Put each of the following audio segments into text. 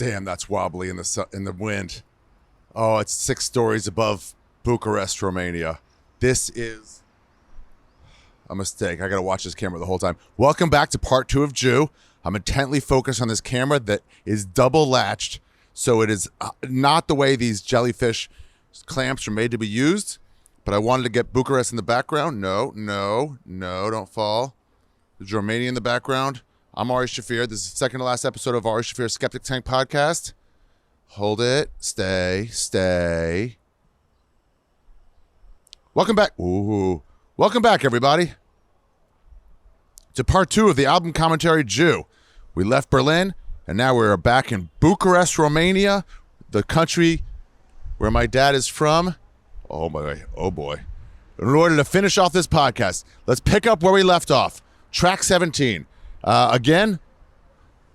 Damn, that's wobbly in the wind. Oh, it's 6 stories above Bucharest, Romania. This is a mistake. I got to watch this camera the whole time. Welcome back to part 2 of Jew. I'm intently focused on this camera that is double latched, so it is not the way these jellyfish clamps are made to be used, but I wanted to get Bucharest in the background. No, don't fall. There's Romania in the background. I'm Ari Shaffir. This is the second to last episode of Ari Shaffir's Skeptic Tank podcast. Hold it. Stay. Welcome back. Ooh. Welcome back, everybody, to part 2 of the album commentary Jew. We left Berlin, and now we're back in Bucharest, Romania, the country where my dad is from. Oh boy. In order to finish off this podcast, let's pick up where we left off. Track 17. Again,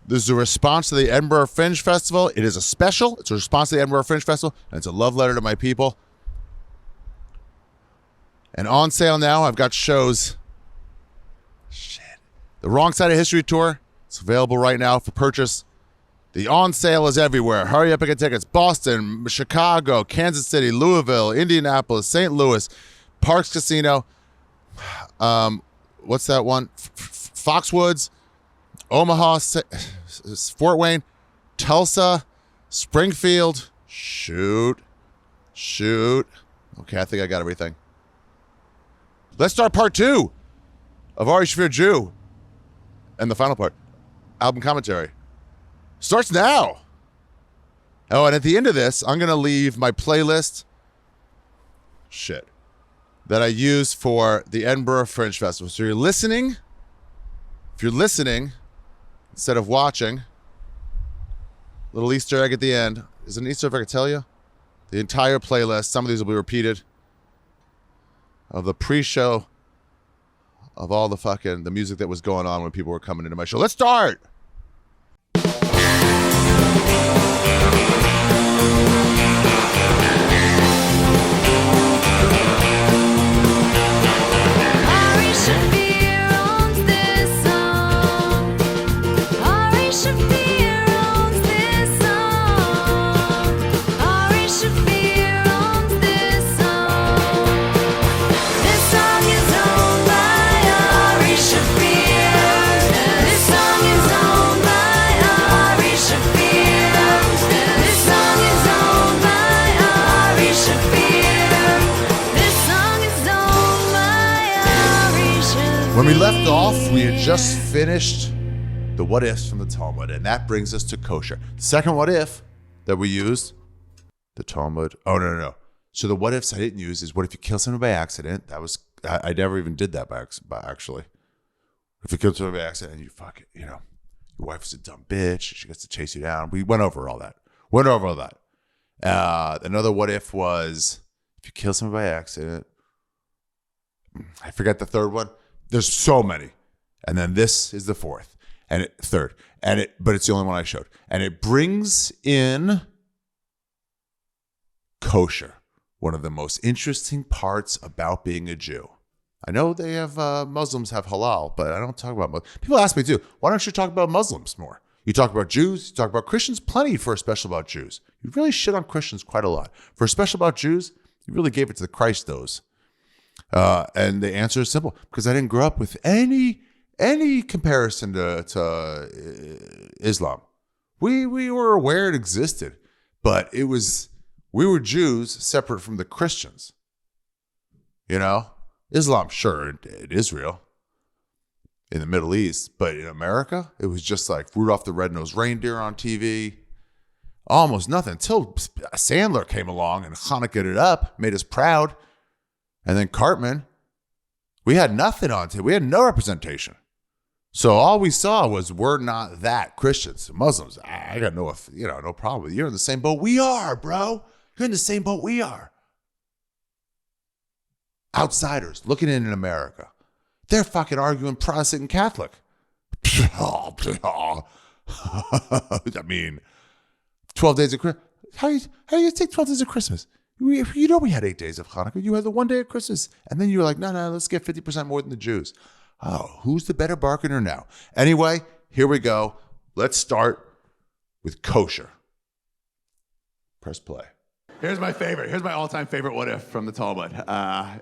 this is a response to the Edinburgh Fringe Festival. It is a special. It's a response to the Edinburgh Fringe Festival, and it's a love letter to my people. And on sale now, I've got shows. The Wrong Side of History Tour. It's available right now for purchase. The on sale is everywhere. Hurry up and get tickets. Boston, Chicago, Kansas City, Louisville, Indianapolis, St. Louis, Parks Casino. What's that one? Foxwoods, Omaha, Fort Wayne, Tulsa, Springfield. Shoot. Okay, I think I got everything. Let's start part 2 of Ari Shaffir Jew. And the final part, album commentary, starts now. Oh, and at the end of this, I'm going to leave my playlist that I use for the Edinburgh Fringe Festival. So if you're listening, instead of watching, little Easter egg at the end. Is it an Easter egg I can tell you? The entire playlist, some of these will be repeated, of the pre-show of all the music that was going on when people were coming into my show. Let's start. Ari Shaffir owns this song. Ari Shaffir owns this song. Ari Shaffir owns this song. This song is owned by Ari Shaffir. This song is owned by Ari Shaffir. This song is owned by Ari Shaffir. This song is owned by Ari Shaffir. When we left off, we had just finished the what ifs from the Talmud, and that brings us to kosher. The second what if that we used, the Talmud. Oh, no. So the what ifs I didn't use is what if you kill someone by accident? That was, I never even did that by actually. If you kill someone by accident, you fuck it, your wife is a dumb bitch. She gets to chase you down. We went over all that. Another what if was if you kill someone by accident. I forget the third one. There's so many. And then this is the fourth and third. But it's the only one I showed. And it brings in kosher, one of the most interesting parts about being a Jew. I know they have Muslims have halal, but I don't talk about Muslims. People ask me too, why don't you talk about Muslims more? You talk about Jews, you talk about Christians, plenty for a special about Jews. You really shit on Christians quite a lot. For a special about Jews, you really gave it to the Christos. And the answer is simple, because I didn't grow up with any comparison to Islam. We were aware it existed, but we were Jews separate from the Christians. Islam, sure, in Israel, in the Middle East, but in America, it was just like Rudolph the Red-Nosed Reindeer on TV. Almost nothing until Sandler came along and Hanukkah'd it up, made us proud. And then Cartman, we had nothing on TV. We had no representation. So all we saw was we're not that Christians. Muslims, I got no problem. You're in the same boat we are, bro. You're in the same boat we are. Outsiders looking in America. They're fucking arguing Protestant and Catholic. I mean, 12 days of Christmas. How do you take 12 days of Christmas? We had 8 days of Hanukkah. You had the 1 day of Christmas. And then you were like, no, let's get 50% more than the Jews. Oh, who's the better bargainer now? Anyway, here we go. Let's start with kosher. Press play. Here's my favorite. Here's my all-time favorite what if from the Talmud.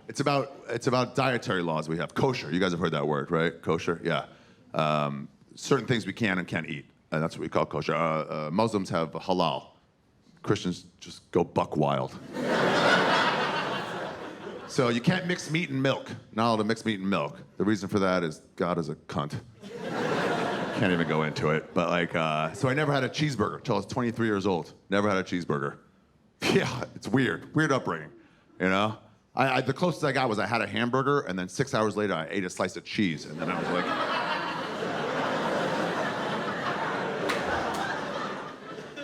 It's about dietary laws we have. Kosher. You guys have heard that word, right? Kosher. Yeah. Certain things we can and can't eat, and that's what we call kosher. Muslims have halal. Christians just go buck wild. So you can't mix meat and milk. Not allowed to mix meat and milk. The reason for that is God is a cunt. Can't even go into it. But so I never had a cheeseburger till I was 23 years old. Never had a cheeseburger. Yeah, it's weird. Weird upbringing, you know? The closest I got was I had a hamburger, and then 6 hours later, I ate a slice of cheese. And then I was like...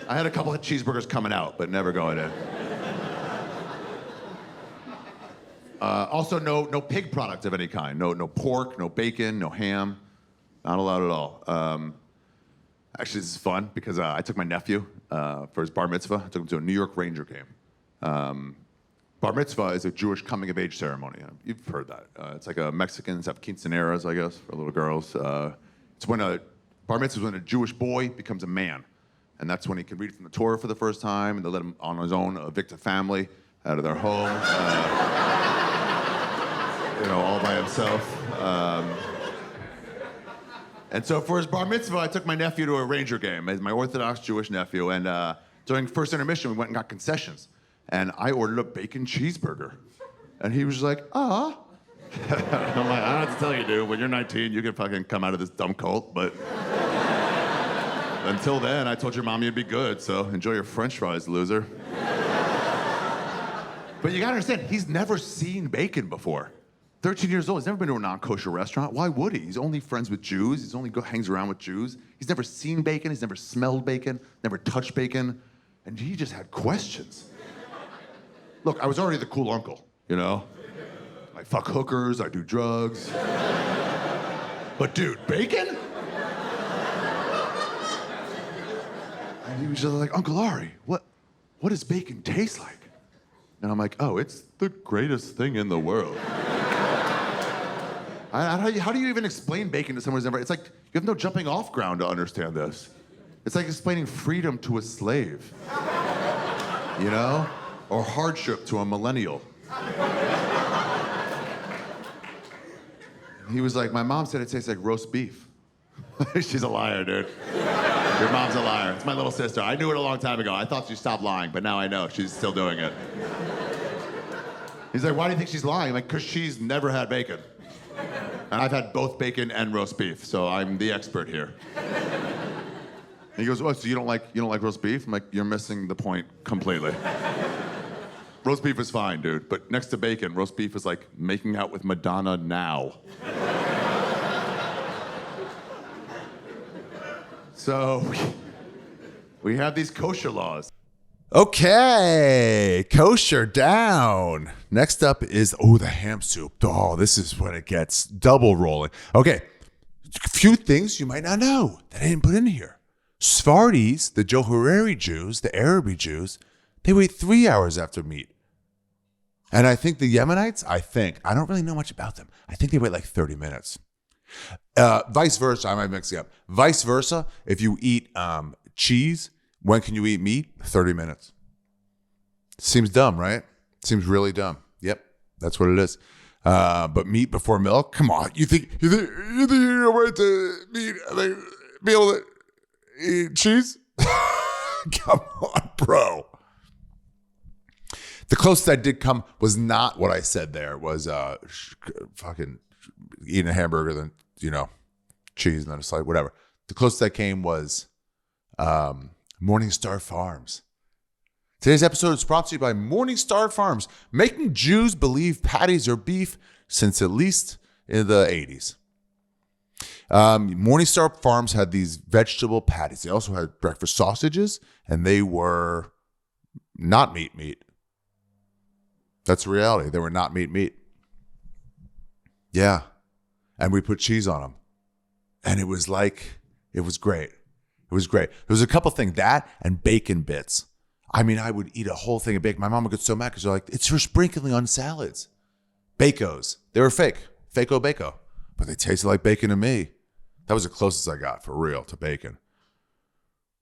I had a couple of cheeseburgers coming out, but never going in. Also, no pig product of any kind. No pork, no bacon, no ham. Not allowed at all. Actually, this is fun because I took my nephew for his bar mitzvah. I took him to a New York Ranger game. Bar mitzvah is a Jewish coming-of-age ceremony. You've heard that. It's like Mexicans have quinceañeras, I guess, for little girls. It's when bar mitzvah is when a Jewish boy becomes a man. And that's when he can read from the Torah for the first time, and they let him on his own evict a family out of their home, all by himself. And so for his bar mitzvah, I took my nephew to a Ranger game, my Orthodox Jewish nephew, and during first intermission, we went and got concessions. And I ordered a bacon cheeseburger. And he was just like, ah. I'm like, I don't have to tell you, dude, when you're 19, you can fucking come out of this dumb cult, but until then, I told your mom you'd be good, so enjoy your french fries, loser. But you gotta understand, he's never seen bacon before. 13 years old, he's never been to a non-kosher restaurant. Why would he? He's only friends with Jews. He's only hangs around with Jews. He's never seen bacon. He's never smelled bacon, never touched bacon. And he just had questions. Look, I was already the cool uncle, you know? I fuck hookers, I do drugs. But dude, bacon? And he was just like, Uncle Ari, what does bacon taste like? And I'm like, oh, it's the greatest thing in the world. How do you even explain bacon to someone who's never... It's like, you have no jumping off ground to understand this. It's like explaining freedom to a slave. You know? Or hardship to a millennial. He was like, my mom said it tastes like roast beef. She's a liar, dude. Your mom's a liar. It's my little sister. I knew it a long time ago. I thought she stopped lying, but now I know she's still doing it. He's like, why do you think she's lying? I'm like, because she's never had bacon. And I've had both bacon and roast beef, so I'm the expert here. And he goes, oh, so you don't like roast beef? I'm like, you're missing the point completely. Roast beef is fine, dude, but next to bacon, roast beef is like making out with Madonna now. So we have these kosher laws. Okay, kosher down. Next up is, the ham soup. Oh, this is when it gets double rolling. Okay, a few things you might not know that I didn't put in here. Sfardis, the Johoreri Jews, the Arabic Jews, they wait 3 hours after meat. And I think the Yemenites, I don't really know much about them. I think they wait like 30 minutes. Vice versa, I might mix it up. Vice versa, if you eat cheese, when can you eat meat? 30 minutes. Seems dumb, right? Seems really dumb. Yep, that's what it is. But meat before milk? Come on, you think you're right to be able to eat cheese? Come on, bro. The closest I did come was not what I said there. It was fucking eating a hamburger, then, cheese, and then a slice, whatever. The closest I came was Morningstar Farms. Today's episode is brought to you by Morningstar Farms, making Jews believe patties are beef since at least in the 80s. Morningstar Farms had these vegetable patties. They also had breakfast sausages, and they were not meat. That's the reality. They were not meat. Yeah. And we put cheese on them. And it was great. It was great. There was a couple things, that and bacon bits. I mean, I would eat a whole thing of bacon. My mom would get so mad because they're like, it's for sprinkling on salads. Bacos. They were fake. Fake-o bacon. But they tasted like bacon to me. That was the closest I got, for real, to bacon.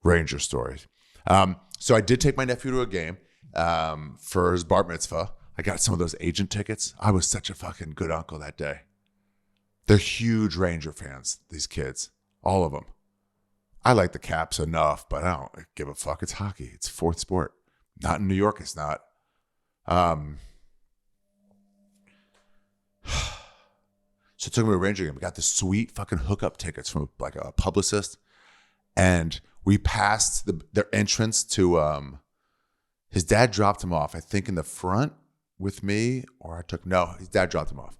Ranger stories. So I did take my nephew to a game for his bar mitzvah. I got some of those agent tickets. I was such a fucking good uncle that day. They're huge Ranger fans, these kids, all of them. I like the Caps enough, but I don't give a fuck. It's hockey. It's fourth sport. Not in New York, it's not. So I took him to a Ranger game. We got the sweet fucking hookup tickets from like a publicist. And we passed their entrance to, his dad dropped him off, I think in the front with me, or his dad dropped him off.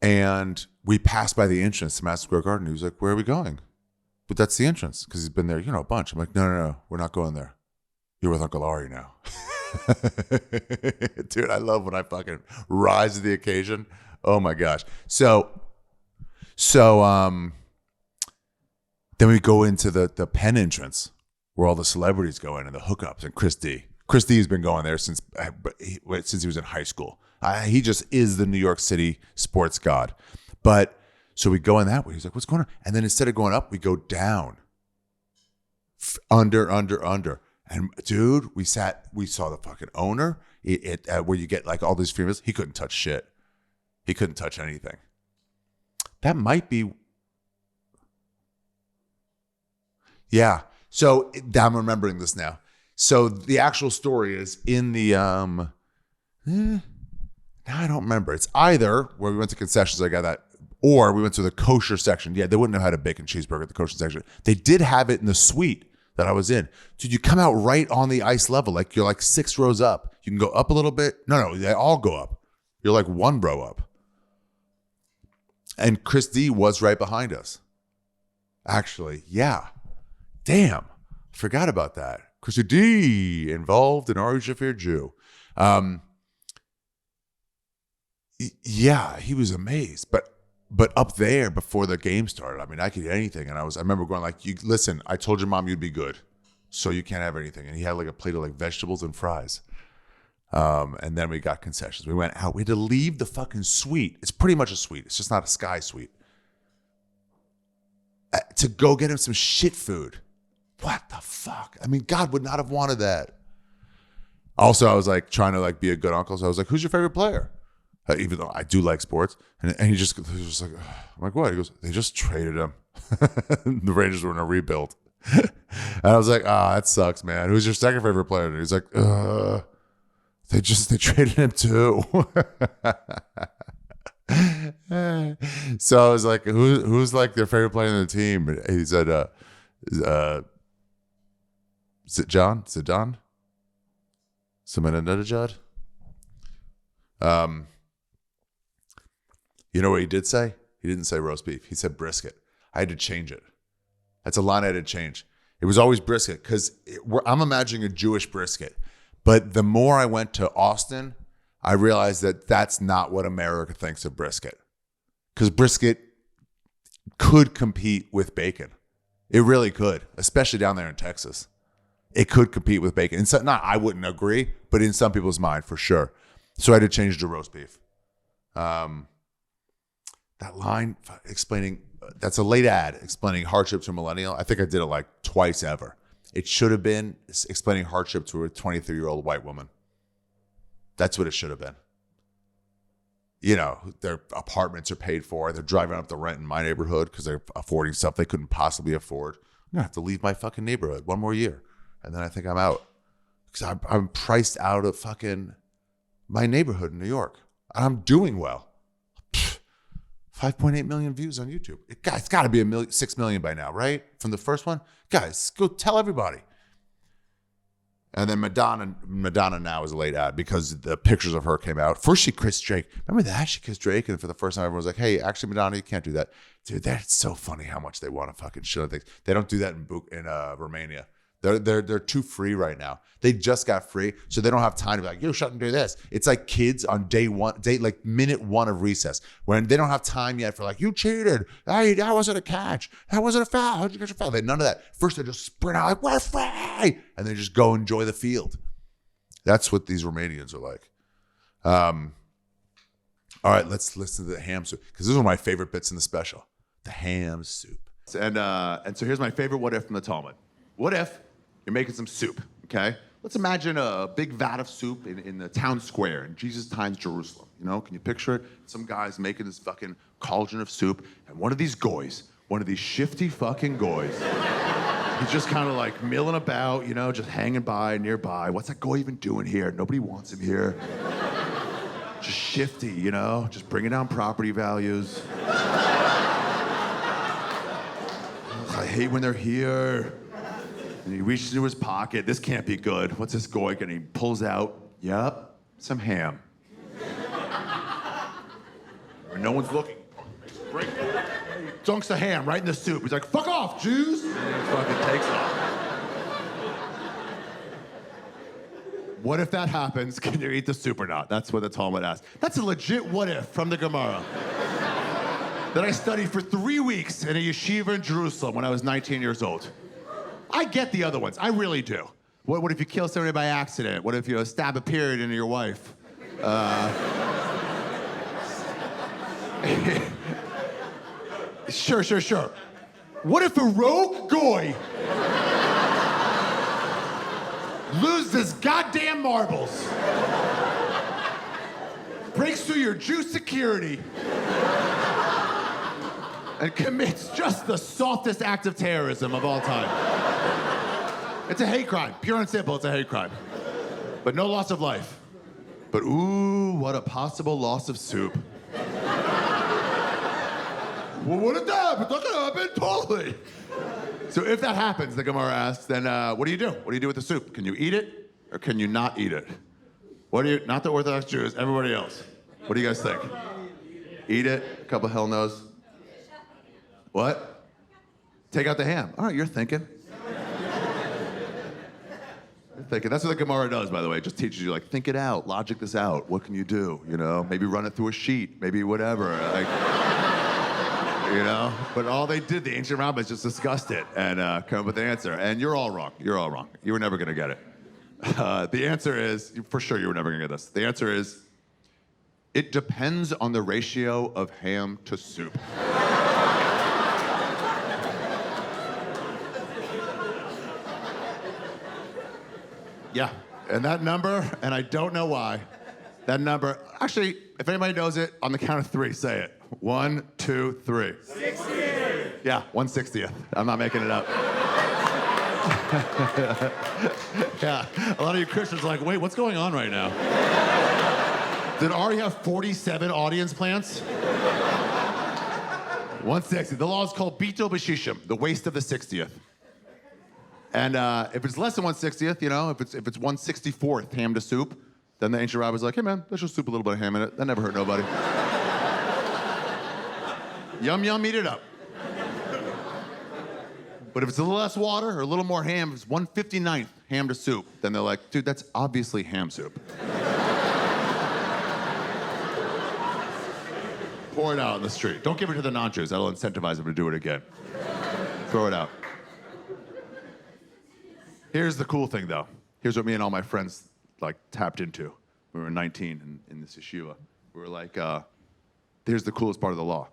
And we passed by the entrance to Madison Square Garden. He was like, where are we going? But that's the entrance, because he's been there, a bunch. I'm like, no, we're not going there. You're with Uncle Ari now. Dude, I love when I fucking rise to the occasion. Oh my gosh. So then we go into the Penn entrance where all the celebrities go in and the hookups, and Chris D. Chris D has been going there since he was in high school. He just is the New York City sports god. But so we go in that way. He's like, what's going on? And then instead of going up, we go down. Under. And dude, we saw the fucking owner where you get like all these females. He couldn't touch shit. He couldn't touch anything. That might be. Yeah. So I'm remembering this now. So the actual story is in the now I don't remember. It's either where we went to concessions, I got that, or we went to the kosher section. Yeah, they wouldn't have had a bacon cheeseburger at the kosher section. They did have it in the suite that I was in. Dude, you come out right on the ice level. Like you're like 6 rows up. You can go up a little bit. No, they all go up. You're like 1 row up. And Chris D was right behind us. Actually, yeah. Damn. Forgot about that. Chris D involved in Ari Shaffir Jew. Yeah, he was amazed. But up there before the game started, I mean, I could eat anything. And I remember going like, listen, I told your mom you'd be good, so you can't have anything. And he had like a plate of like vegetables and fries. And then we got concessions. We went out. We had to leave the fucking suite. It's pretty much a suite. It's just not a sky suite. To go get him some shit food. What the fuck? I mean, God would not have wanted that. Also, I was like trying to like be a good uncle. So I was like, who's your favorite player? Even though I do like sports. And he was just like, ugh. I'm like, what? He goes, they just traded him. The Rangers were in a rebuild. And I was like, that sucks, man. Who's your second favorite player? And he's like, they traded him too. So I was like, who's like their favorite player on the team? And he said, is it John? Is it Don? Semenadejad? You know what he did say? He didn't say roast beef. He said brisket. I had to change it. That's a line I had to change. It was always brisket because I'm imagining a Jewish brisket. But the more I went to Austin, I realized that that's not what America thinks of brisket. Because brisket could compete with bacon. It really could, especially down there in Texas. It could compete with bacon. And so, I wouldn't agree, but in some people's mind, for sure. So I had to change to roast beef. That line explaining, that's a late ad explaining hardship to a millennial. I think I did it like twice ever. It should have been explaining hardship to a 23-year-old white woman. That's what it should have been. Their apartments are paid for. They're driving up the rent in my neighborhood because they're affording stuff they couldn't possibly afford. I'm going to have to leave my fucking neighborhood 1 more year. And then I think I'm out. Because I'm priced out of fucking my neighborhood in New York. I'm doing well. 5.8 million views on YouTube. It's got to be 6 million by now, right? From the first one? Guys, go tell everybody. And then Madonna now is a late ad because the pictures of her came out. First she kissed Drake. Remember that? She kissed Drake, and for the first time everyone was like, hey, actually, Madonna, you can't do that. Dude, that's so funny how much they want to fucking shit on things. They don't do that in Romania. They're too free right now. They just got free, so they don't have time to be like, you shouldn't do this. It's like kids on like minute 1 of recess, when they don't have time yet for like, you cheated. Hey, that wasn't a catch. That wasn't a foul. How'd you get your foul? None of that. First, they just sprint out like, we're free, and they just go enjoy the field. That's what these Romanians are like. All right, let's listen to the ham soup, because this is one of my favorite bits in the special. The ham soup. And so here's my favorite what if from the Talmud. What if you're making some soup, okay? Let's imagine a big vat of soup in the town square in Jesus times Jerusalem. You know, can you picture it? Some guy's making this fucking cauldron of soup, and one of these goys, one of these shifty fucking goys, he's just kind of like milling about, you know, just hanging by nearby. What's that goy even doing here? Nobody wants him here. Just shifty, you know, just bringing down property values. I hate when they're here. And he reaches into his pocket. This can't be good. What's this goy? And he pulls out, yep, some ham. And no one's looking. He dunks the ham right in the soup. He's like, fuck off, Jews! And he fucking takes off. What if that happens? Can you eat the soup or not? That's what the Talmud asks. That's a legit what if from the Gemara that I studied for 3 weeks in a yeshiva in Jerusalem when I was 19 years old. I get the other ones. I really do. What if you kill somebody by accident? What if you stab a period into your wife? Sure. What if a rogue goy loses his goddamn marbles, breaks through your Jew security, and commits just the softest act of terrorism of all time? It's a hate crime. Pure and simple, it's a hate crime. But no loss of life. But ooh, what a possible loss of soup. Well, what if that happens? That's gonna happen, totally. So if that happens, the Gemara asks, then what do you do? What do you do with the soup? Can you eat it or can you not eat it? What do you, not the Orthodox Jews, everybody else. What do you guys think? Eat it, a couple hell no's. What? Take out the ham. All right, you're thinking. You're thinking. That's what the Gemara does, by the way. It just teaches you, like, think it out, logic this out. What can you do? You know, maybe run it through a sheet, maybe whatever. Like, you know? But all they did, the ancient rabbis just discussed it and come up with the answer. And you're all wrong. You're all wrong. You were never going to get it. The answer is, for sure you were never going to get this. The answer is, it depends on the ratio of ham to soup. Yeah, and that number, and I don't know why, that number, actually, if anybody knows it, on the count of 3, say it. 1, 2, 3. 60th. Yeah, 1/60th. I'm not making it up. Yeah, a lot of you Christians are like, wait, what's going on right now? Did Ari have 47 audience plants? 1/60. The law is called Bito B'Shishim, the waste of the 60th. And if it's less than 1/60th, you know, if it's 1/64th ham to soup, then the ancient rabbi's like, hey man, let's just soup a little bit of ham in it. That never hurt nobody. Yum, yum, eat it up. But if it's a little less water or a little more ham, if it's 1/59th ham to soup, then they're like, dude, that's obviously ham soup. Pour it out on the street. Don't give it to the non-Jews. That'll incentivize them to do it again. Throw it out. Here's the cool thing, though. Here's what me and all my friends like tapped into. We were 19 in this yeshiva. We were like, here's the coolest part of the law.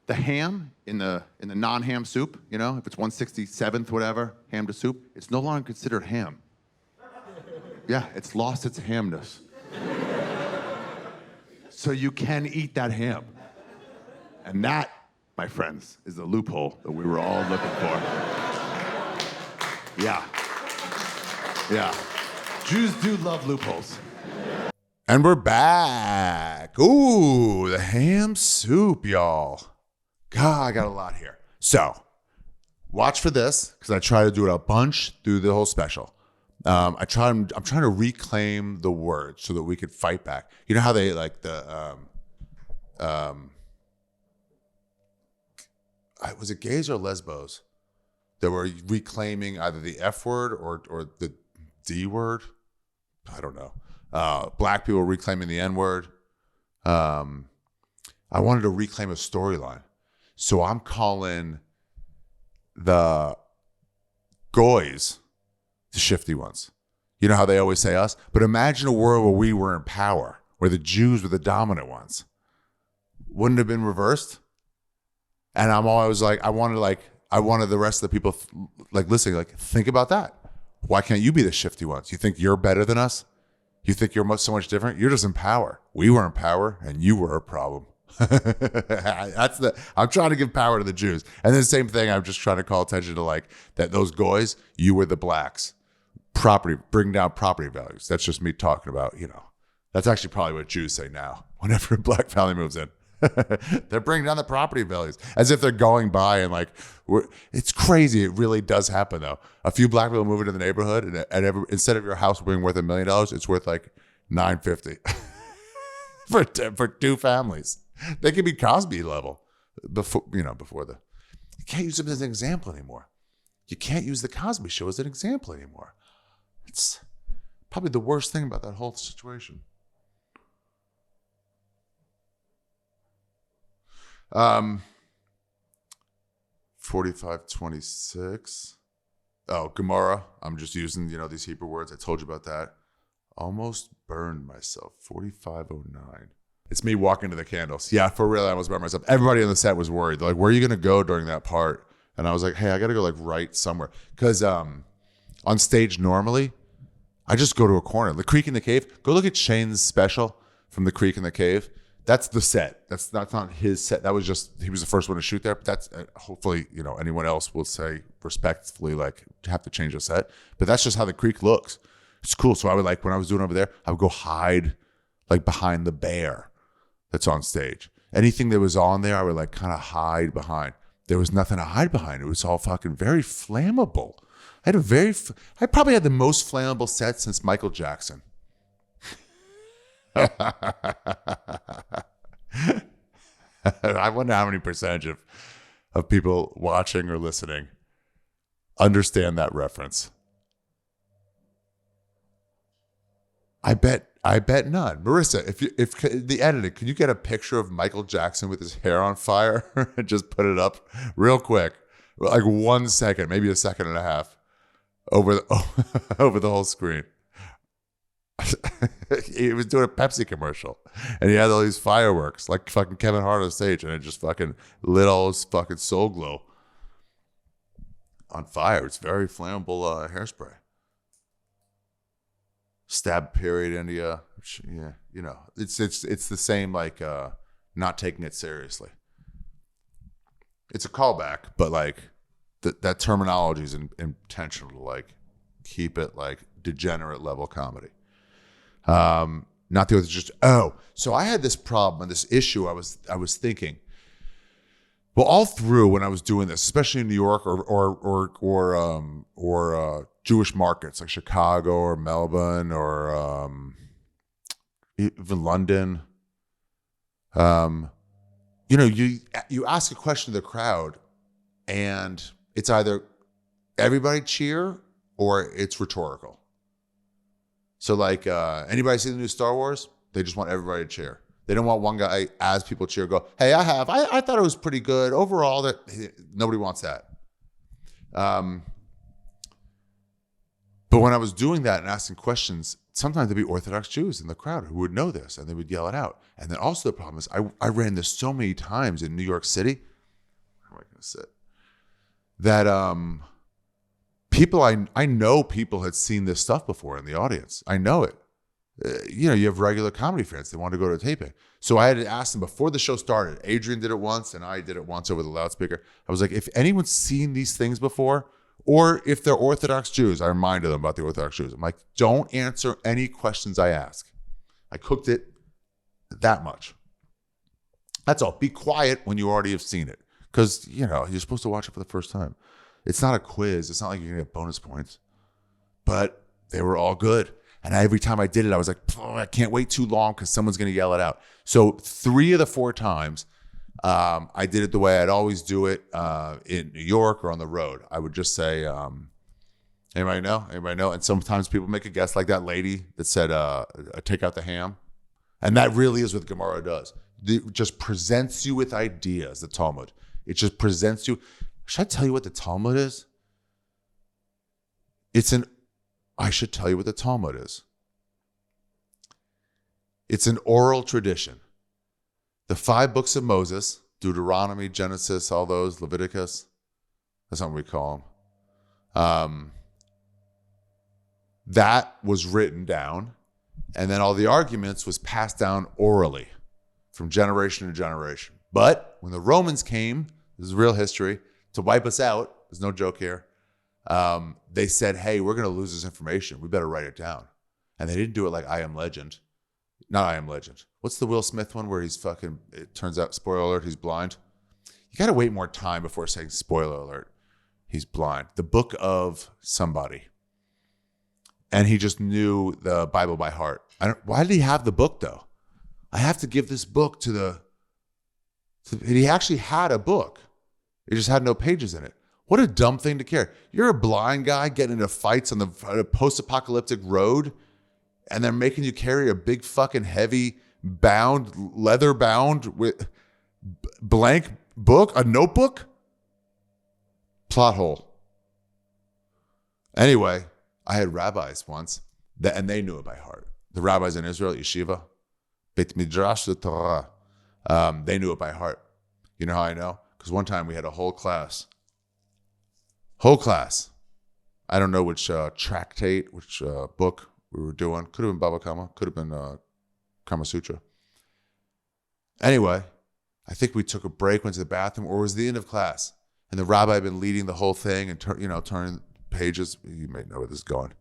The ham in the non-ham soup, you know, if it's 1/67th, whatever, ham to soup, it's no longer considered ham. Yeah, it's lost its hamness. So you can eat that ham. And that, my friends, is the loophole that we were all looking for. Yeah. Yeah. Jews do love loopholes. And we're back. Ooh, the ham soup, y'all. God, I got a lot here. So, watch for this, because I try to do it a bunch through the whole special. I'm trying to reclaim the words so that we could fight back. You know how they like the was it gays or lesbos that were reclaiming either the F word or the D word? I don't know. Black people reclaiming the N word. I wanted to reclaim a storyline. So I'm calling the goys the shifty ones. You know how they always say us? But imagine a world where we were in power, where the Jews were the dominant ones. Wouldn't it have been reversed? And I'm always like, I wanted like I wanted the rest of the people like listening, like, think about that. Why can't you be the shifty ones? You think you're better than us? You think you're so much different? You're just in power. We were in power, and you were a problem. I'm trying to give power to the Jews. And then the same thing, I'm just trying to call attention to like that those Goys, you were the blacks. Bring down property values. That's just me talking about, that's actually probably what Jews say now. Whenever a black family moves in, they're bringing down the property values as if they're going by and like, it's crazy. It really does happen though. A few black people move into the neighborhood and instead of your house being worth $1 million, it's worth like $950 for two families. They could be Cosby level before the, you can't use them as an example anymore. You can't use the Cosby Show as an example anymore. It's probably the worst thing about that whole situation. 45:26. Oh, Gemara. I'm just using, these Hebrew words. I told you about that. Almost burned myself. 45:09. It's me walking to the candles. Yeah, for real, I almost burned myself. Everybody on the set was worried. They're like, where are you going to go during that part? And I was like, hey, I got to go like right somewhere. Because on stage normally, I just go to a corner. The Creek in the Cave. Go look at Shane's special from The Creek in the Cave. That's the set. That's not his set. That was just, he was the first one to shoot there. But that's hopefully, anyone else will say respectfully, like, have to change the set. But that's just how the Creek looks. It's cool. So I would when I was doing over there, I would go hide like behind the bear that's on stage. Anything that was on there, I would like kind of hide behind. There was nothing to hide behind. It was all fucking very flammable. I probably had the most flammable set since Michael Jackson. I wonder how many percentage of people watching or listening understand that reference. I bet none. Marisa, if the editing, can you get a picture of Michael Jackson with his hair on fire and just put it up real quick, like 1 second, maybe a second and a half, over the whole screen? He was doing a Pepsi commercial, and he had all these fireworks, like fucking Kevin Hart on stage, and it just fucking lit all his fucking Soul Glow on fire. It's very flammable hairspray. Stab period India. Yeah, it's the same, like not taking it seriously. It's a callback, but like that terminology is intentional to like keep it like degenerate level comedy. Not the other, just so I had this problem and this issue. I was thinking, well, all through when I was doing this, especially in New York or Jewish markets like Chicago or Melbourne or even London, you ask a question to the crowd, and it's either everybody cheer or it's rhetorical. So like anybody see the new Star Wars? They just want everybody to cheer. They don't want one guy, as people cheer, go, hey, I thought it was pretty good. Overall, nobody wants that. But when I was doing that and asking questions, sometimes there'd be Orthodox Jews in the crowd who would know this, and they would yell it out. And then also the problem is I ran this so many times in New York City. Where am I going to sit? That people, I know people had seen this stuff before in the audience. I know it. You have regular comedy fans. They want to go to a taping. So I had to ask them before the show started. Adrian did it once, and I did it once over the loudspeaker. I was like, if anyone's seen these things before, or if they're Orthodox Jews, I reminded them about the Orthodox Jews. I'm like, don't answer any questions I ask. I cooked it that much. That's all. Be quiet when you already have seen it. Because, you're supposed to watch it for the first time. It's not a quiz. It's not like you're going to get bonus points. But they were all good. And every time I did it, I was like, I can't wait too long because someone's going to yell it out. So 3 of the 4 times, I did it the way I'd always do it in New York or on the road. I would just say, anybody know? Anybody know? And sometimes people make a guess, like that lady that said, take out the ham. And that really is what Gemara does. It just presents you with ideas, the Talmud. It just presents you. Should I tell you what the Talmud is? I should tell you what the Talmud is. It's an oral tradition. The 5 books of Moses, Deuteronomy, Genesis, all those, Leviticus, That's not what we call them. That was written down, and then all the arguments was passed down orally from generation to generation. But when the Romans came, this is real history, to wipe us out, there's no joke here, they said, hey, we're going to lose this information. We better write it down. And they didn't do it like I Am Legend. Not I Am Legend. What's the Will Smith one where he's fucking, it turns out, spoiler alert, he's blind? You got to wait more time before saying spoiler alert. He's blind. The Book of somebody. And he just knew the Bible by heart. Why did he have the book, though? I have to give this book to he actually had a book. It just had no pages in it. What a dumb thing to care. You're a blind guy getting into fights on the post-apocalyptic road, and they're making you carry a big fucking heavy leather bound with blank book, a notebook? Plot hole. Anyway, I had rabbis once, and they knew it by heart. The rabbis in Israel, yeshiva, Beit Midrash Torah, they knew it by heart. You know how I know? Because one time we had a whole class. I don't know which tractate, which book we were doing. Could have been Baba Kama. Could have been Kama Sutra. Anyway, I think we took a break, went to the bathroom, or it was the end of class. And the rabbi had been leading the whole thing and turning pages. You may know where this is going.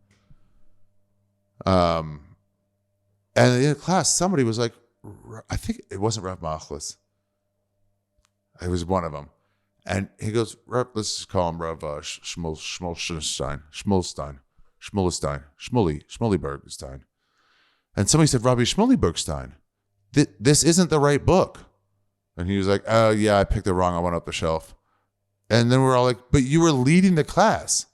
And at the end of class, somebody was like, I think it wasn't Rav Machlis. It was one of them. And he goes, let's just call him Rav Shmuleybergstein. And somebody said, Rabbi Shmuleybergstein, this isn't the right book. And he was like, oh, yeah, I picked it wrong. I went up the shelf. And then we're all like, but you were leading the class.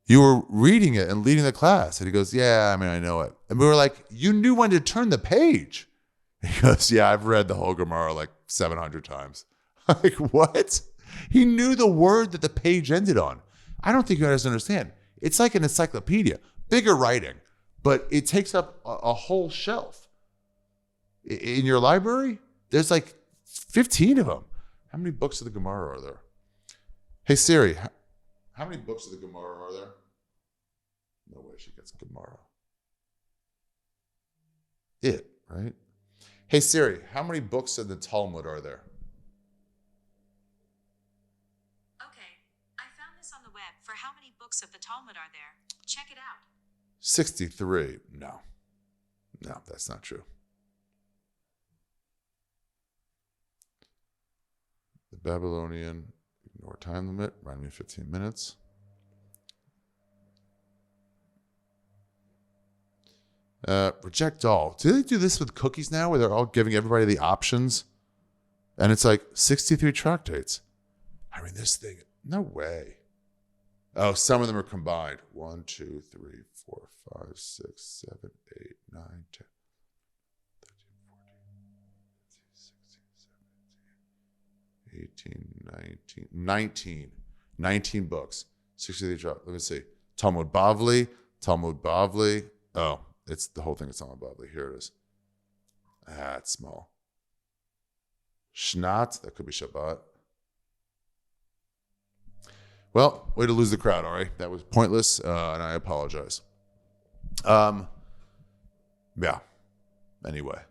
You were reading it and leading the class. And he goes, yeah, I mean, I know it. And we were like, you knew when to turn the page. He goes, yeah, I've read the whole Gemara like 700 times. Like, what? He knew the word that the page ended on. I don't think you guys understand. It's like an encyclopedia, bigger writing, but it takes up a whole shelf. In your library, there's like 15 of them. How many books of the Gemara are there? Hey, Siri, how many books of the Gemara are there? No way she gets Gemara. It, right? Hey, Siri, how many books in the Talmud are there? Okay, I found this on the web. For how many books of the Talmud are there? Check it out. 63. No, that's not true. The Babylonian, ignore time limit, remind me 15 minutes. Reject all. Do they do this with cookies now where they're all giving everybody the options? And it's like 63 tractates. I mean, this thing, no way. Oh, some of them are combined. 1, 2, 3, 4, 5, 6, 7, 8, 9, 10, 13, 14, 15, 16, 17, 18, 19 books. 63 tractates. Let me see. Talmud Bavli. Oh, it's the whole thing is Talmud Bavli. Here it is. It's small. Shnat, that could be Shabbat. Well, way to lose the crowd, Ari. That was pointless, and I apologize. Yeah. Anyway.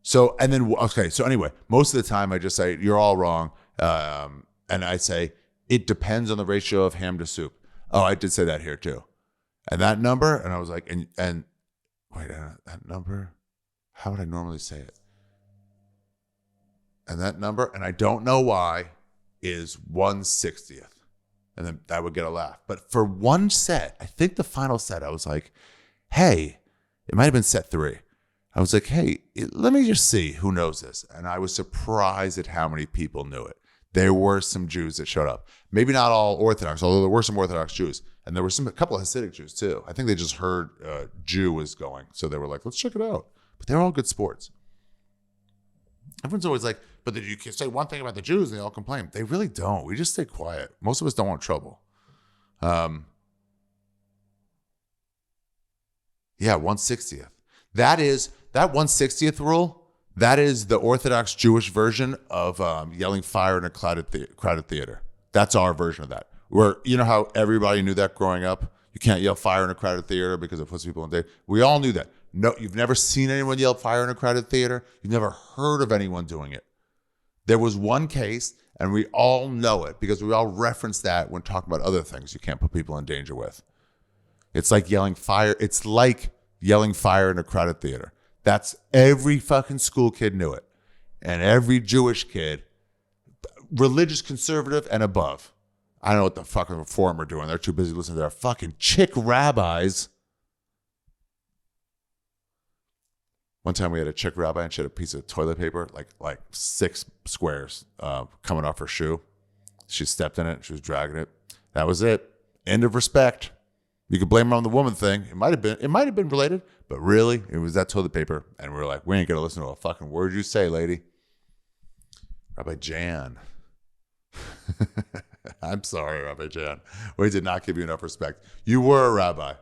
So anyway, most of the time I just say, you're all wrong. And I say, it depends on the ratio of ham to soup. Oh, I did say that here too. And that number, and I was like, and wait, that number, how would I normally say it? And that number, and I don't know why, is 1/60th. And then that would get a laugh. But for one set, I think the final set, I was like, hey, it might have been set 3. I was like, hey, let me just see who knows this. And I was surprised at how many people knew it. There were some Jews that showed up. Maybe not all Orthodox, although there were some Orthodox Jews. And there were a couple of Hasidic Jews too. I think they just heard Jew was going. So they were like, let's check it out. But they're all good sports. Everyone's always like, but you can say one thing about the Jews and they all complain. They really don't. We just stay quiet. Most of us don't want trouble. Yeah, 1/60th. That 1/60th rule, that is the Orthodox Jewish version of yelling fire in a crowded theater. That's our version of that. Where, you know how everybody knew that growing up? You can't yell fire in a crowded theater because it puts people in danger. We all knew that. No, you've never seen anyone yell fire in a crowded theater. You've never heard of anyone doing it. There was one case, and we all know it because we all reference that when talking about other things you can't put people in danger with. It's like yelling fire. It's like yelling fire in a crowded theater. That's every fucking school kid knew it. And every Jewish kid, religious, conservative, and above. I don't know what the fuck the Reform are doing. They're too busy listening to their fucking chick rabbis. One time we had a chick rabbi and she had a piece of toilet paper, like 6 squares coming off her shoe. She stepped in it. She was dragging it. That was it. End of respect. You could blame her on the woman thing. It might have been related, but really, it was that toilet paper. And we were like, we ain't gonna listen to a fucking word you say, lady. Rabbi Jan. I'm sorry, Rabbi Jan. We did not give you enough respect. You were a rabbi.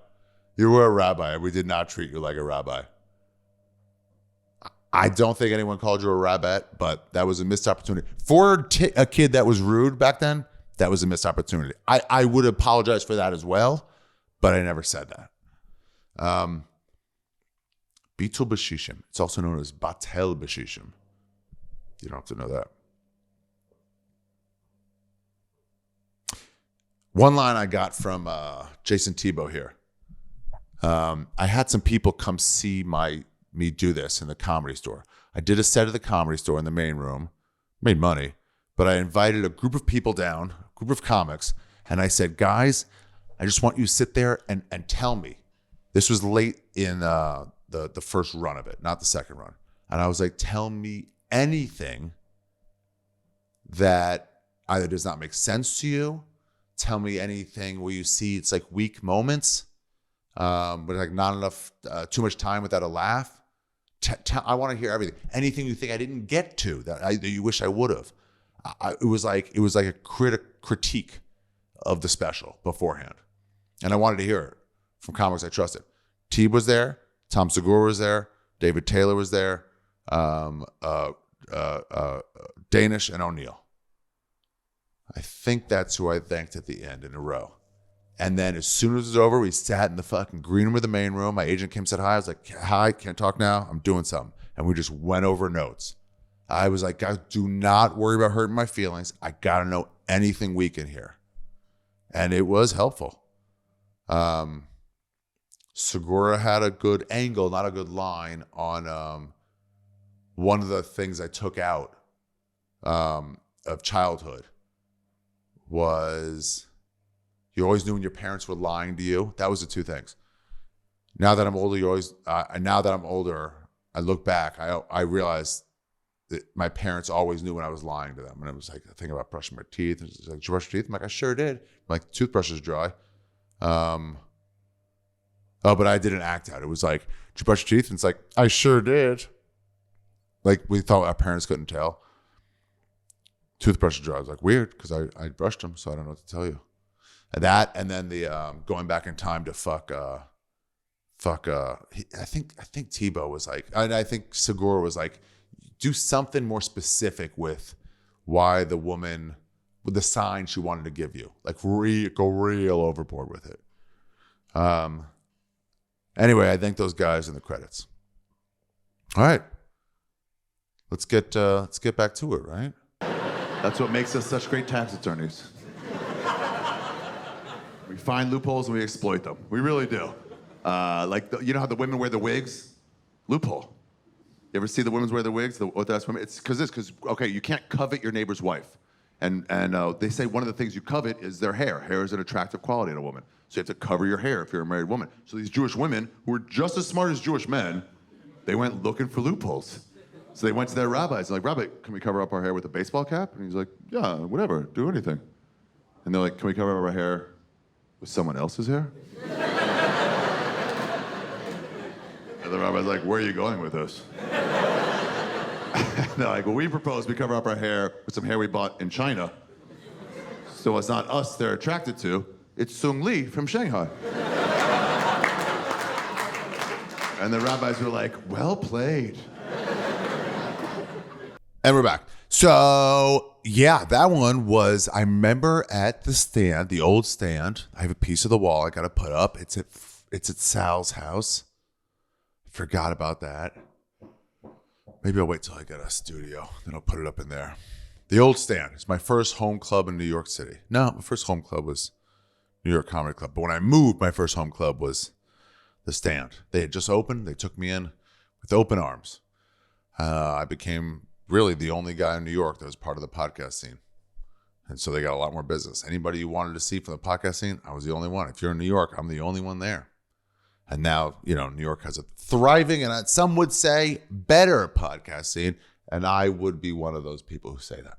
You were a rabbi, and we did not treat you like a rabbi. I don't think anyone called you a rabbit, but that was a missed opportunity. For a kid that was rude back then, that was a missed opportunity. I would apologize for that as well, but I never said that. Bitul Bashishim. It's also known as Batel Bashishim. You don't have to know that. One line I got from Jason Tebow here. I had some people come see me do this in the Comedy Store. I did a set at the Comedy Store in the main room, made money, but I invited a group of people down, a group of comics, and I said, guys, I just want you to sit there and tell me. This was late in the first run of it, not the second run. And I was like, tell me anything that either does not make sense to you, tell me anything where you see it's like weak moments, but like not enough, too much time without a laugh. I want to hear everything. Anything you think I didn't get to that you wish I would have. It was like a critique of the special beforehand, and I wanted to hear it from comics I trusted. Teeb was there, Tom Segura was there, David Taylor was there, Danish and O'Neill. I think that's who I thanked at the end in a row. And then as soon as it was over, we sat in the fucking green room of the main room. My agent came and said hi. I was like, hi, can't talk now. I'm doing something. And we just went over notes. I was like, guys, do not worry about hurting my feelings. I got to know anything we can hear. And it was helpful. Segura had a good angle, not a good line on one of the things I took out of childhood was... You always knew when your parents were lying to you. That was the two things. Now that I'm older, I look back. I realized that my parents always knew when I was lying to them. And it was like, I think about brushing my teeth. And it's like, did you brush your teeth? I'm like, I sure did. I'm like, the toothbrush is dry. But I didn't act out. It was like, did you brush your teeth? And it's like, I sure did. Like we thought our parents couldn't tell. Toothbrush is dry. I was like, weird, because I brushed them, so I don't know what to tell you. That, and then the going back in time to fuck. I think Tebow was like, and I think Segura was like, do something more specific with why the woman, with the sign she wanted to give you, like go real overboard with it. Anyway, I thank those guys in the credits. All right, let's get back to it. Right. That's what makes us such great tax attorneys. We find loopholes and we exploit them. We really do. You know how the women wear the wigs? Loophole. You ever see the women wear the wigs? The Orthodox women? It's because okay, you can't covet your neighbor's wife, and they say one of the things you covet is their hair. Hair is an attractive quality in a woman, so you have to cover your hair if you're a married woman. So these Jewish women, who were just as smart as Jewish men, they went looking for loopholes. So they went to their rabbis. They're like, Rabbi, can we cover up our hair with a baseball cap? And he's like, yeah, whatever, do anything. And they're like, can we cover up our hair with someone else's hair? And the rabbi's like, where are you going with this? And they're like, well, we propose we cover up our hair with some hair we bought in China. So it's not us they're attracted to, it's Sung Lee from Shanghai. And the rabbis were like, well played. And we're back. So yeah, that one was, I remember at the stand, the old stand, I have a piece of the wall I got to put up. It's at Sal's house. Forgot about that. Maybe I'll wait till I get a studio, then I'll put it up in there. The old stand. It's my first home club in New York City. No, my first home club was New York Comedy Club. But when I moved, my first home club was the stand. They had just opened. They took me in with open arms. I became really the only guy in New York that was part of the podcast scene. And so they got a lot more business. Anybody you wanted to see from the podcast scene, I was the only one. If you're in New York, I'm the only one there. And now, New York has a thriving and some would say better podcast scene. And I would be one of those people who say that.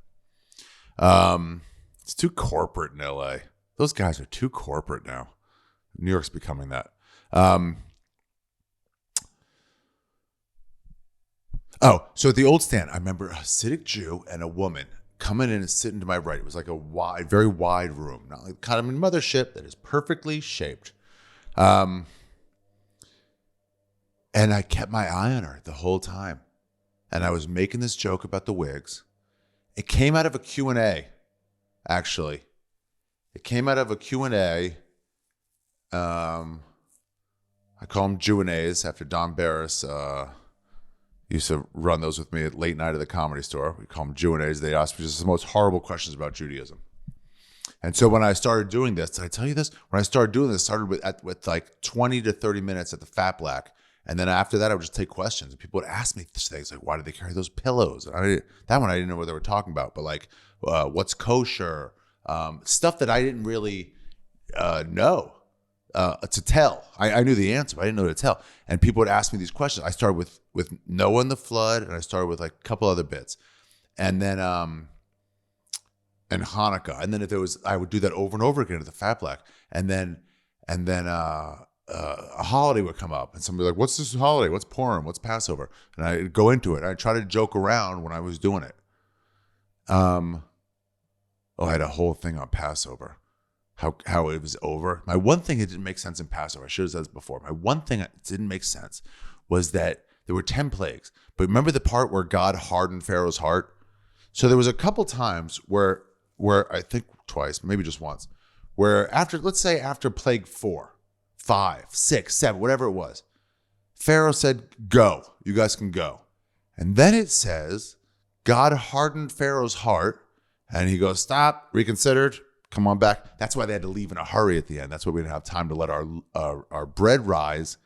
It's too corporate in LA. Those guys are too corporate now. New York's becoming that. So at the old stand, I remember a Hasidic Jew and a woman coming in and sitting to my right. It was like a wide, very wide room, not like kind of a mothership that is perfectly shaped. And I kept my eye on her the whole time. And I was making this joke about the wigs. It came out of a Q&A, actually. It came out of a Q&A. I call them Jew&As after Don Barris used to run those with me at late night at the Comedy Store. We call them Jew&As. They asked me just the most horrible questions about Judaism. And so when I started doing this, did I tell you this? When I started doing this, I started with like 20 to 30 minutes at the Fat Black. And then after that, I would just take questions. And people would ask me things like, why do they carry those pillows? And that one, I didn't know what they were talking about. But like, what's kosher? Stuff that I didn't really know to tell. I knew the answer, but I didn't know to tell. And people would ask me these questions. I started with Noah and the flood, and I started with like a couple other bits. And then and Hanukkah. And then if there was, I would do that over and over again at the Fat Black. And then a holiday would come up and somebody like, what's this holiday? What's Purim? What's Passover? And I'd go into it. I'd try to joke around when I was doing it. I had a whole thing on Passover, how it was over. My one thing that didn't make sense in Passover, I should have said this before. My one thing that didn't make sense was that there were 10 plagues. But remember the part where God hardened Pharaoh's heart? So there was a couple times where I think twice, maybe just once, where let's say after plague 4, 5, 6, 7, whatever it was, Pharaoh said, go, you guys can go. And then it says, God hardened Pharaoh's heart, and he goes, stop, reconsidered, come on back. That's why they had to leave in a hurry at the end. That's why we didn't have time to let our bread rise.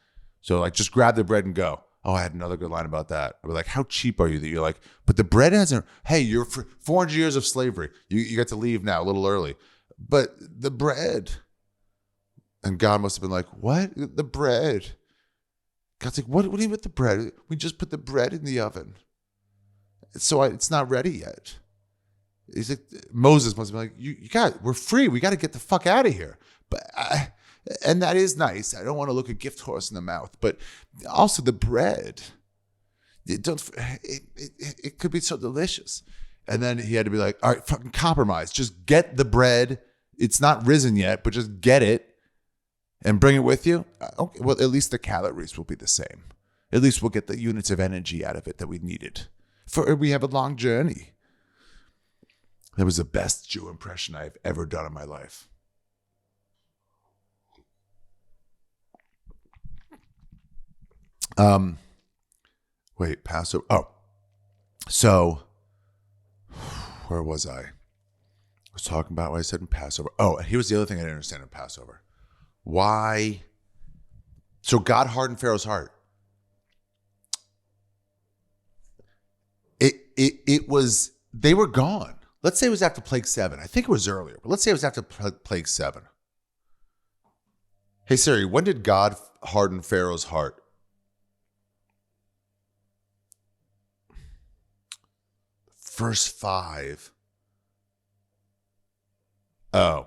So like, just grab the bread and go. Oh, I had another good line about that. I was like, how cheap are you that you're like, but the bread hasn't, hey, you're for 400 years of slavery. You get to leave now a little early. But the bread. And God must have been like, what? The bread. God's like, what do you mean with the bread? We just put the bread in the oven. So it's not ready yet. He's like, Moses must have been like, we're free. We got to get the fuck out of here. And that is nice. I don't want to look a gift horse in the mouth, but also the bread. It could be so delicious. And then he had to be like, all right, fucking compromise. Just get the bread. It's not risen yet, but just get it. And bring it with you? Okay, well, at least the calories will be the same. At least we'll get the units of energy out of it that we needed. For we have a long journey. That was the best Jew impression I've ever done in my life. Wait, Passover. Oh, so where was I? I was talking about what I said in Passover. Oh, and here's the other thing I didn't understand in Passover. Why? So God hardened Pharaoh's heart. It was, they were gone. Let's say it was after plague 7. I think it was earlier, but let's say it was after plague 7. Hey Siri, when did God harden Pharaoh's heart? Verse 5. Oh,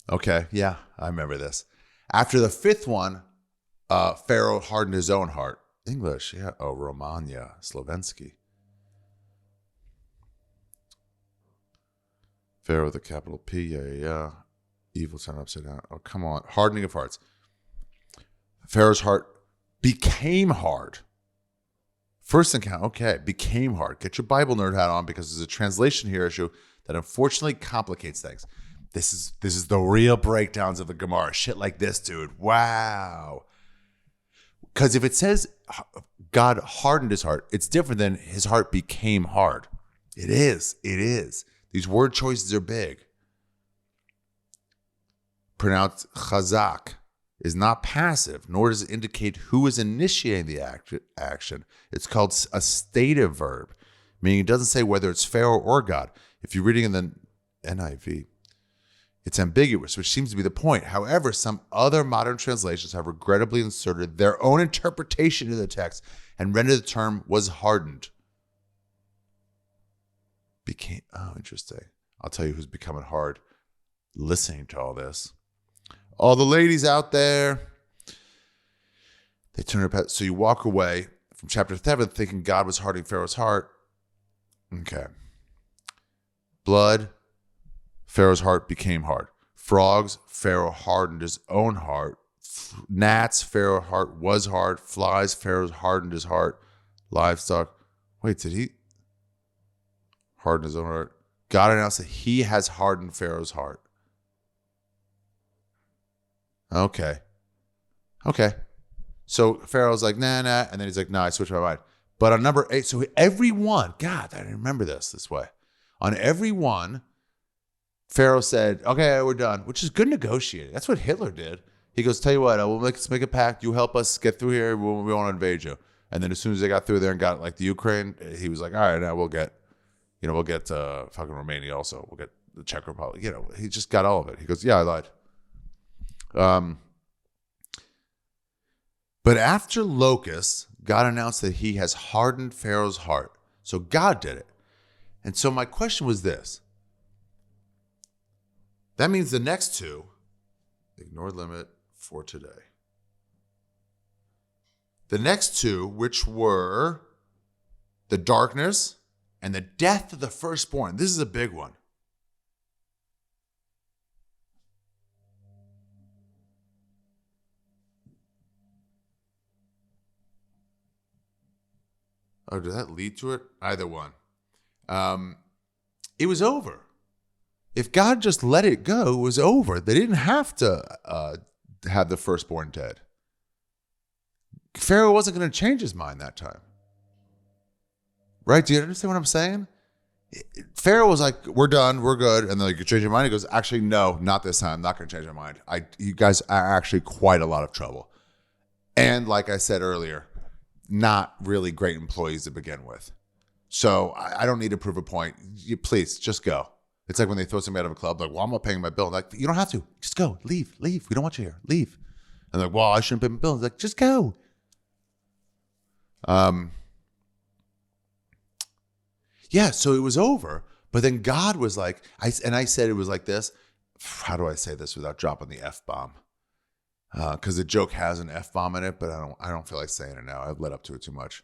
okay. Yeah, I remember this. After the 5th one, Pharaoh hardened his own heart. English, yeah. Oh, Romania, Slovensky. Pharaoh with a capital P, yeah. Evil turned upside down. Oh, come on. Hardening of hearts. Pharaoh's heart became hard. First encounter, okay, became hard. Get your Bible nerd hat on because there's a translation here issue that unfortunately complicates things. This is the real breakdowns of the Gemara. Shit like this, dude. Wow. Because if it says God hardened his heart, it's different than his heart became hard. It is. These word choices are big. Pronounced chazak is not passive, nor does it indicate who is initiating the action. It's called a stative verb, meaning it doesn't say whether it's Pharaoh or God. If you're reading in the NIV, it's ambiguous, which seems to be the point. However, some other modern translations have regrettably inserted their own interpretation into the text and rendered the term was hardened. Interesting. I'll tell you who's becoming hard listening to all this. All the ladies out there, they turn their head. So you walk away from chapter 7 thinking God was hardening Pharaoh's heart. Okay. Blood, Pharaoh's heart became hard. Frogs, Pharaoh hardened his own heart. Gnats, Pharaoh's heart was hard. Flies, Pharaoh hardened his heart. Livestock. Wait, did he harden his own heart? God announced that he has hardened Pharaoh's heart. Okay. So Pharaoh's like, nah. And then he's like, no, I switched my mind. But on number 8, so every one, God, I didn't remember this way. On every one, Pharaoh said, okay, we're done, which is good negotiating. That's what Hitler did. He goes, tell you what, let's make a pact. You help us get through here. We won't invade you. And then as soon as they got through there and got like the Ukraine, he was like, all right, now we'll get fucking Romania also. We'll get the Czech Republic. He just got all of it. He goes, yeah, I lied. But after locusts, God announced that he has hardened Pharaoh's heart. So God did it. And so my question was this. That means the next two, ignore limit for today. The next two, which were the darkness and the death of the firstborn. This is a big one. Oh, did that lead to it? Either one. It was over. If God just let it go, it was over. They didn't have to have the firstborn dead. Pharaoh wasn't going to change his mind that time. Right? Do you understand what I'm saying? Pharaoh was like, we're done, we're good. And then like, you change your mind? He goes, actually, no, not this time. I'm not going to change my mind. You guys are actually quite a lot of trouble. And like I said earlier, not really great employees to begin with. So I don't need to prove a point. Please, just go. It's like when they throw somebody out of a club, like, well, I'm not paying my bill. Like, you don't have to. Just go. Leave. We don't want you here. Leave. And like, well, I shouldn't pay my bill. It's like, just go. Yeah, so it was over. But then God was like, I said it was like this. How do I say this without dropping the F-bomb? Because the joke has an F-bomb in it, but I don't feel like saying it now. I've led up to it too much.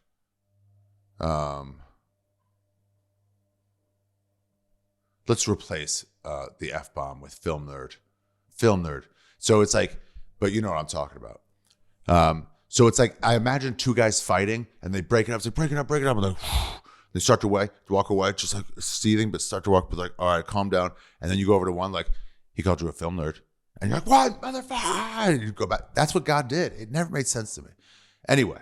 Let's replace the F-bomb with film nerd. Film nerd. So it's like, but you know what I'm talking about. So it's like, I imagine two guys fighting and they break it up. It's like, break it up. And like, they start to walk away, just like seething, but start to walk, but like, all right, calm down. And then you go over to one, like, he called you a film nerd. And you're like, what, motherfucker? And you go back. That's what God did. It never made sense to me. Anyway.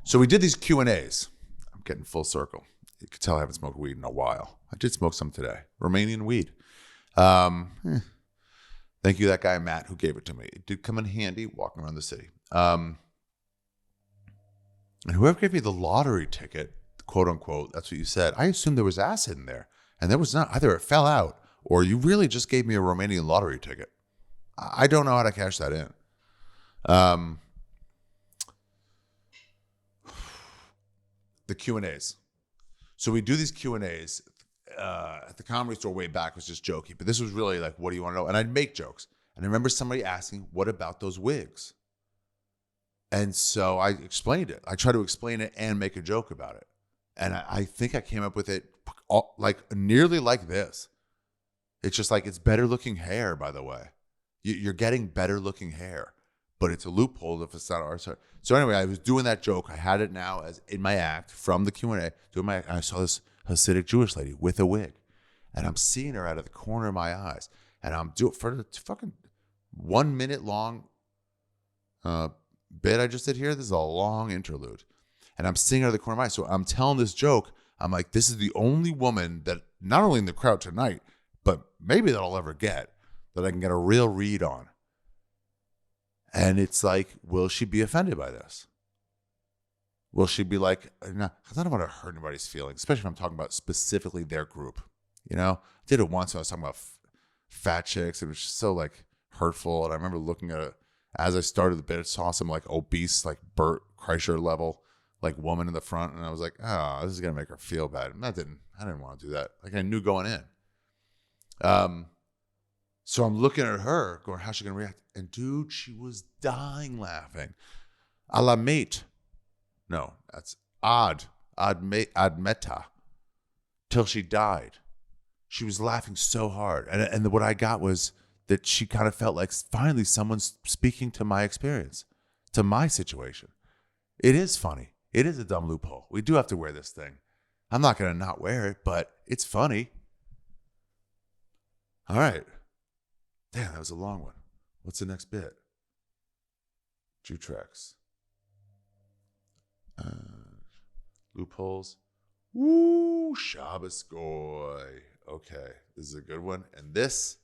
So we did these Q&As. I'm getting full circle. You can tell I haven't smoked weed in a while. I did smoke some today. Romanian weed. Thank you, that guy, Matt, who gave it to me. It did come in handy walking around the city. And whoever gave me the lottery ticket, quote unquote, that's what you said. I assumed there was acid in there. And there was not. Either it fell out or you really just gave me a Romanian lottery ticket. I don't know how to cash that in. The Q&As. So we do these Q&As. At the Comedy Store way back was just jokey. But this was really like, what do you want to know? And I'd make jokes. And I remember somebody asking, what about those wigs? And so I explained it. I tried to explain it and make a joke about it. And I think I came up with it like nearly like this. It's just like, it's better looking hair, by the way. You're getting better looking hair, but it's a loophole if it's not ours. So anyway, I was doing that joke. I had it now as in my act from the Q&A. I saw this Hasidic Jewish lady with a wig. And I'm seeing her out of the corner of my eyes. And I'm doing for the fucking 1 minute long bit I just did here. This is a long interlude. And I'm seeing her out of the corner of my eyes. So I'm telling this joke. I'm like, this is the only woman that not only in the crowd tonight, but maybe that I'll ever get, that I can get a real read on. And it's like, will she be offended by this? Will she be like, no, because I don't want to hurt anybody's feelings, especially if I'm talking about specifically their group. You know, I did it once when I was talking about fat chicks. It was just so like hurtful. And I remember looking at it as I started the bit, I saw some like obese, like Bert Kreischer level, like woman in the front. And I was like, oh, this is going to make her feel bad. And I didn't want to do that. Like I knew going in. So I'm looking at her going, how's she going to react? And dude, she was dying laughing. A la mate. No, that's ad meta. Till she died. She was laughing so hard. And what I got was that she kind of felt like finally someone's speaking to my experience, to my situation. It is funny. It is a dumb loophole. We do have to wear this thing. I'm not going to not wear it, but it's funny. All right. Damn, that was a long one. What's the next bit? Jutrex. Loopholes. Woo, Shabbos Goy. Okay, this is a good one. And this,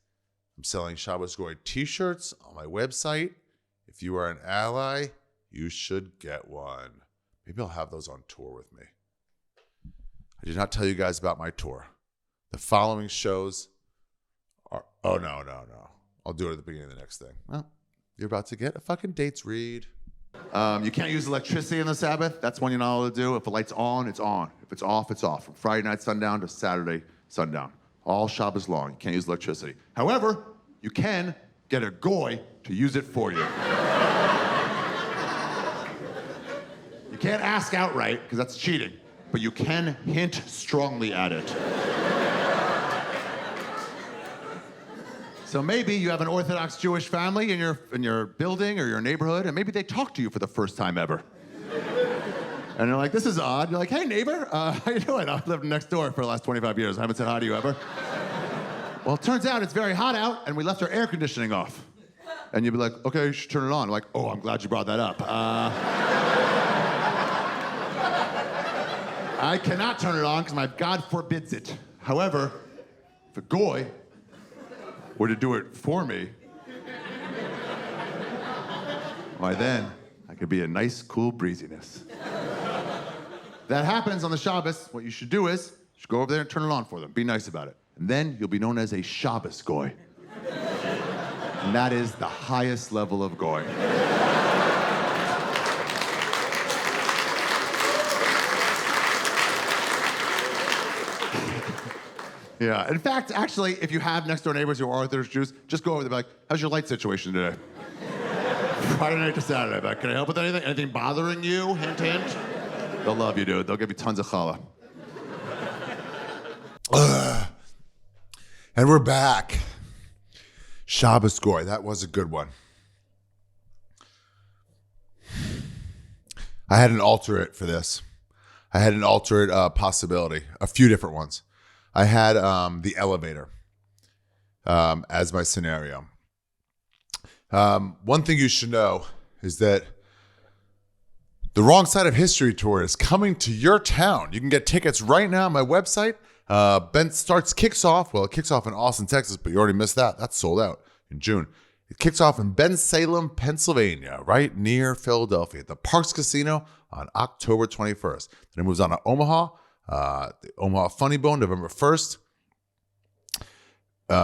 I'm selling Shabbos Goy t-shirts on my website. If you are an ally, you should get one. Maybe I'll have those on tour with me. I did not tell you guys about my tour. The following shows are, oh, no. I'll do it at the beginning of the next thing. Well, you're about to get a fucking dates read. You can't use electricity on the Sabbath. That's when you're not allowed to do. If the light's on, it's on. If it's off, it's off. From Friday night sundown to Saturday sundown. All Shabbos long. You can't use electricity. However, you can get a goy to use it for you. You can't ask outright, because that's cheating. But you can hint strongly at it. So maybe you have an Orthodox Jewish family in your building or your neighborhood, and maybe they talk to you for the first time ever. And they're like, this is odd. You're like, hey, neighbor, how you doing? I've lived next door for the last 25 years. I haven't said hi to you ever. Well, it turns out it's very hot out, and we left our air conditioning off. And you'd be like, okay, you should turn it on. Like, oh, I'm glad you brought that up. I cannot turn it on because my God forbids it. However, if a goy were to do it for me, why then I could be a nice, cool breeziness. That happens on the Shabbos. What you should do is you should go over there and turn it on for them. Be nice about it. And then you'll be known as a Shabbos goy. And that is the highest level of goy. Yeah, in fact, actually, if you have next door neighbors who are Orthodox Jews, just go over there and be like, how's your light situation today? Friday night to Saturday. Like, can I help with anything? Anything bothering you? Hint, hint. They'll love you, dude. They'll give you tons of challah. And we're back. Shabbos Goy. That was a good one. I had an alternate for this. I had an alternate possibility. A few different ones. I had the elevator as my scenario. One thing you should know is that the Wrong Side of History tour is coming to your town. You can get tickets right now on my website. Kicks off in Austin, Texas, but you already missed that. That's sold out in June. It kicks off in Bensalem, Pennsylvania, right near Philadelphia, at the Parks Casino on October 21st. Then it moves on to Omaha, the Omaha Funny Bone, November 1st.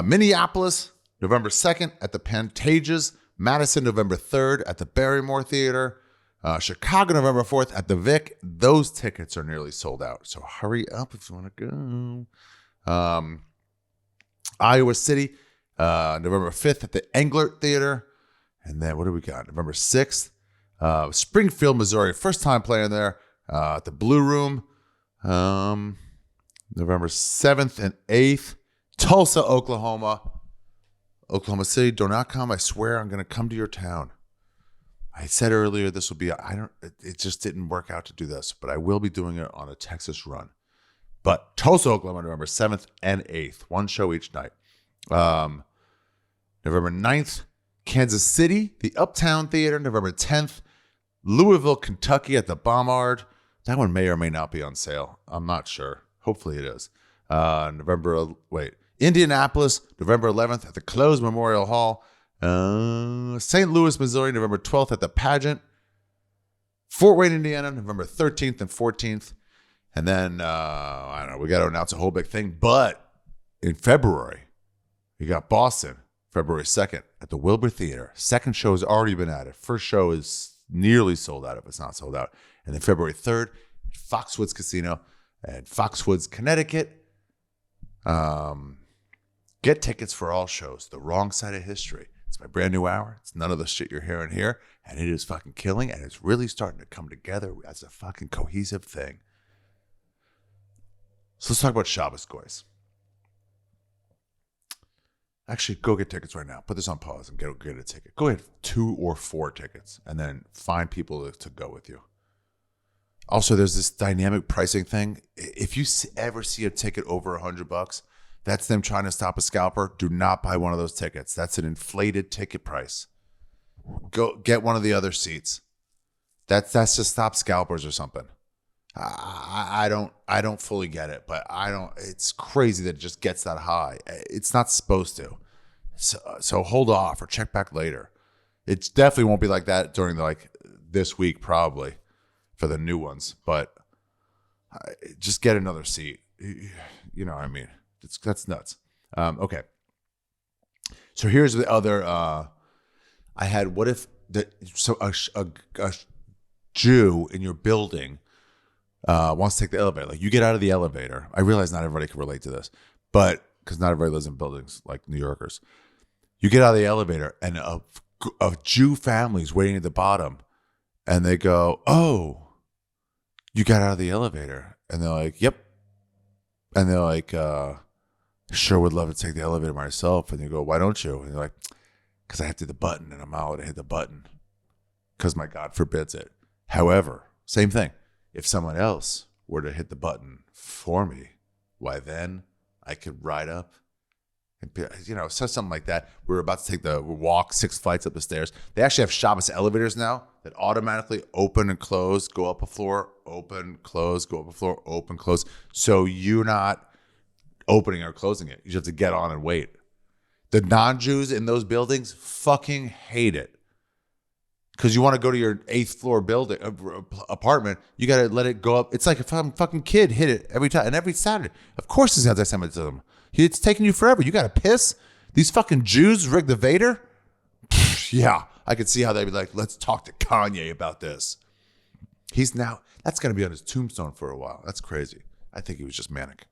Minneapolis, November 2nd at the Pantages. Madison, November 3rd at the Barrymore Theater. Chicago, November 4th at the Vic. Those tickets are nearly sold out, so hurry up if you want to go. Iowa City, November 5th at the Englert Theater. And then what do we got? November 6th, Springfield, Missouri. First time playing there at the Blue Room. November 7th and 8th, Tulsa, Oklahoma. Oklahoma City, do not come. I swear I'm going to come to your town. I said earlier it just didn't work out to do this, but I will be doing it on a Texas run. But Tulsa, Oklahoma, November 7th and 8th. One show each night. November 9th, Kansas City, the Uptown Theater. November 10th, Louisville, Kentucky at the Bombard. That one may or may not be on sale. I'm not sure. Hopefully it is. Indianapolis, November 11th at the Closed Memorial Hall. St. Louis, Missouri, November 12th at the Pageant. Fort Wayne, Indiana, November 13th and 14th. And then, I don't know, we got to announce a whole big thing. But in February, we got Boston, February 2nd at the Wilbur Theater. Second show has already been added. First show is nearly sold out if it's not sold out. And then February 3rd, Foxwoods Casino at Foxwoods, Connecticut. Get tickets for all shows. The Wrong Side of History. It's my brand new hour. It's none of the shit you're hearing here. And it is fucking killing. And it's really starting to come together as a fucking cohesive thing. So let's talk about Shabbos Goys. Actually, go get tickets right now. Put this on pause and get a ticket. Go ahead, 2 or 4 tickets, and then find people to go with you. Also, there's this dynamic pricing thing. If you ever see a ticket over $100, that's them trying to stop a scalper. Do not buy one of those tickets. That's an inflated ticket price. Go get one of the other seats. That's to stop scalpers or something. I don't fully get it, but it's crazy that it just gets that high. It's not supposed to. So hold off or check back later. It definitely won't be like that during this week probably for the new ones, but just get another seat. You know what I mean? That's nuts. Okay. So here's the other, I had, what if a Jew in your building wants to take the elevator. Like you get out of the elevator. I realize not everybody can relate to this, but because not everybody lives in buildings like New Yorkers. You get out of the elevator and a Jew family's waiting at the bottom and they go, "Oh, you got out of the elevator." And they're like, "Yep." And they're like, "Sure would love to take the elevator myself." And you go, "Why don't you?" And they're like, "Because I have to hit the button and I'm out to hit the button because my God forbids it." However, same thing. If someone else were to hit the button for me, why then I could ride up and, so something like that. We're about to walk 6 flights up the stairs. They actually have Shabbos elevators now that automatically open and close, go up a floor, open, close, go up a floor, open, close. So you're not opening or closing it. You just have to get on and wait. The non-Jews in those buildings fucking hate it. Because you want to go to your 8th floor building apartment, you got to let it go up. It's like a fucking kid hit it every time and every Saturday. Of course, it's anti-Semitism. It's taking you forever. You got to piss. These fucking Jews rigged the Vader. Yeah, I could see how they'd be like, "Let's talk to Kanye about this." That's going to be on his tombstone for a while. That's crazy. I think he was just manic.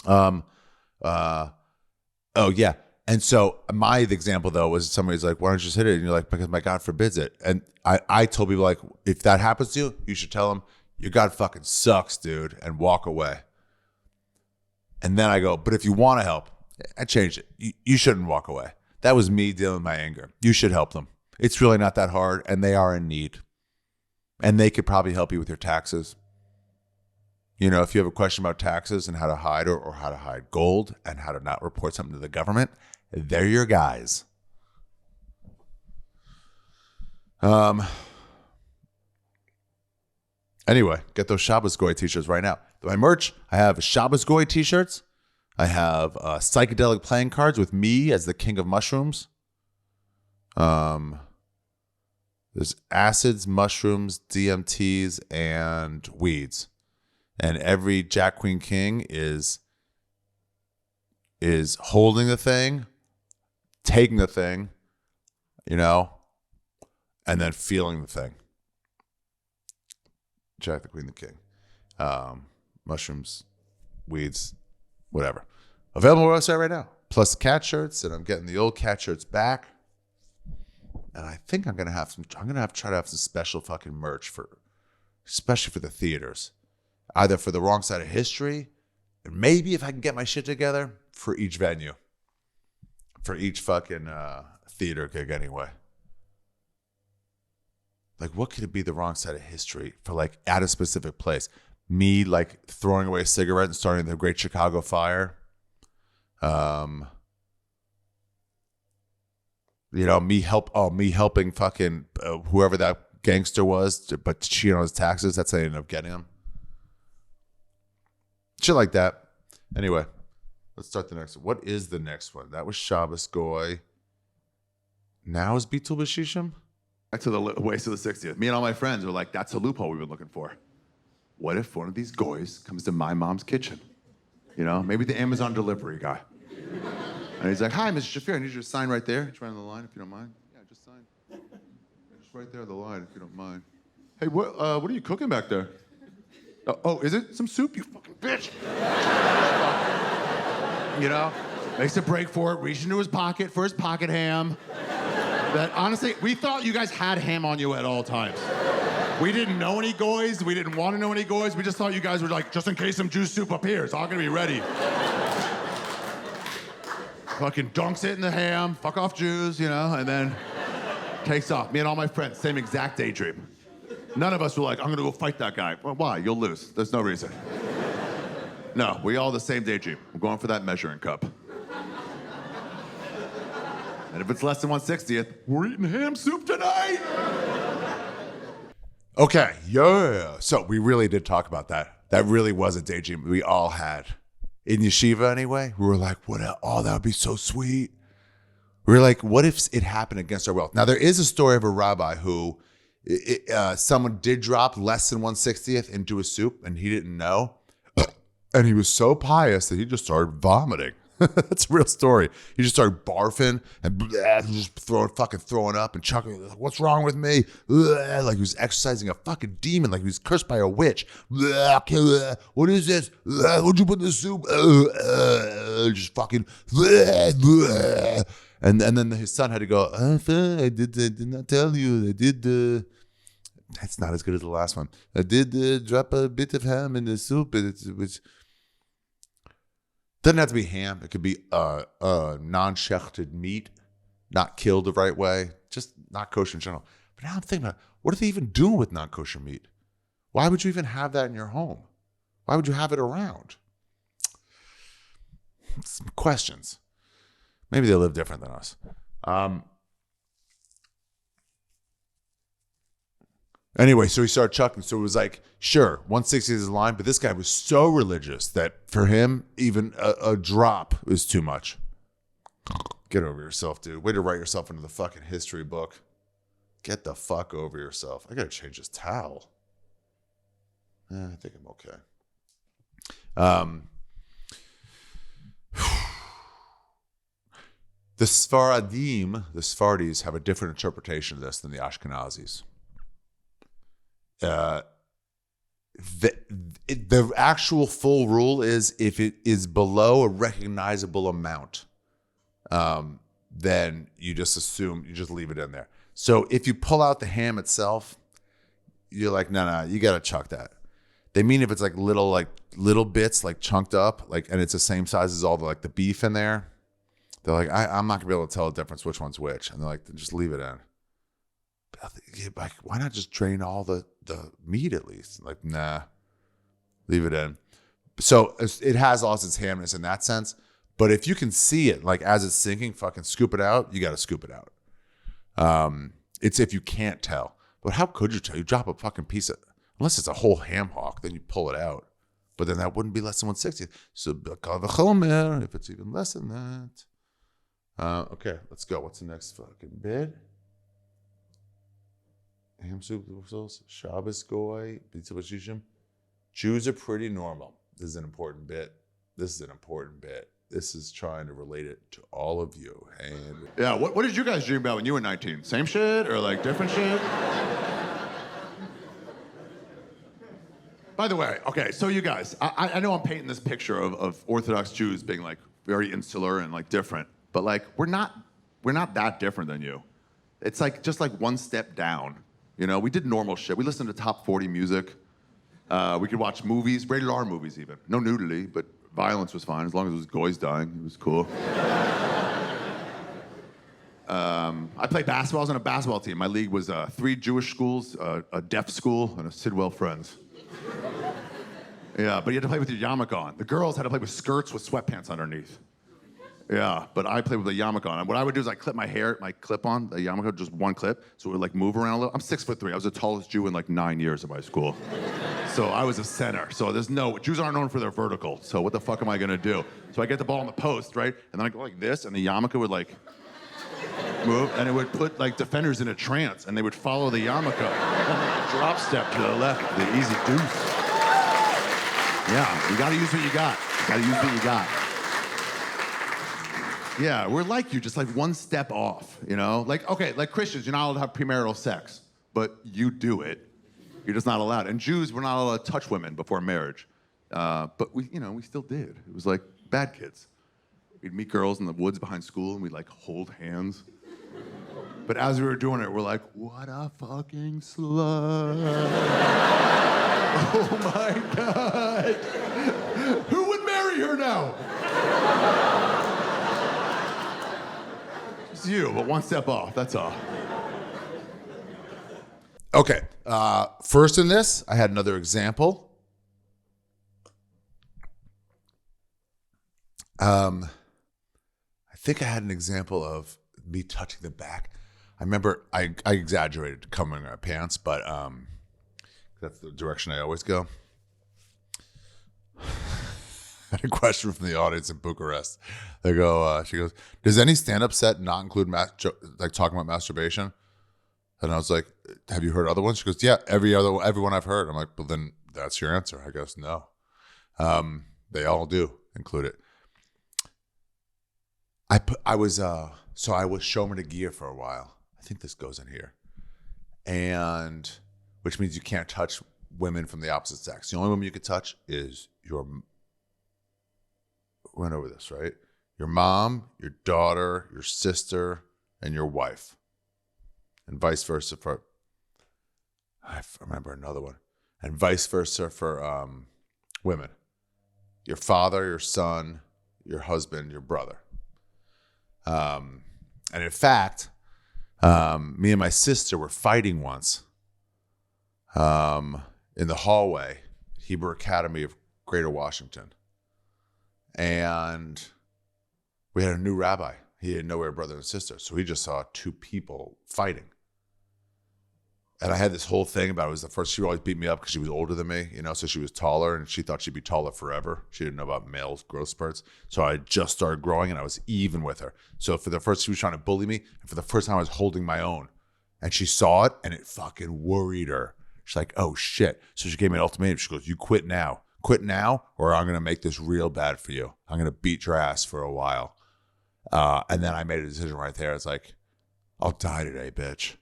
Oh yeah. And so my example, though, was somebody's like, "Why don't you just hit it?" And you're like, "Because my God forbids it." And I told people, like, if that happens to you, you should tell them, "Your God fucking sucks, dude," and walk away. And then I go, "But if you want to help," I changed it. You shouldn't walk away. That was me dealing with my anger. You should help them. It's really not that hard, and they are in need. And they could probably help you with your taxes. If you have a question about taxes and how to hide or how to hide gold and how to not report something to the government, they're your guys. Anyway, get those Shabbos Goy t-shirts right now. My merch, I have Shabbos Goy t-shirts. I have psychedelic playing cards with me as the king of mushrooms. There's acids, mushrooms, DMTs, and weeds. And every Jack Queen King is holding the thing, taking the thing, and then feeling the thing. Jack the Queen the King. Mushrooms, weeds, whatever. Available on our website right now. Plus the cat shirts, and I'm getting the old cat shirts back. And I think I'm gonna have to try to have some special fucking merch especially for the theaters. Either for the Wrong Side of History, and maybe if I can get my shit together for each venue. For each fucking theater gig anyway. Like, what could it be the Wrong Side of History for, like, at a specific place? me like throwing away a cigarette and starting the Great Chicago Fire. You know, me helping fucking whoever that gangster was, but cheat on his taxes. That's how I ended up getting him. Shit like that. Anyway, let's start the next one. What is the next one? That was Shabbos Goy. Now is Bitul B'Shishim? Back to the waist of the 60th. Me and all my friends were like, that's a loophole we've been looking for. What if one of these goys comes to my mom's kitchen? You know, maybe the Amazon delivery guy. And he's like, hi, Mr. Shaffir, I need you to sign right there. Just right on the line, if you don't mind. Yeah, just sign. Yeah, just right there on the line, if you don't mind. Hey, what are you cooking back there? Oh, is it some soup, you fucking bitch? You know, makes a break for it, reaching into his pocket for his pocket ham. That honestly, we thought you guys had ham on you at all times. We didn't know any goys, we didn't want to know any goys, we just thought you guys were like, just in case some juice soup appears, all gonna be ready. Fucking dunks it in the ham, fuck off Jews, you know, and then takes off. Me and all my friends, same exact daydream. None of us were like, I'm gonna go fight that guy. Well, why? You'll lose. There's no reason. No, we all the same daydream. I'm going for that measuring cup. And if it's less than 1/60th, we're eating ham soup tonight. Okay, yeah. So we really did talk about that. That really was a daydream we all had. In yeshiva anyway, we were like, what? Oh, that would be so sweet. We were like, what if it happened against our will? Now, there is a story of a rabbi who someone did drop less than 1/60th into a soup and he didn't know. And he was so pious that he just started vomiting. That's a real story. He just started barfing and just throwing up and chuckling. Like, what's wrong with me? Like he was exercising a fucking demon, like he was cursed by a witch. What is this? What'd you put in the soup? Just fucking. And then his son had to go, I did not tell you. I did. It's not as good as the last one. I did drop a bit of ham in the soup. It was. Doesn't have to be ham. It could be non-shechted meat, not killed the right way, just not kosher in general. But now I'm thinking about, what are they even doing with non-kosher meat? Why would you even have that in your home? Why would you have it around? Some questions. Maybe they live different than us. Anyway, so he started chucking. So it was like, sure, 160 is the line, but this guy was so religious that for him, even a drop is too much. Get over yourself, dude. Way to write yourself into the fucking history book. Get the fuck over yourself. I gotta change this towel. I think I'm okay. The Sfardis have a different interpretation of this than the Ashkenazis. The actual full rule is if it is below a recognizable amount, then you just assume, you just leave it in there. So if you pull out the ham itself, you're like, no, you gotta chuck that. They mean if it's like little bits like chunked up, like, and it's the same size as all the beef in there. They're like, I'm not gonna be able to tell the difference which one's which, and they're like, just leave it in. Like, why not just drain all the meat at least? Like, nah, leave it in. So it has lost its hamness in that sense. But if you can see it, like as it's sinking, fucking scoop it out. You got to scoop it out. It's if you can't tell. But how could you tell? You drop a fucking piece of, unless it's a whole ham hock, then you pull it out. But then that wouldn't be less than 160. So if it's even less than that. Okay, let's go. What's the next fucking bit? Ham soup, Shabbos goy, pizza b'shishim. Jews are pretty normal. This is an important bit. This is trying to relate it to all of you. And yeah, what did you guys dream about when you were 19? Same shit or like different shit? By the way, okay, so you guys, I know I'm painting this picture of Orthodox Jews being like very insular and like different, but like we're not that different than you. It's like just like one step down. You know, we did normal shit. We listened to top 40 music. We could watch movies, rated R movies even. No nudity, but violence was fine as long as it was goys dying. It was cool. I played basketball. I was on a basketball team. My league was 3 Jewish schools, a deaf school, and a Sidwell Friends. Yeah, but you had to play with your yarmulke on. The girls had to play with skirts with sweatpants underneath. Yeah, but I played with a yarmulke on. And what I would do is I clip my hair, my clip on, the yarmulke, just one clip, so it would like move around a little. I'm 6'3". I was the tallest Jew in like 9 years of my school. So I was a center. So Jews aren't known for their vertical. So what the fuck am I gonna do? So I get the ball on the post, right? And then I go like this, and the yarmulke would like move, and it would put like defenders in a trance, and they would follow the yarmulke. And drop step to the left, the easy deuce. Yeah, you gotta use what you got. Yeah, we're like you, just like one step off, you know? Like, okay, like Christians, you're not allowed to have premarital sex, but you do it. You're just not allowed. And Jews, we're not allowed to touch women before marriage. But we still did. It was like bad kids. We'd meet girls in the woods behind school and we'd like hold hands. But as we were doing it, we're like, what a fucking slut. Oh my God. Who would marry her now? It's you, but one step off, that's all. Okay. First in this, I had another example. I think I had an example of me touching the back. I remember I exaggerated covering my pants, but that's the direction I always go. I had a question from the audience in Bucharest. They go, she goes, does any stand-up set not include like talking about masturbation? And I was like, have you heard other ones? She goes, yeah, everyone I've heard. I'm like, well, then that's your answer. I guess no. They all do include it. I was showman to gear for a while. I think this goes in here. And which means you can't touch women from the opposite sex. The only woman you could touch is went over this, right? Your mom, your daughter, your sister, and your wife. And vice versa I remember another one. And vice versa for women. Your father, your son, your husband, your brother. And in fact, me and my sister were fighting once in the hallway, Hebrew Academy of Greater Washington. And we had a new rabbi. He didn't know we were brother and sister. So he just saw two people fighting. And I had this whole thing about it was the first, she would always beat me up because she was older than me, so she was taller and she thought she'd be taller forever. She didn't know about male growth spurts. So I just started growing and I was even with her. So for the first, she was trying to bully me. And for the first time I was holding my own and she saw it and it fucking worried her. She's like, oh shit. So she gave me an ultimatum. She goes, you quit now or I'm going to make this real bad for you. I'm going to beat your ass for a while. And then I made a decision right there. It's like, I'll die today, bitch.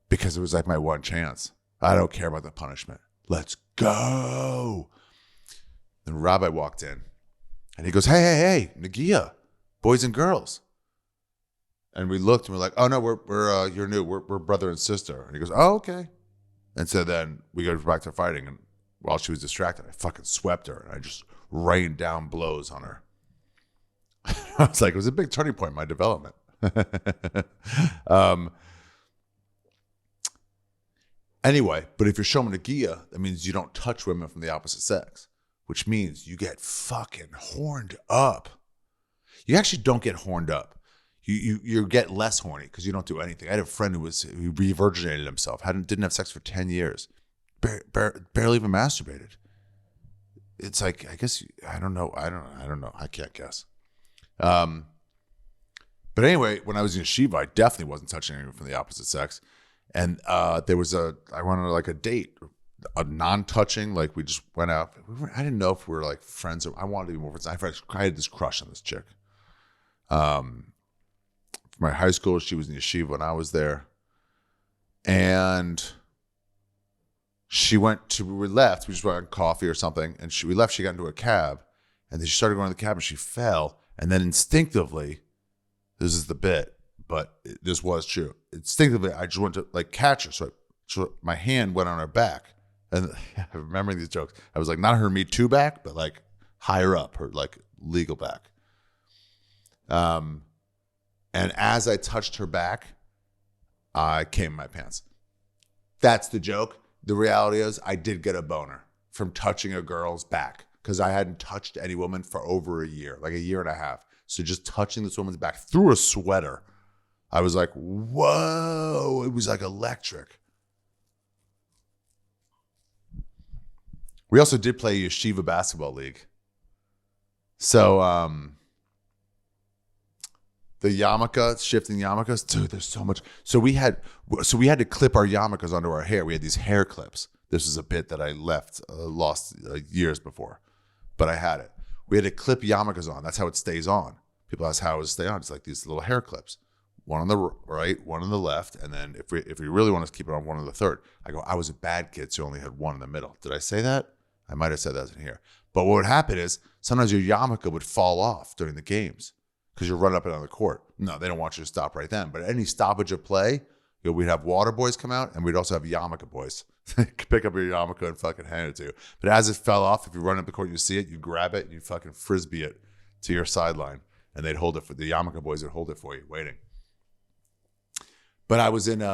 Because it was like my one chance. I don't care about the punishment. Let's go. Then the rabbi walked in and he goes, hey, Nagia, boys and girls. And we looked and we're like, oh no, you're new. We're brother and sister. And he goes, oh, okay. And so then we go back to fighting. And while she was distracted, I fucking swept her and I just rained down blows on her. I was like, it was a big turning point in my development. Anyway, but if you're showman Nagia, that means you don't touch women from the opposite sex, which means you get fucking horned up. You actually don't get horned up. You get less horny because you don't do anything. I had a friend who re-virginated himself, didn't have sex for 10 years, barely even masturbated. It's like, I guess, I don't know. I can't guess. But anyway, when I was in yeshiva, I definitely wasn't touching anyone from the opposite sex. And I went on like a date, a non-touching, like we just went out. I didn't know if we were like friends or I wanted to be more friends. I had this crush on this chick. From my high school, she was in yeshiva when I was there. And we left, we just went on coffee or something. And we left, she got into a cab. And then she started going to the cab and she fell. And then instinctively, this is the bit, but this was true. Instinctively, I just went to like catch her. So my hand went on her back. And I'm remembering these jokes. I was like, not her Me Too back, but like higher up, her like legal back. And as I touched her back, I came in my pants. That's the joke. The reality is I did get a boner. from touching a girl's back because I hadn't touched any woman for over a year, like a year and a half. So just touching this woman's back through a sweater, I was like, whoa, it was like electric. We also did play Yeshiva Basketball League. So the yarmulke, shifting yarmulkes, dude, there's so much. So we had to clip our yarmulkes onto our hair. We had these hair clips. This was a bit that I lost years before, but I had it. We had to clip yarmulkes on. That's how it stays on. People ask how it stay on. It's like these little hair clips. One on the right, one on the left, and then if we really want to keep it on, one on the third. I was a bad kid, so I only had one in the middle. Did I say that? I might have said that in here. But what would happen is sometimes your yarmulke would fall off during the games because you're running up and down the court. No, they don't want you to stop right then. But any stoppage of play, we'd have water boys come out, and we'd also have yarmulke boys. Pick up your yarmulke and fucking hand it to you. But as it fell off, if you run up the court, you see it, you grab it, and you fucking frisbee it to your sideline. And they'd hold it for the yarmulke boys would hold it for you, waiting. But I was in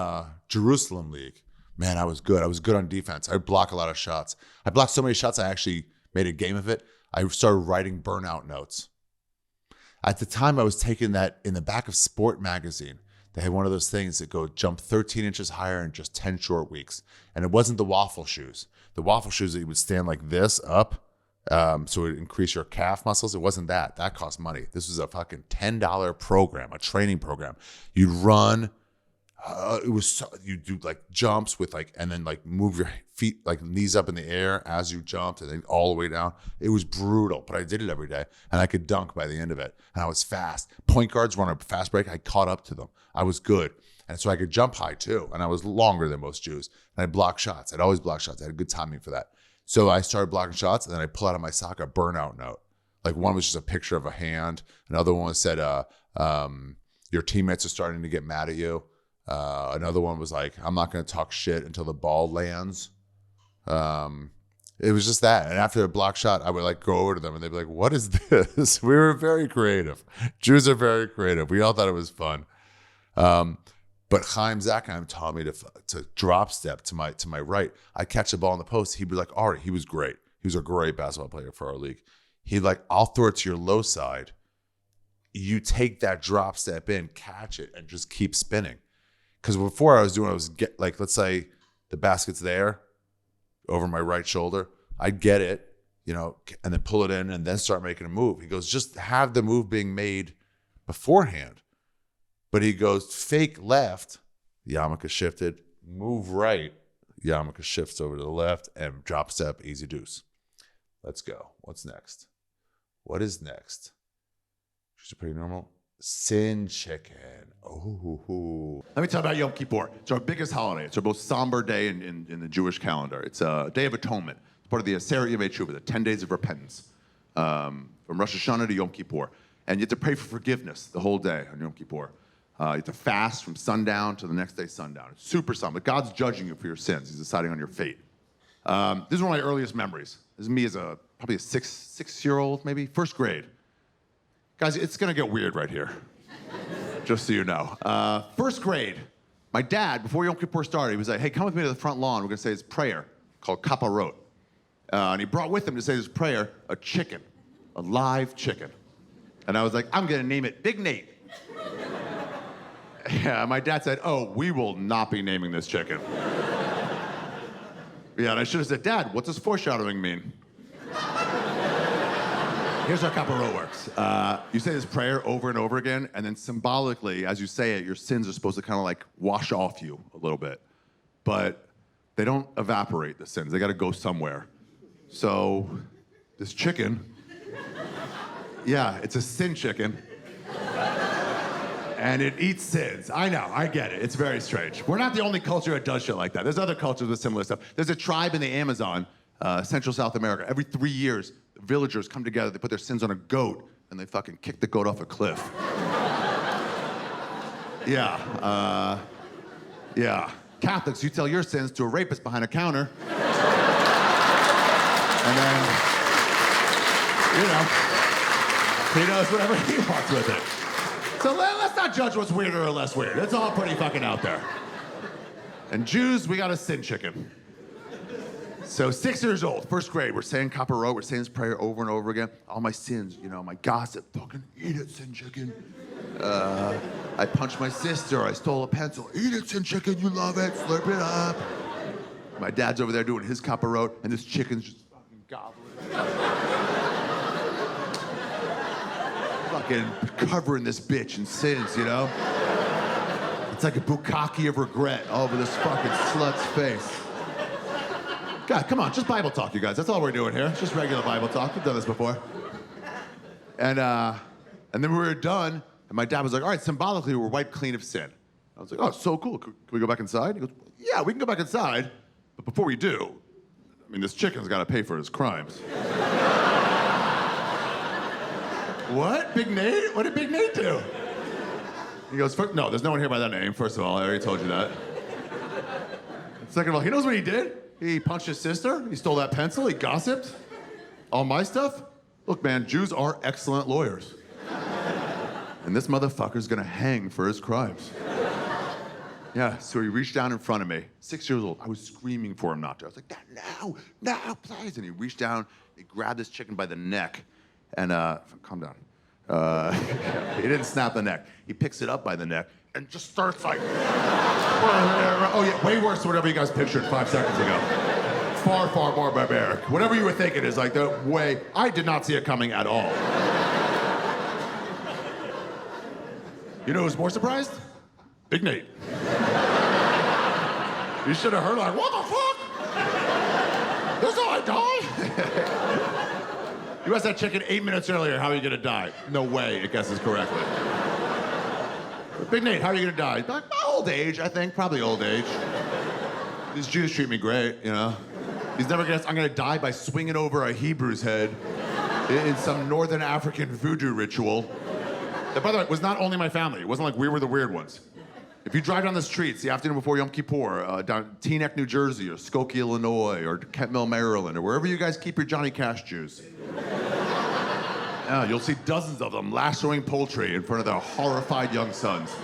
Jerusalem League. Man, I was good. I was good on defense. I block a lot of shots. I blocked so many shots, I actually made a game of it. I started writing burnout notes. At the time, I was taking that in the back of Sport magazine. They had one of those things that go jump 13 inches higher in just 10 short weeks. And it wasn't the waffle shoes. The waffle shoes that you would stand like this up, so it would increase your calf muscles. It wasn't that. That cost money. This was a fucking $10 program, a training program. You'd run. You do like jumps with like, and then like move your feet, like knees up in the air as you jumped and then all the way down. It was brutal, but I did it every day and I could dunk by the end of it. And I was fast. Point guards run a fast break. I caught up to them. I was good. And so I could jump high too. And I was longer than most Jews. And I blocked shots. I'd always block shots. I had good timing for that. So I started blocking shots and then I pull out of my sock a burnout note. Like one was just a picture of a hand. Another one said, your teammates are starting to get mad at you. Another one was like, I'm not going to talk shit until the ball lands. It was just that. And after a block shot, I would like go over to them and they'd be like, what is this? We were very creative. Jews are very creative. We all thought it was fun. But Chaim Zakheim taught me to drop step to my right. I catch the ball in the post. He'd be like, Ari, he was great. He was a great basketball player for our league. He'd like, I'll throw it to your low side. You take that drop step in, catch it, and just keep spinning. Because before I was get like, let's say the basket's there over my right shoulder. I'd get it, and then pull it in and then start making a move. He goes, just have the move being made beforehand. But he goes, fake left, yarmulke shifted, move right, yarmulke shifts over to the left, and drop step, easy deuce. Let's go. What's next? What is next? Just pretty normal. Sin chicken. Oh. Let me tell you about Yom Kippur. It's our biggest holiday. It's our most somber day in the Jewish calendar. It's a day of atonement. It's part of the Aseret Yemei Teshuvah, the 10 days of repentance, from Rosh Hashanah to Yom Kippur. And you have to pray for forgiveness the whole day on Yom Kippur. You have to fast from sundown to the next day sundown. It's super somber. God's judging you for your sins. He's deciding on your fate. This is one of my earliest memories. This is me as probably a six-year-old, maybe, first grade. Guys, it's going to get weird right here, just so you know. First grade, my dad, before Yom Kippur started, he was like, hey, come with me to the front lawn. We're going to say this prayer called Kaparot. And he brought with him to say this prayer a chicken, a live chicken. And I was like, I'm going to name it Big Nate. Yeah, my dad said, oh, we will not be naming this chicken. Yeah, and I should have said, Dad, what does foreshadowing mean? Here's how Kaparot works. You say this prayer over and over again, and then symbolically, as you say it, your sins are supposed to kind of like wash off you a little bit. But they don't evaporate, the sins. They got to go somewhere. So this chicken, yeah, it's a sin chicken. And it eats sins. I know, I get it. It's very strange. We're not the only culture that does shit like that. There's other cultures with similar stuff. There's a tribe in the Amazon, Central South America. Every 3 years, villagers come together, they put their sins on a goat, and they fucking kick the goat off a cliff. Yeah. Catholics, you tell your sins to a rapist behind a counter. And then, he knows whatever he wants with it. So let's not judge what's weirder or less weird. It's all pretty fucking out there. And Jews, we got a sin chicken. So 6 years old, first grade, we're saying Copper Road, we're saying this prayer over and over again. All my sins, you know, my gossip, fucking eat it, sin chicken. I punched my sister, I stole a pencil. Eat it, sin chicken, you love it, slurp it up. My dad's over there doing his Copper Road, and this chicken's just fucking gobbling. Fucking covering this bitch in sins, you know? It's like a bukkake of regret all over this fucking slut's face. God, come on, just Bible talk, you guys. That's all we're doing here. It's just regular Bible talk. We've done this before. And then we were done, and my dad was like, all right, symbolically, we're wiped clean of sin. I was like, oh, so cool. Can we go back inside? He goes, yeah, we can go back inside, but before we do, I mean, this chicken's got to pay for his crimes. What? Big Nate? What did Big Nate do? He goes, no, there's no one here by that name, first of all. I already told you that. Second of all, he knows what he did. He punched his sister. He stole that pencil. He gossiped. All my stuff. Look, man, Jews are excellent lawyers. And this motherfucker's gonna hang for his crimes. Yeah, so he reached down in front of me, 6 years old. I was screaming for him not to. I was like, no, please. And he reached down, he grabbed this chicken by the neck, and, calm down. He didn't snap the neck. He picks it up by the neck and just starts like, oh yeah, way worse than whatever you guys pictured 5 seconds ago. Far, far more barbaric. Whatever you were thinking is like the way, I did not see it coming at all. You know who's more surprised? Big Nate. You should have heard like, what the fuck? That's how I die? You asked that chicken 8 minutes earlier, how are you gonna die? No way, it guesses correctly. Big Nate, how are you gonna die? Like, old age, I think, probably old age. These Jews treat me great, you know? He's never gonna, I'm gonna die by swinging over a Hebrew's head in some Northern African voodoo ritual. That, by the way, was not only my family. It wasn't like we were the weird ones. If you drive down the streets the afternoon before Yom Kippur, down Teaneck, New Jersey, or Skokie, Illinois, or Kent Mill, Maryland, or wherever you guys keep your Johnny Cash Jews, yeah, you'll see dozens of them lassoing poultry in front of their horrified young sons.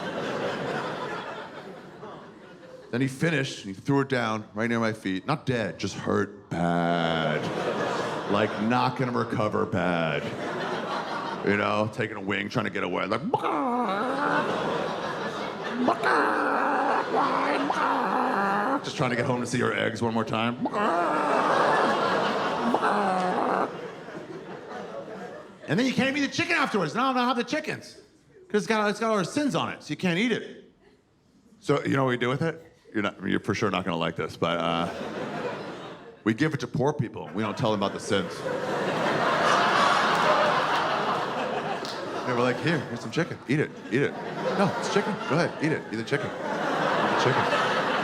Then he finished, and he threw it down right near my feet. Not dead, just hurt bad. Like not gonna recover bad. You know, taking a wing, trying to get away, like, just trying to get home to see her eggs one more time. And then you can't eat the chicken afterwards. No, I don't have the chickens. Because it's got all our sins on it, so you can't eat it. So you know what we do with it? You're for sure not gonna like this, but we give it to poor people. We don't tell them about the sins. And we're like, here's some chicken. Eat it. No, it's chicken. Go ahead, eat it. Eat the chicken. Eat the chicken.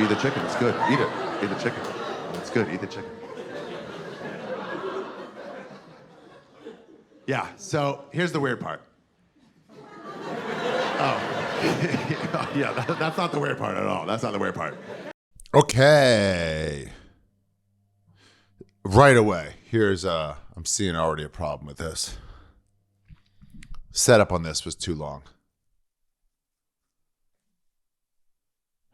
Eat the chicken. It's good. Eat it. Eat the chicken. It's good. Eat the chicken. Yeah, so here's the weird part. Oh, yeah, that's not the weird part at all. That's not the weird part. Okay. Right away, here's I'm seeing already a problem with this. Setup on this was too long.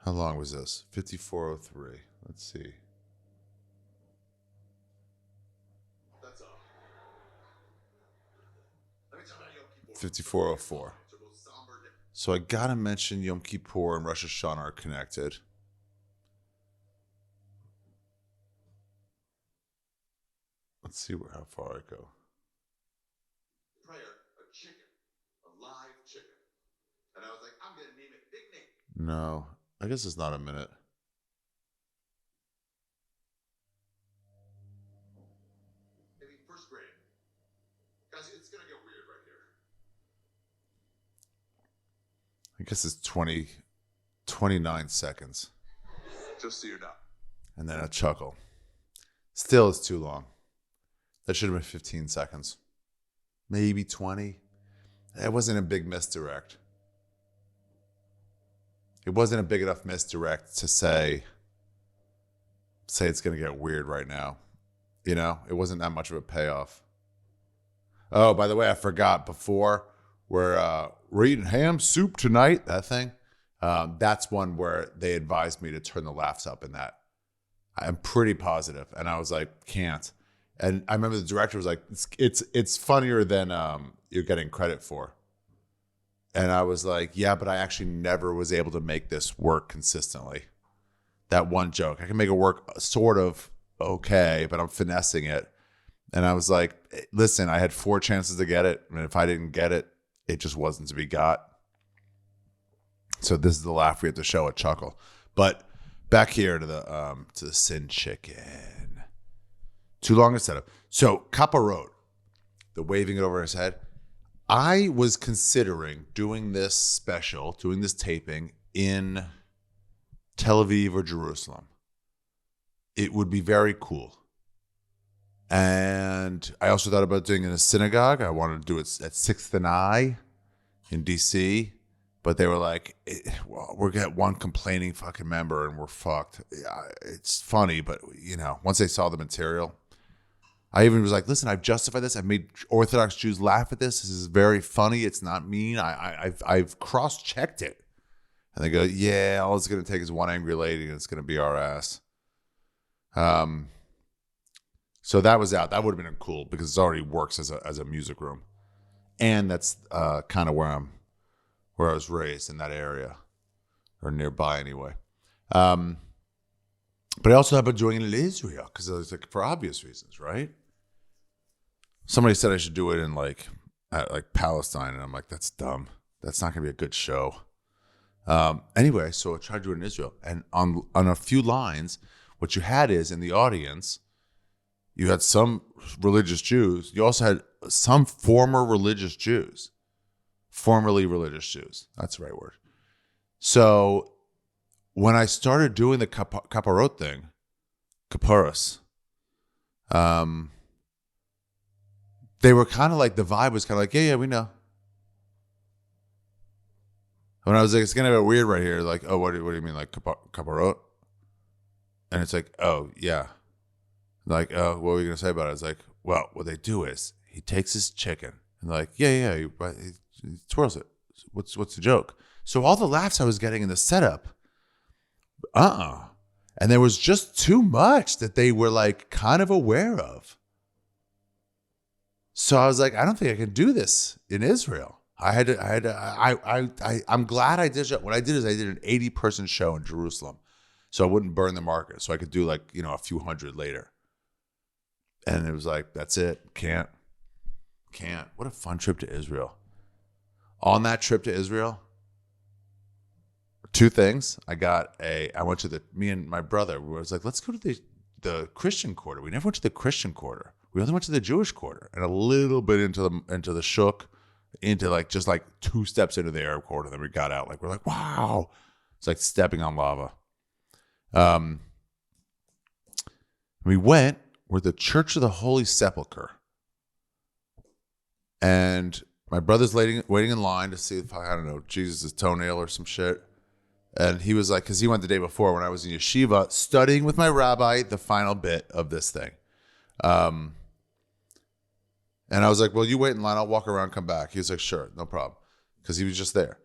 How long was this? 54:03. Let's see. That's all. Let me tell you about Yom Kippur. 54:04. So I gotta mention Yom Kippur and Rosh Hashanah are connected. Let's see how far I go. Prayer, a chicken, a live chicken. And I was like, I'm gonna name it Big Nate. No, I guess it's not a minute. Maybe first grade. Guys, it's gonna get weird right here. I guess it's 29 seconds. Just so you know. And then a chuckle. Still, it's too long. That should have been 15 seconds. Maybe 20. It wasn't a big misdirect. It wasn't a big enough misdirect to say it's going to get weird right now. You know, it wasn't that much of a payoff. Oh, by the way, I forgot before, we're eating ham soup tonight, that thing. That's one where they advised me to turn the laughs up in that. I'm pretty positive. And I was like, can't. And I remember the director was like, it's funnier than you're getting credit for. And I was like, yeah, but I actually never was able to make this work consistently. That one joke. I can make it work sort of okay, but I'm finessing it. And I was like, listen, I had 4 chances to get it. And if I didn't get it, it just wasn't to be got. So this is the laugh we have to show a chuckle. But back here to the Sin Chicken. Too long a setup. So Kappa wrote, the waving it over his head. I was considering doing this special, doing this taping in Tel Aviv or Jerusalem. It would be very cool. And I also thought about doing it in a synagogue. I wanted to do it at 6th and I in D.C., but they were like, well, we're getting one complaining fucking member and we're fucked. It's funny, but, once they saw the material, I even was like, listen, I've justified this. I've made Orthodox Jews laugh at this. This is very funny. It's not mean. I've cross-checked it. And they go, yeah, all it's going to take is one angry lady and it's going to be our ass. So that was out. That would have been cool because it already works as a music room. And that's kind of where I was raised, in that area, or nearby anyway. But I also thought about doing it in Israel because it was like for obvious reasons, right? Somebody said I should do it in like Palestine, and I'm like, that's dumb. That's not gonna be a good show. Anyway, so I tried to do it in Israel, and on a few lines, what you had is in the audience, you had some religious Jews. You also had some formerly religious Jews. That's the right word. So when I started doing the kaparot thing, kaparos, they were kind of like, the vibe was kind of like, yeah, we know. When I was like, it's going to get weird right here. Like, oh, what do you mean, like kaparot? And it's like, oh, yeah. Like, oh, what were you going to say about it? It's like, well, what they do is he takes his chicken and like, yeah, he twirls it. What's the joke? So all the laughs I was getting in the setup, and there was just too much that they were like kind of aware of. So I was like, I don't think I can do this in Israel. I'm glad I did it. What I did is I did an 80-person show in Jerusalem, so I wouldn't burn the market. So I could do like, a few hundred later. And it was like, that's it. Can't. What a fun trip to Israel. On that trip to Israel, 2 things. Me and my brother, we was like, let's go to the Christian quarter. We never went to the Christian quarter. We only went to the Jewish quarter and a little bit into the shuk, into like just like 2 steps into the Arab quarter. Then we got out. Like, we're like, wow. It's like stepping on lava. We went. We're the Church of the Holy Sepulchre. And my brother's waiting in line to see if, I don't know, Jesus' toenail or some shit. And he was like, because he went the day before when I was in yeshiva studying with my rabbi the final bit of this thing. And I was like, well, you wait in line. I'll walk around, come back. He was like, sure, no problem. Because he was just there.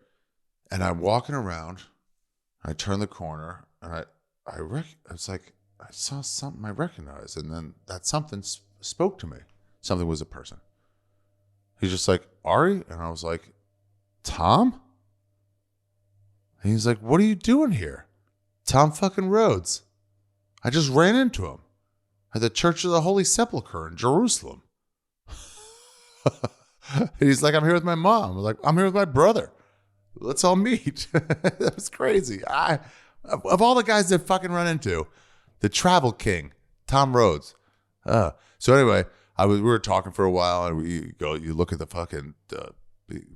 And I'm walking around. I turn the corner. And it's like, I saw something I recognized. And then that something spoke to me. Something was a person. He's just like, Ari? And I was like, Tom? And he's like, what are you doing here? Tom fucking Rhodes. I just ran into him at the Church of the Holy Sepulchre in Jerusalem. And he's like, I'm here with my mom. I'm like, I'm here with my brother. Let's all meet. That was crazy. Of all the guys that fucking run into, the travel king, Tom Rhodes. So anyway, we were talking for a while, and you look at the fucking the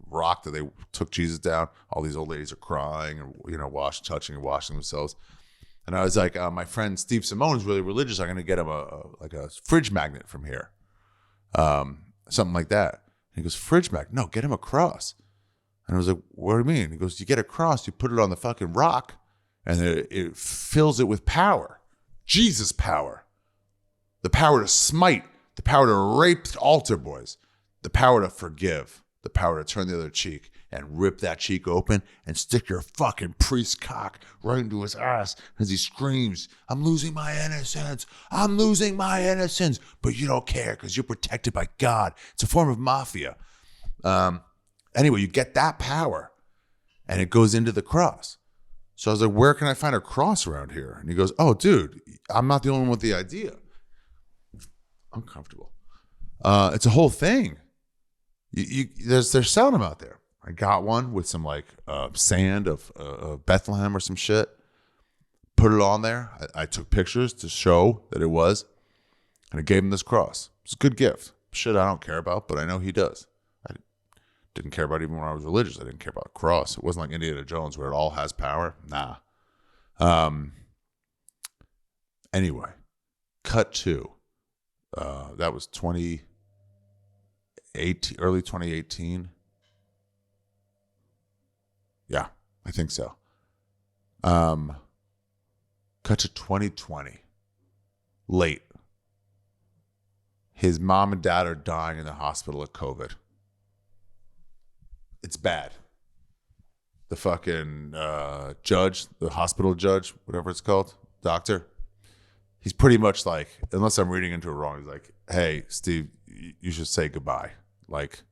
rock that they took Jesus down. All these old ladies are crying and touching and washing themselves. And I was like, my friend Steve Simone is really religious. I'm going to get him a fridge magnet from here, something like that. And he goes, fridge magnet? No, get him a cross. And I was like, what do you mean? He goes, you get a cross, you put it on the fucking rock, and it fills it with power, Jesus power, the power to smite, the power to rape altar boys, the power to forgive. the power to turn the other cheek and rip that cheek open and stick your fucking priest cock right into his ass as he screams, I'm losing my innocence. I'm losing my innocence. But you don't care because you're protected by God. It's a form of mafia. Anyway, you get that power and it goes into the cross. So I was like, where can I find a cross around here? And he goes, oh, dude, I'm not the only one with the idea. Uncomfortable. It's a whole thing. They're selling them out there. I got one with some like sand of Bethlehem or some shit. Put it on there. I took pictures to show that it was. And I gave him this cross. It's a good gift. Shit I don't care about, but I know he does. I didn't care about it even when I was religious. I didn't care about a cross. It wasn't like Indiana Jones where it all has power. Nah. Anyway, cut to. That was 2018, early 2018. Yeah, I think so. Cut to 2020. Late. His mom and dad are dying in the hospital of COVID. It's bad. The fucking judge, the hospital judge, whatever it's called, doctor, he's pretty much like, unless I'm reading into it wrong, he's like, hey, Steve, you should say goodbye. Like,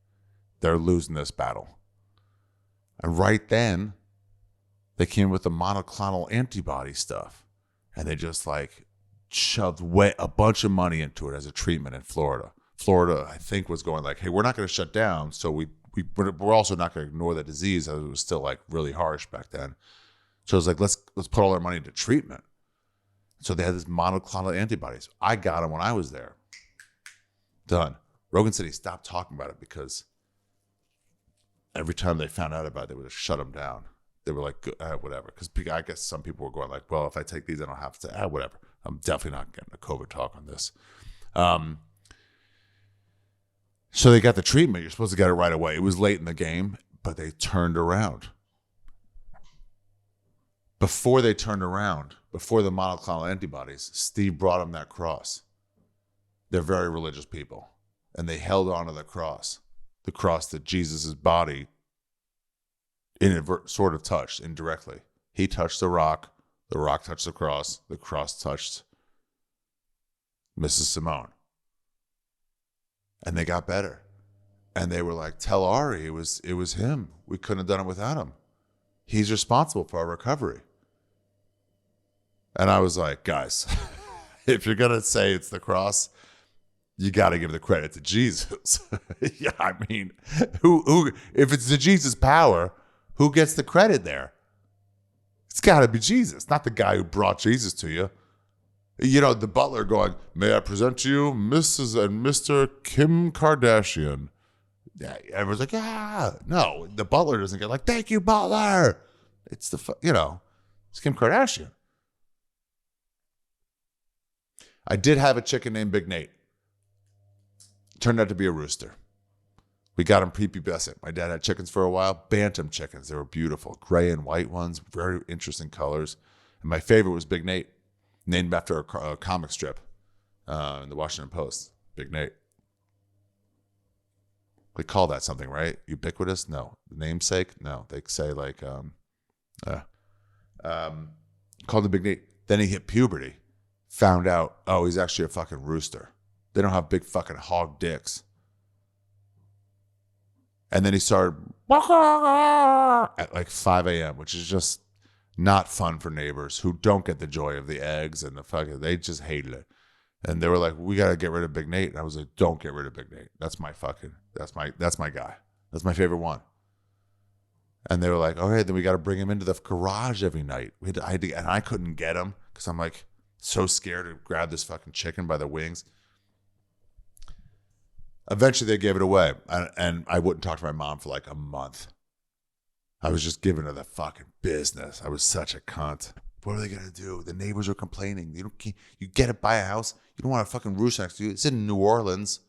they're losing this battle. And right then, they came with the monoclonal antibody stuff. And they just like shoved a bunch of money into it as a treatment in Florida. Florida, I think, was going like, hey, we're not going to shut down. So we're also not going to ignore the disease. It was still like really harsh back then. So it was like, let's put all our money into treatment. So they had this monoclonal antibodies. I got them when I was there. Done. Rogan said he stopped talking about it because every time they found out about it, they would have shut him down. They were like, whatever. Because I guess some people were going like, well, if I take these, I don't have to, whatever. I'm definitely not getting a COVID talk on this. So they got the treatment. You're supposed to get it right away. It was late in the game, but they turned around. Before they turned around, before the monoclonal antibodies, Steve brought them that cross. They're very religious people. And they held on to the cross that Jesus' body sort of touched indirectly. He touched the rock touched the cross touched Mrs. Simone. And they got better. And they were like, tell Ari it was him. We couldn't have done it without him. He's responsible for our recovery. And I was like, guys, if you're going to say it's the cross, you got to give the credit to Jesus. Yeah, I mean, who if it's the Jesus power, who gets the credit there? It's got to be Jesus, not the guy who brought Jesus to you. You know, the butler going, may I present to you Mrs. and Mr. Kim Kardashian? Yeah, everyone's like, yeah. No, the butler doesn't get like, thank you, butler. It's it's Kim Kardashian. I did have a chicken named Big Nate. Turned out to be a rooster. We got him prepubescent. My dad had chickens for a while, bantam chickens. They were beautiful, gray and white ones, very interesting colors. And my favorite was Big Nate, named after a comic strip in the Washington Post. Big Nate. They call that something, right? Ubiquitous? No. Namesake? No. They say like, called him Big Nate. Then he hit puberty. Found out, oh, he's actually a fucking rooster. They don't have big fucking hog dicks. And then he started at like 5 a.m., which is just not fun for neighbors who don't get the joy of the eggs and the fucking, they just hated it. And they were like, we got to get rid of Big Nate. And I was like, don't get rid of Big Nate. That's my guy. That's my favorite one. And they were like, okay, then we got to bring him into the garage every night. And I couldn't get him because I'm like so scared to grab this fucking chicken by the wings. Eventually they gave it away. And I wouldn't talk to my mom for like a month. I was just giving her the fucking business. I was such a cunt. What are they going to do? The neighbors are complaining. You get it by a house. You don't want a fucking rooster next to you. It's in New Orleans.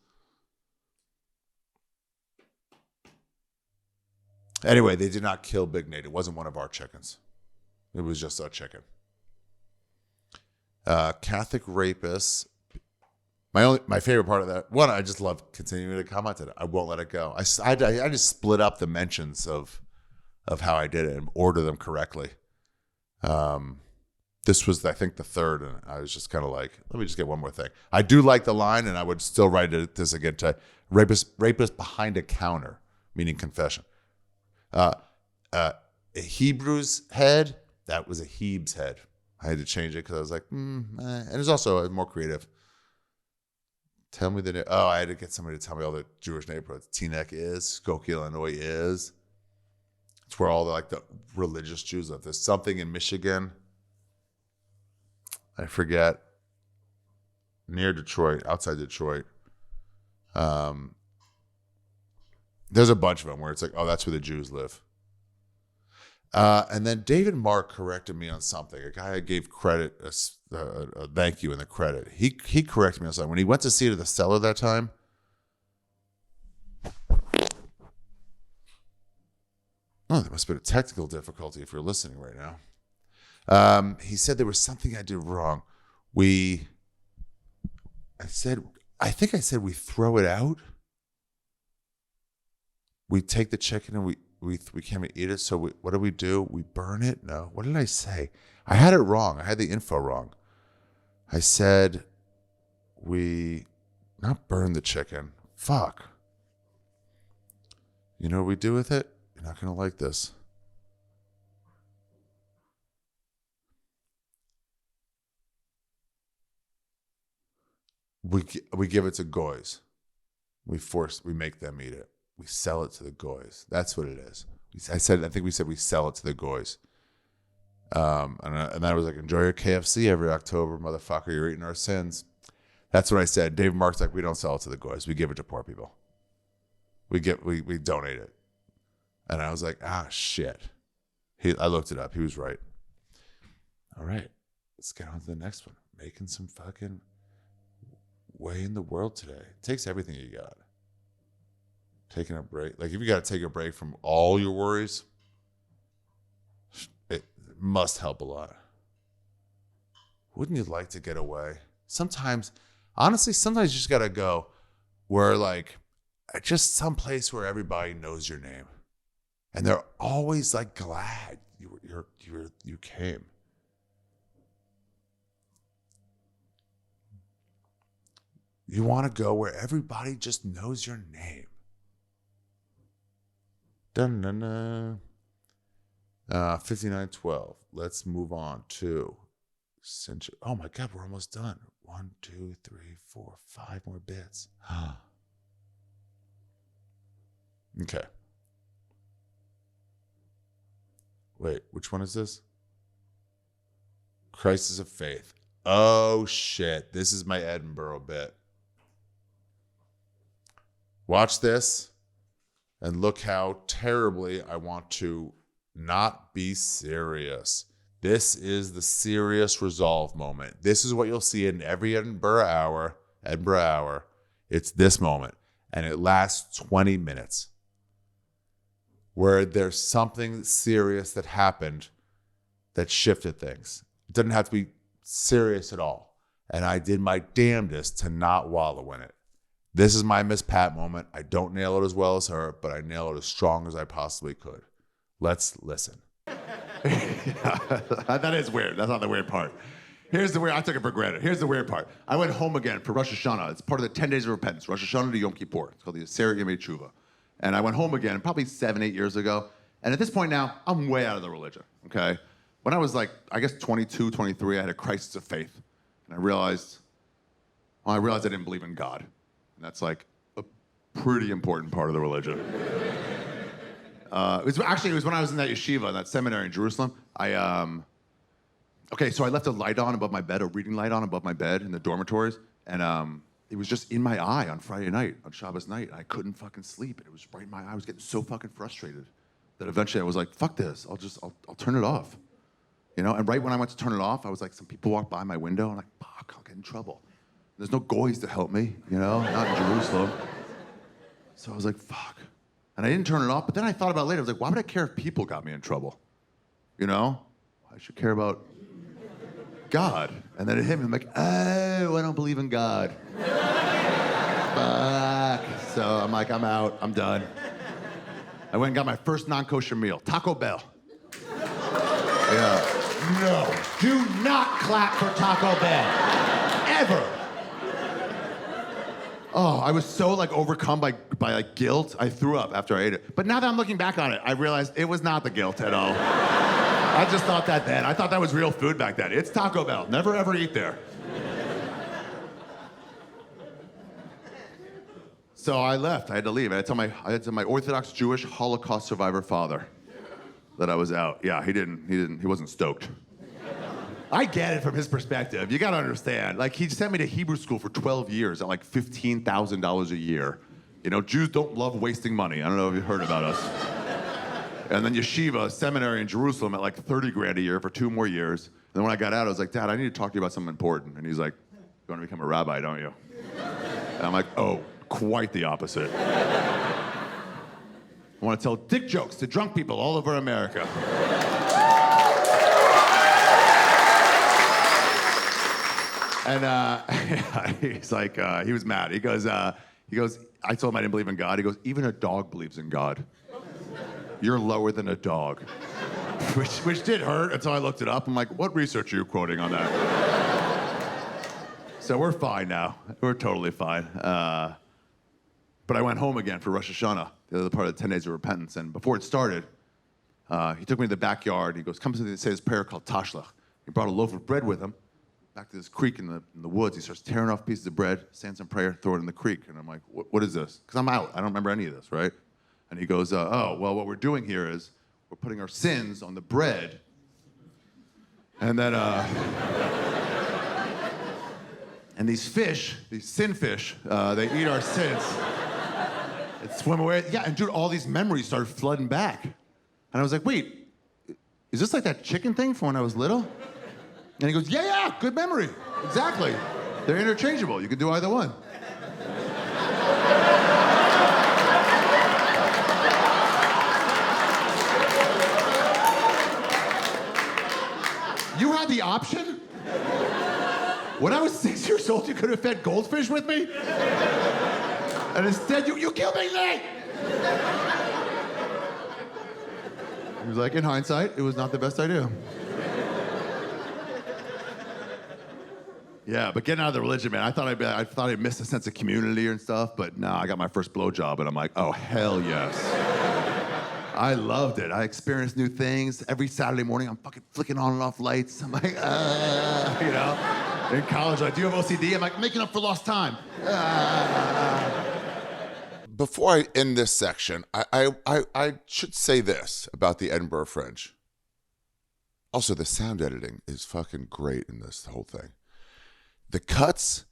Anyway, they did not kill Big Nate. It wasn't one of our chickens. It was just a chicken. Catholic rapists My favorite part of that one, I just love continuing to comment on it. I won't let it go. I just split up the mentions of how I did it and order them correctly. This was, I think, the third, and I was just kind of like, let me just get one more thing. I do like the line, and I would still write this again to rapist behind a counter, meaning confession. A Hebrew's head, that was a Hebe's head. I had to change it because I was like, and it's also more creative. Tell me I had to get somebody to tell me all the Jewish neighborhoods. Teaneck is, Skokie, Illinois is. It's where all the religious Jews live. There's something in Michigan. I forget. Near Detroit, outside Detroit. There's a bunch of them where it's like, oh, that's where the Jews live. And then David Mark corrected me on something. A guy I gave credit, a thank you in the credit. He corrected me on something. When he went to see it at the Cellar that time, there must have been a technical difficulty if you're listening right now. He said there was something I did wrong. I think I said we throw it out. We take the chicken and we can't eat it. So what do? We burn it? No. What did I say? I had it wrong. I had the info wrong. I said we not burn the chicken. Fuck. You know what we do with it? You're not going to like this. We give it to Goins. We make them eat it. We sell it to the Goins. That's what it is. I think we said we sell it to the Goins. And I was like, enjoy your KFC every October, motherfucker. You're eating our sins. That's what I said. Dave Mark's like, we don't sell it to the Goins. We give it to poor people. We donate it. And I was like, shit. I looked it up. He was right. All right. Let's get on to the next one. Making some fucking way in the world today. It takes everything you got. Taking a break. Like, if you got to take a break from all your worries, it must help a lot. Wouldn't you like to get away? Sometimes, honestly, you just got to go where, just some place where everybody knows your name. And they're always, glad you came. You want to go where everybody just knows your name. Dun-dun-dun. 5912. Let's move on to oh my God, we're almost done. 1, 2, 3, 4, 5 more bits. Okay. Wait, which one is this? Crisis of Faith. Oh shit. This is my Edinburgh bit. Watch this and look how terribly I want to not be serious. This is the serious resolve moment. This is what you'll see in every Edinburgh hour. It's this moment. And it lasts 20 minutes. Where there's something serious that happened that shifted things. It doesn't have to be serious at all. And I did my damnedest to not wallow in it. This is my Miss Pat moment. I don't nail it as well as her, but I nail it as strong as I possibly could. Let's listen. That is weird. That's not the weird part. Here's the weird. I took it for granted. Here's the weird part. I went home again for Rosh Hashanah. It's part of the 10 days of repentance. Rosh Hashanah to Yom Kippur. It's called the Aseret Yemei Tshuva. And I went home again probably 7-8 years ago. And at this point now, I'm way out of the religion, okay? When I was 22, 23, I had a crisis of faith. And I realized I didn't believe in God. And that's a pretty important part of the religion. It was when I was in that yeshiva, in that seminary in Jerusalem. So I left a light on above my bed, a reading light on above my bed in the dormitories. And it was just in my eye on Friday night, on Shabbos night. And I couldn't fucking sleep. And it was right in my eye. I was getting so fucking frustrated that eventually I was like, fuck this. I'll turn it off. You know, and right when I went to turn it off, I was like, some people walked by my window. I'm like, fuck, I'll get in trouble. There's no goys to help me, you know, not in Jerusalem. So I was like, fuck. And I didn't turn it off, but then I thought about it later. I was like, why would I care if people got me in trouble? You know? I should care about God. And then it hit me. I'm like, oh, I don't believe in God. Fuck. So I'm like, I'm out. I'm done. I went and got my first non-kosher meal, Taco Bell. Yeah. No, do not clap for Taco Bell. Ever. Oh, I was so like overcome by like guilt. I threw up after I ate it. But now that I'm looking back on it, I realized it was not the guilt at all. I just thought that then. I thought that was real food back then. It's Taco Bell. Never ever eat there. So I left. I had to leave. I had to tell my Orthodox Jewish Holocaust survivor father that I was out. Yeah, he wasn't stoked. I get it from his perspective. You gotta understand. Like, he sent me to Hebrew school for 12 years at like $15,000 a year. You know, Jews don't love wasting money. I don't know if you've heard about us. And then yeshiva, seminary in Jerusalem at like 30 grand a year for 2 more years. And then when I got out, I was like, Dad, I need to talk to you about something important. And he's like, you want to become a rabbi, don't you? And I'm like, oh, quite the opposite. I want to tell dick jokes to drunk people all over America. And he's like, he was mad. He goes, I told him I didn't believe in God. He goes, even a dog believes in God. You're lower than a dog. Which did hurt until I looked it up. I'm like, what research are you quoting on that? So we're fine now. We're totally fine. But I went home again for Rosh Hashanah, the other part of the 10 days of repentance. And before it started, he took me to the backyard. He goes, come say this prayer called Tashlach. He brought a loaf of bread with him. Back to this creek in the woods. He starts tearing off pieces of bread, saying some prayer, throw it in the creek. And I'm like, what is this? Because I'm out. I don't remember any of this, right? And he goes, oh, well, what we're doing here is we're putting our sins on the bread. And then, and these fish, these sin fish, they eat our sins and swim away. Yeah, and dude, all these memories started flooding back. And I was like, wait, is this like that chicken thing from when I was little? And he goes, yeah, good memory. Exactly. They're interchangeable. You can do either one. You had the option? When I was 6 years old, you could have fed goldfish with me? And instead, you killed me, Lee! He was like, in hindsight, it was not the best idea. Yeah, but getting out of the religion, man, I thought I'd missed a sense of community and stuff, but no, I got my first blowjob, and I'm like, oh, hell yes. I loved it. I experienced new things. Every Saturday morning, I'm fucking flicking on and off lights. I'm like, you know? In college, like, do you have OCD? I'm like, making up for lost time. Before I end this section, I should say this about the Edinburgh Fringe. Also, the sound editing is fucking great in this whole thing. The cuts,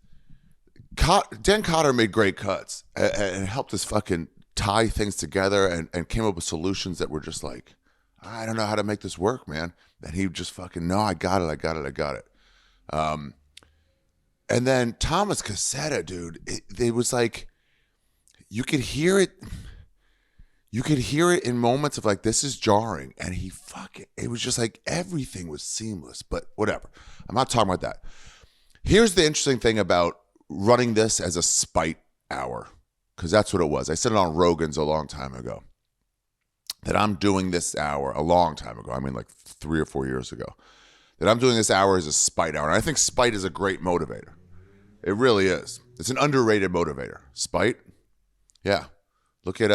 Dan Cotter made great cuts and helped us fucking tie things together and came up with solutions that were just like, I don't know how to make this work, man. And he just fucking, no, I got it. And then Thomas Cassetta, dude, it was like, you could hear it in moments of like, this is jarring. And it was just like, everything was seamless, but whatever. I'm not talking about that. Here's the interesting thing about running this as a spite hour, because that's what it was. I said it on Rogan's a long time ago, that I'm doing this hour a long time ago. I mean, like 3 or 4 years ago, that I'm doing this hour as a spite hour. And I think spite is a great motivator. It really is. It's an underrated motivator. Spite? Yeah. Look at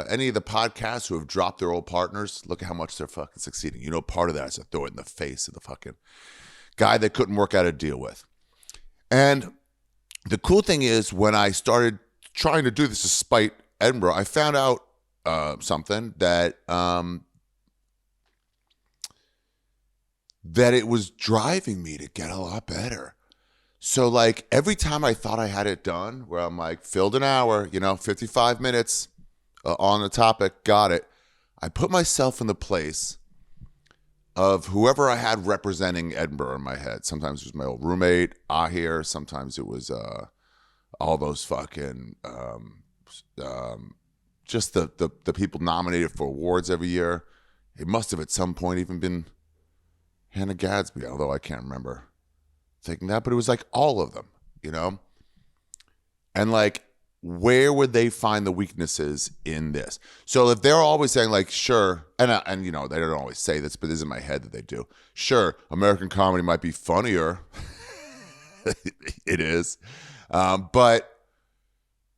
any of the podcasts who have dropped their old partners. Look at how much they're fucking succeeding. You know, part of that is to throw it in the face of the fucking guy they couldn't work out a deal with. And the cool thing is, when I started trying to do this to spite Edinburgh, I found out something that it was driving me to get a lot better. So like every time I thought I had it done, where I'm like, filled an hour, 55 minutes on the topic, got it. I put myself in the place of whoever I had representing Edinburgh in my head. Sometimes it was my old roommate, Ahir. Sometimes it was all those fucking, just the people nominated for awards every year. It must have at some point even been Hannah Gadsby, although I can't remember. thinking that, but it was like all of them, you know? And like, where would they find the weaknesses in this? So if they're always saying like, sure, and you know, they don't always say this, but this is in my head that they do. Sure, American comedy might be funnier. It is. But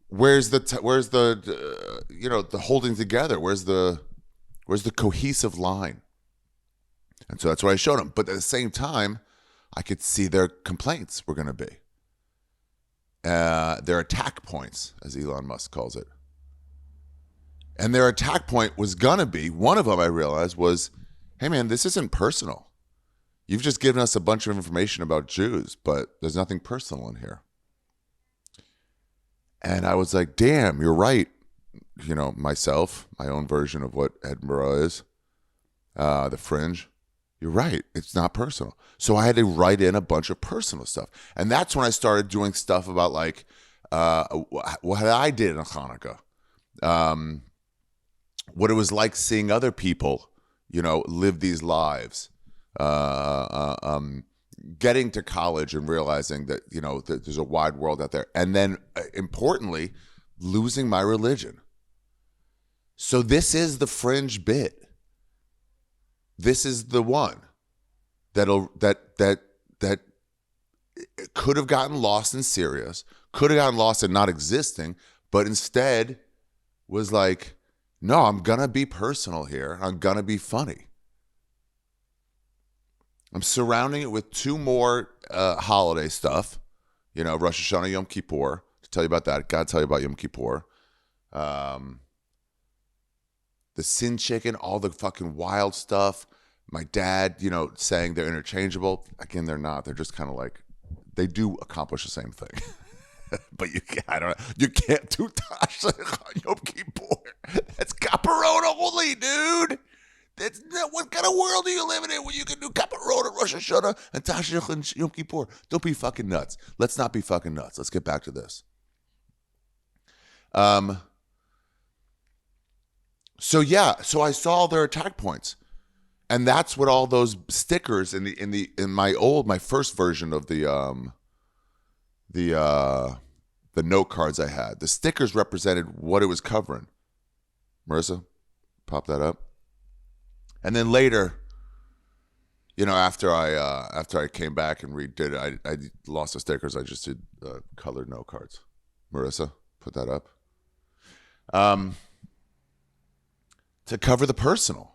where's the you know, the holding together? Where's the cohesive line? And so that's what I showed them. But at the same time, I could see their complaints were going to be. Their attack points, as Elon Musk calls it. And their attack point was going to be, one of them I realized was, hey man, this isn't personal. You've just given us a bunch of information about Jews, but there's nothing personal in here. And I was like, damn, you're right. You know, myself, my own version of what Edinburgh is, the Fringe. You're right. It's not personal. So I had to write in a bunch of personal stuff. And that's when I started doing stuff about like what I did in Hanukkah. What it was like seeing other people, you know, live these lives. Getting to college and realizing that, you know, that there's a wide world out there. And then importantly, losing my religion. So this is the Fringe bit. This is the one that could have gotten lost in Sirius, could have gotten lost in not existing, but instead was like, no, I'm gonna be personal here. I'm gonna be funny. I'm surrounding it with two more holiday stuff, you know, Rosh Hashanah, Yom Kippur. To tell you about that, God tell you about Yom Kippur. The sin chicken, all the fucking wild stuff. My dad, you know, saying they're interchangeable. Again, they're not. They're just kind of like, they do accomplish the same thing. But I don't know. You can't do Tash on Yom Kippur. That's caparona only, dude. What kind of world are you living in when you can do caparona, Rosh Hashanah, and Tash and Yom Kippur? Don't be fucking nuts. Let's not be fucking nuts. Let's get back to this. So I saw their attack points, and that's what all those stickers in my first version of the note cards I had. The stickers represented what it was covering. Marisa, pop that up. And then later, you know, after I came back and redid it, I lost the stickers. I just did colored note cards. Marisa, put that up. To cover the personal.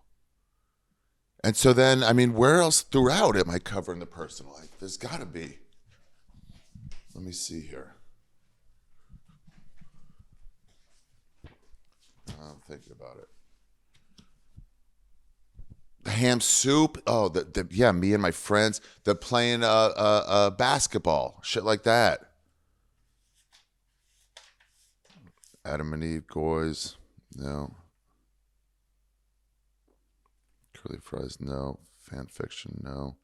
And so then, I mean, where else throughout am I covering the personal? There's got to be. Let me see here. I'm thinking about it. The ham soup. Oh, yeah, me and my friends. They're playing basketball. Shit like that. Adam and Eve, Goins. No. Curly fries, no. Fan fiction, no.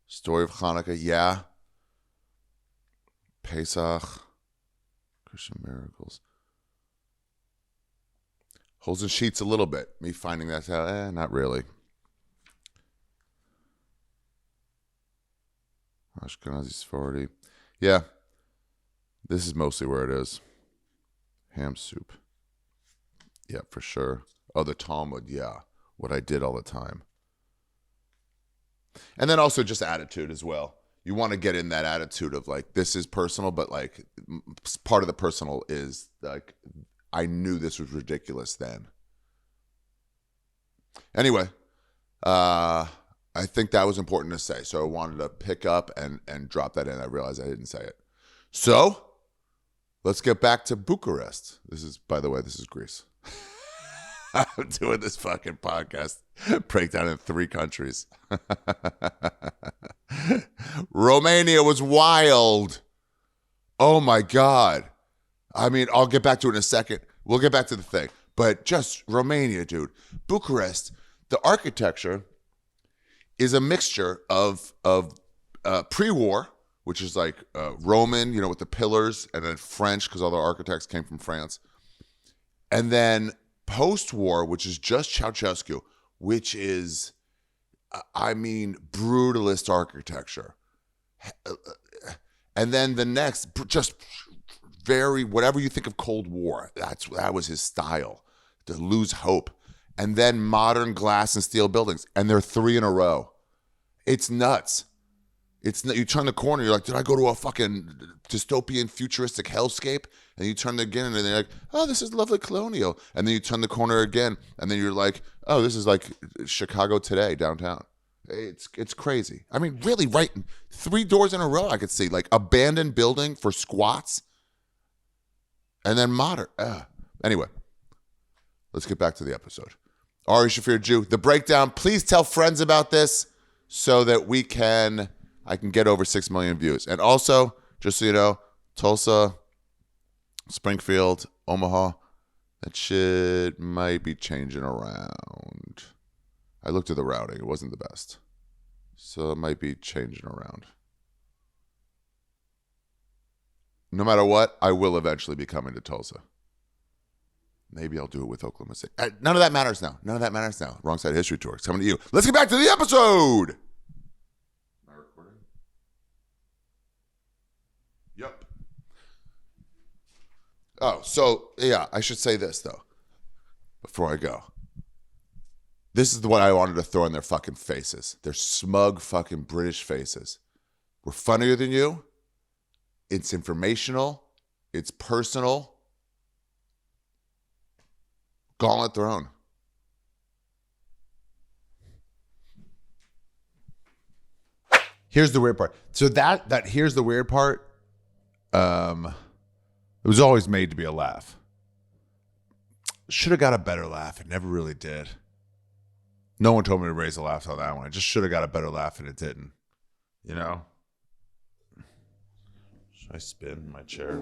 Story of Hanukkah, yeah. Pesach. Christian miracles. Holes and sheets a little bit. Me finding that out, not really. Ashkenazi Sephardi. Yeah. This is mostly where it is. Ham soup. Yeah, for sure. Oh, the Talmud, yeah. What I did all the time. And then also just attitude as well. You want to get in that attitude of like, this is personal, but like part of the personal is like, I knew this was ridiculous then. Anyway, I think that was important to say. So I wanted to pick up and drop that in. I realized I didn't say it. So let's get back to Bucharest. This is, by the way, this is Greece. I'm doing this fucking podcast breakdown in 3 countries. Romania was wild. Oh my God. I mean, I'll get back to it in a second. We'll get back to the thing. But just Romania, dude. Bucharest, the architecture is a mixture of pre-war, which is like Roman, you know, with the pillars, and then French, because all the architects came from France. And then post-war, which is just Ceausescu, which is, I mean, brutalist architecture. And then the next, just very, whatever you think of Cold War, that was his style, to lose hope. And then modern glass and steel buildings, and they're 3 in a row. It's nuts. You turn the corner, you're like, did I go to a fucking dystopian futuristic hellscape? And you turn again, and then you're like, oh, this is lovely colonial. And then you turn the corner again, and then you're like, oh, this is like Chicago today, downtown. It's crazy. I mean, really, right? 3 doors in a row, I could see, like abandoned building for squats, and then modern. Anyway, let's get back to the episode. Ari Shaffir Jew, the breakdown. Please tell friends about this so that I can get over 6 million views. And also, just so you know, Tulsa, Springfield, Omaha, that shit might be changing around. I looked at the routing. It wasn't the best. So it might be changing around. No matter what, I will eventually be coming to Tulsa. Maybe I'll do it with Oklahoma City. None of that matters now. Wrong Side History Tour. It's coming to you. Let's get back to the episode. Am I recording? Yep. Oh, so, yeah, I should say this, though, before I go. This is what I wanted to throw in their fucking faces. Their smug fucking British faces. We're funnier than you. It's informational. It's personal. Gauntlet thrown. Here's the weird part. So here's the weird part. It was always made to be a laugh. Should have got a better laugh. It never really did. No one told me to raise the laughs on that one. I just should have got a better laugh and it didn't. You know? Should I spin my chair?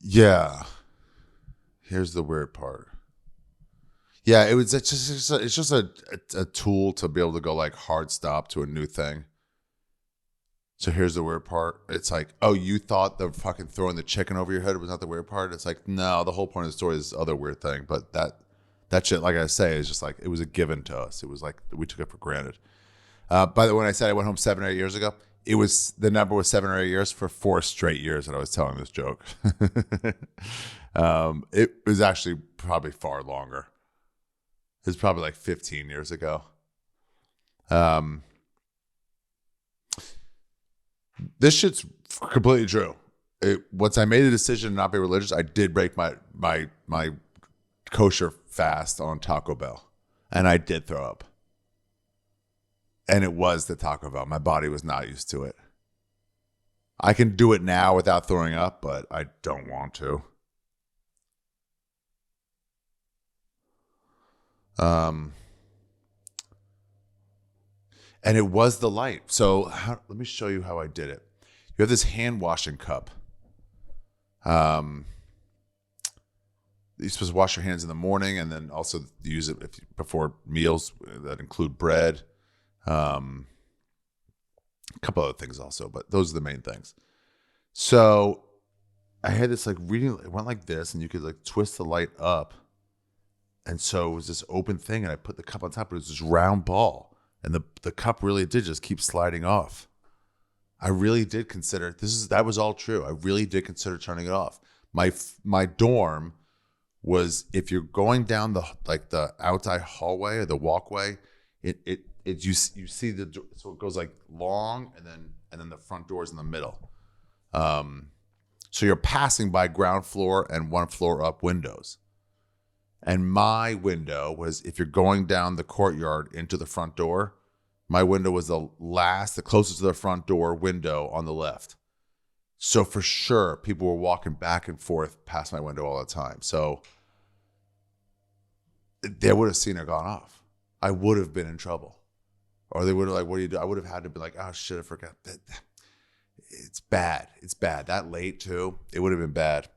Yeah. Here's the weird part. Yeah, it's just a tool to be able to go like hard stop to a new thing. So here's the weird part. It's like, oh, you thought the fucking throwing the chicken over your head was not the weird part? It's like, no, the whole point of the story is this other weird thing. But that shit, like I say, is just like, it was a given to us. It was like, we took it for granted. By the way, when I said I went home 7 or 8 years ago, the number was 7 or 8 years for 4 straight years that I was telling this joke. It was actually probably far longer. It was probably like 15 years ago. This shit's completely true. Once I made the decision to not be religious, I did break my kosher fast on Taco Bell, and I did throw up. And it was the Taco Bell. My body was not used to it. I can do it now without throwing up, but I don't want to. And it was the light. So let me show you how I did it. You have this hand washing cup. You're supposed to wash your hands in the morning and then also use it before meals that include bread. A couple other things also, but those are the main things. So I had this like reading, it went like this, and you could like twist the light up. And so it was this open thing, and I put the cup on top, but it was this round ball. And the cup really did just keep sliding off. I really did consider, that was all true. I really did consider turning it off. My dorm was, if you're going down the outside hallway or the walkway, you see so it goes like long, and then the front door is in the middle. So you're passing by ground floor and 1 floor up windows. And my window was, if you're going down the courtyard into the front door, my window was the closest to the front door window on the left. So for sure, people were walking back and forth past my window all the time. So they would have seen it gone off. I would have been in trouble. Or they would have like, what do you do? I would have had to be like, oh shit, I forgot. It's bad. It's bad. That late too, it would have been bad.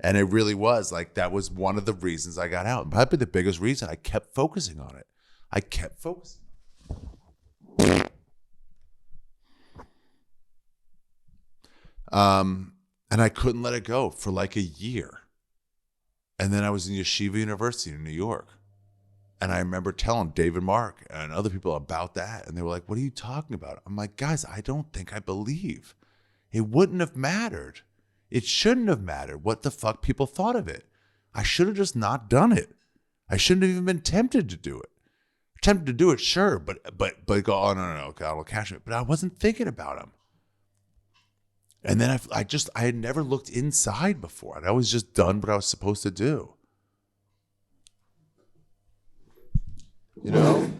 And it really was like, that was one of the reasons I got out. Probably the biggest reason. I kept focusing on it. I kept focusing. And I couldn't let it go for like a year. And then I was in Yeshiva University in New York. And I remember telling David Mark and other people about that. And they were like, what are you talking about? I'm like, guys, I don't think I believe. It wouldn't have mattered. It shouldn't have mattered what the fuck people thought of it. I should have just not done it. I shouldn't have even been tempted to do it. Tempted to do it, sure, but go, oh, no, God will catch me. But I wasn't thinking about him. And then I had never looked inside before. I'd always just done what I was supposed to do. You know?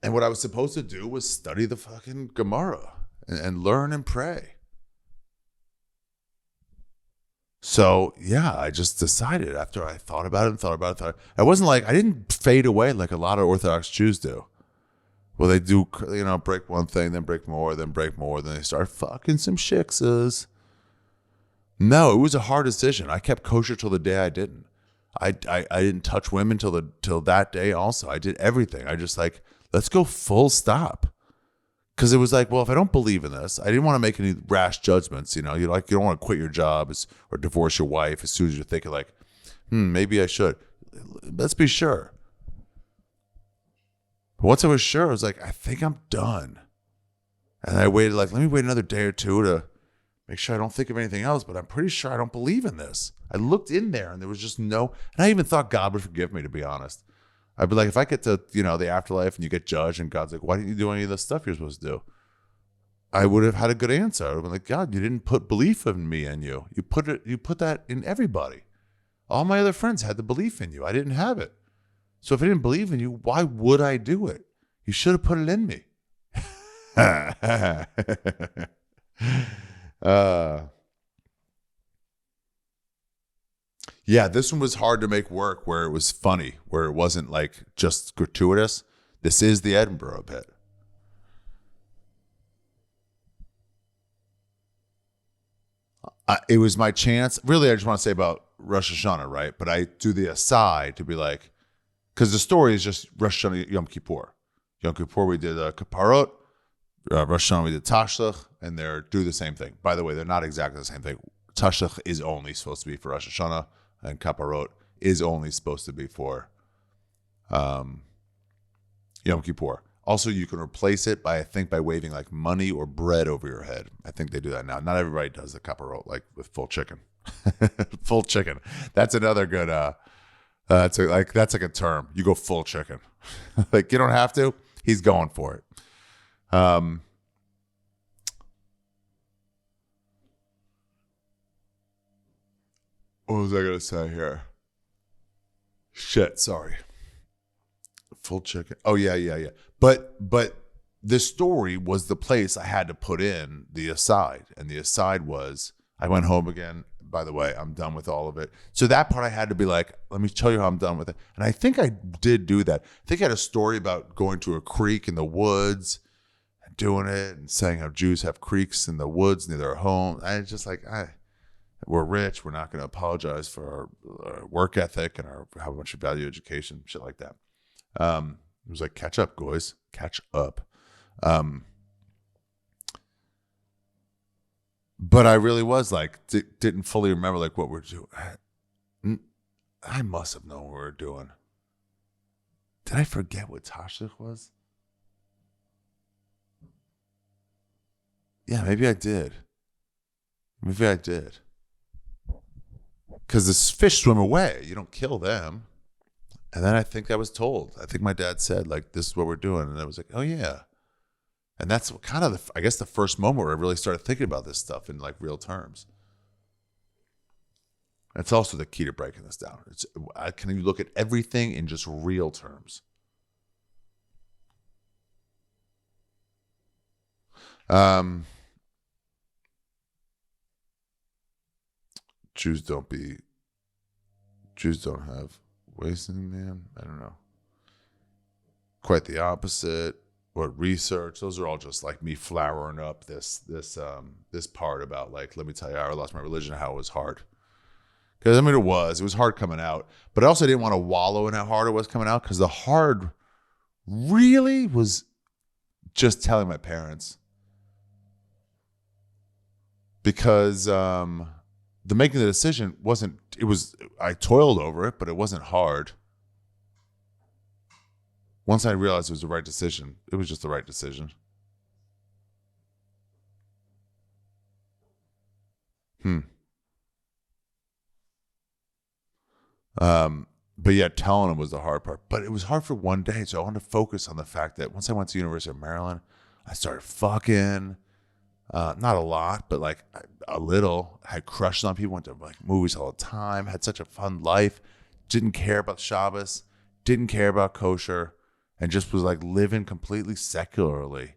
And what I was supposed to do was study the fucking Gemara and learn and pray. So, yeah, I just decided after I thought about it. I wasn't like, I didn't fade away like a lot of Orthodox Jews do. Well, they do, you know, break one thing, then break more, then they start fucking some shiksas. No, it was a hard decision. I kept kosher till the day I didn't. I didn't touch women till that day also. I did everything. I just like, let's go full stop. Because it was like, well, if I don't believe in this, I didn't want to make any rash judgments. You know, you don't want to quit your job or divorce your wife as soon as you're thinking like, maybe I should. Let's be sure. But once I was sure, I was like, I think I'm done. And I waited let me wait another day or two to make sure I don't think of anything else. But I'm pretty sure I don't believe in this. I looked in there and there was just no, and I even thought God would forgive me, to be honest. I'd be like, if I get to, you know, the afterlife and you get judged and God's like, why didn't you do any of the stuff you're supposed to do? I would have had a good answer. I would have been like, God, you didn't put belief in me and you. You put that in everybody. All my other friends had the belief in you. I didn't have it. So if I didn't believe in you, why would I do it? You should have put it in me. Yeah, this one was hard to make work where it was funny, where it wasn't like just gratuitous. This is the Edinburgh bit. It was my chance. Really, I just want to say about Rosh Hashanah, right? But I do the aside to be like, because the story is just Rosh Hashanah, Yom Kippur. Yom Kippur, we did Kaparot. Rosh Hashanah, we did Tashlach, and they're do the same thing. By the way, they're not exactly the same thing. Tashlach is only supposed to be for Rosh Hashanah, and Kaparot is only supposed to be for Yom Kippur. Also, you can replace it by waving like money or bread over your head. I think they do that now. Not everybody does the Kaparot like with full chicken. Full chicken. That's another good. That's like a term. You go full chicken. Like you don't have to. He's going for it. What was I gonna say here? Shit, sorry. Full chicken. Oh yeah. But this story was the place I had to put in the aside, and the aside was I went home again. By the way, I'm done with all of it. So that part I had to be like, let me tell you how I'm done with it. And I think I did do that. I think I had a story about going to a creek in the woods and doing it and saying how Jews have creeks in the woods near their home. I just like, we're rich. We're not going to apologize for our work ethic and how much we value education, shit like that. It was like, catch up, Goins. Catch up. But I really was like, didn't fully remember like what we're doing. I must have known what we were doing. Did I forget what Tashlach was? Yeah, maybe I did. Because the fish swim away. You don't kill them. And then I think I was told. I think my dad said, like, this is what we're doing. And I was like, oh, yeah. And that's kind of, I guess, the first moment where I really started thinking about this stuff in, like, real terms. That's also the key to breaking this down. Can you look at everything in just real terms? Jews don't have wasting, man. I don't know. Quite the opposite. What research? Those are all just like me flowering up this part about like, let me tell you how I lost my religion, how it was hard. Because I mean, it was hard coming out, but I also didn't want to wallow in how hard it was coming out, because the hard really was just telling my parents. Because the making the decision wasn't, I toiled over it, but it wasn't hard. Once I realized it was the right decision, it was just the right decision. But yeah, telling him was the hard part. But it was hard for one day, so I wanted to focus on the fact that once I went to University of Maryland, I started fucking. Not a lot, but like a little. Had crushes on people, went to like movies all the time, had such a fun life, didn't care about Shabbos, didn't care about kosher, and just was like living completely secularly.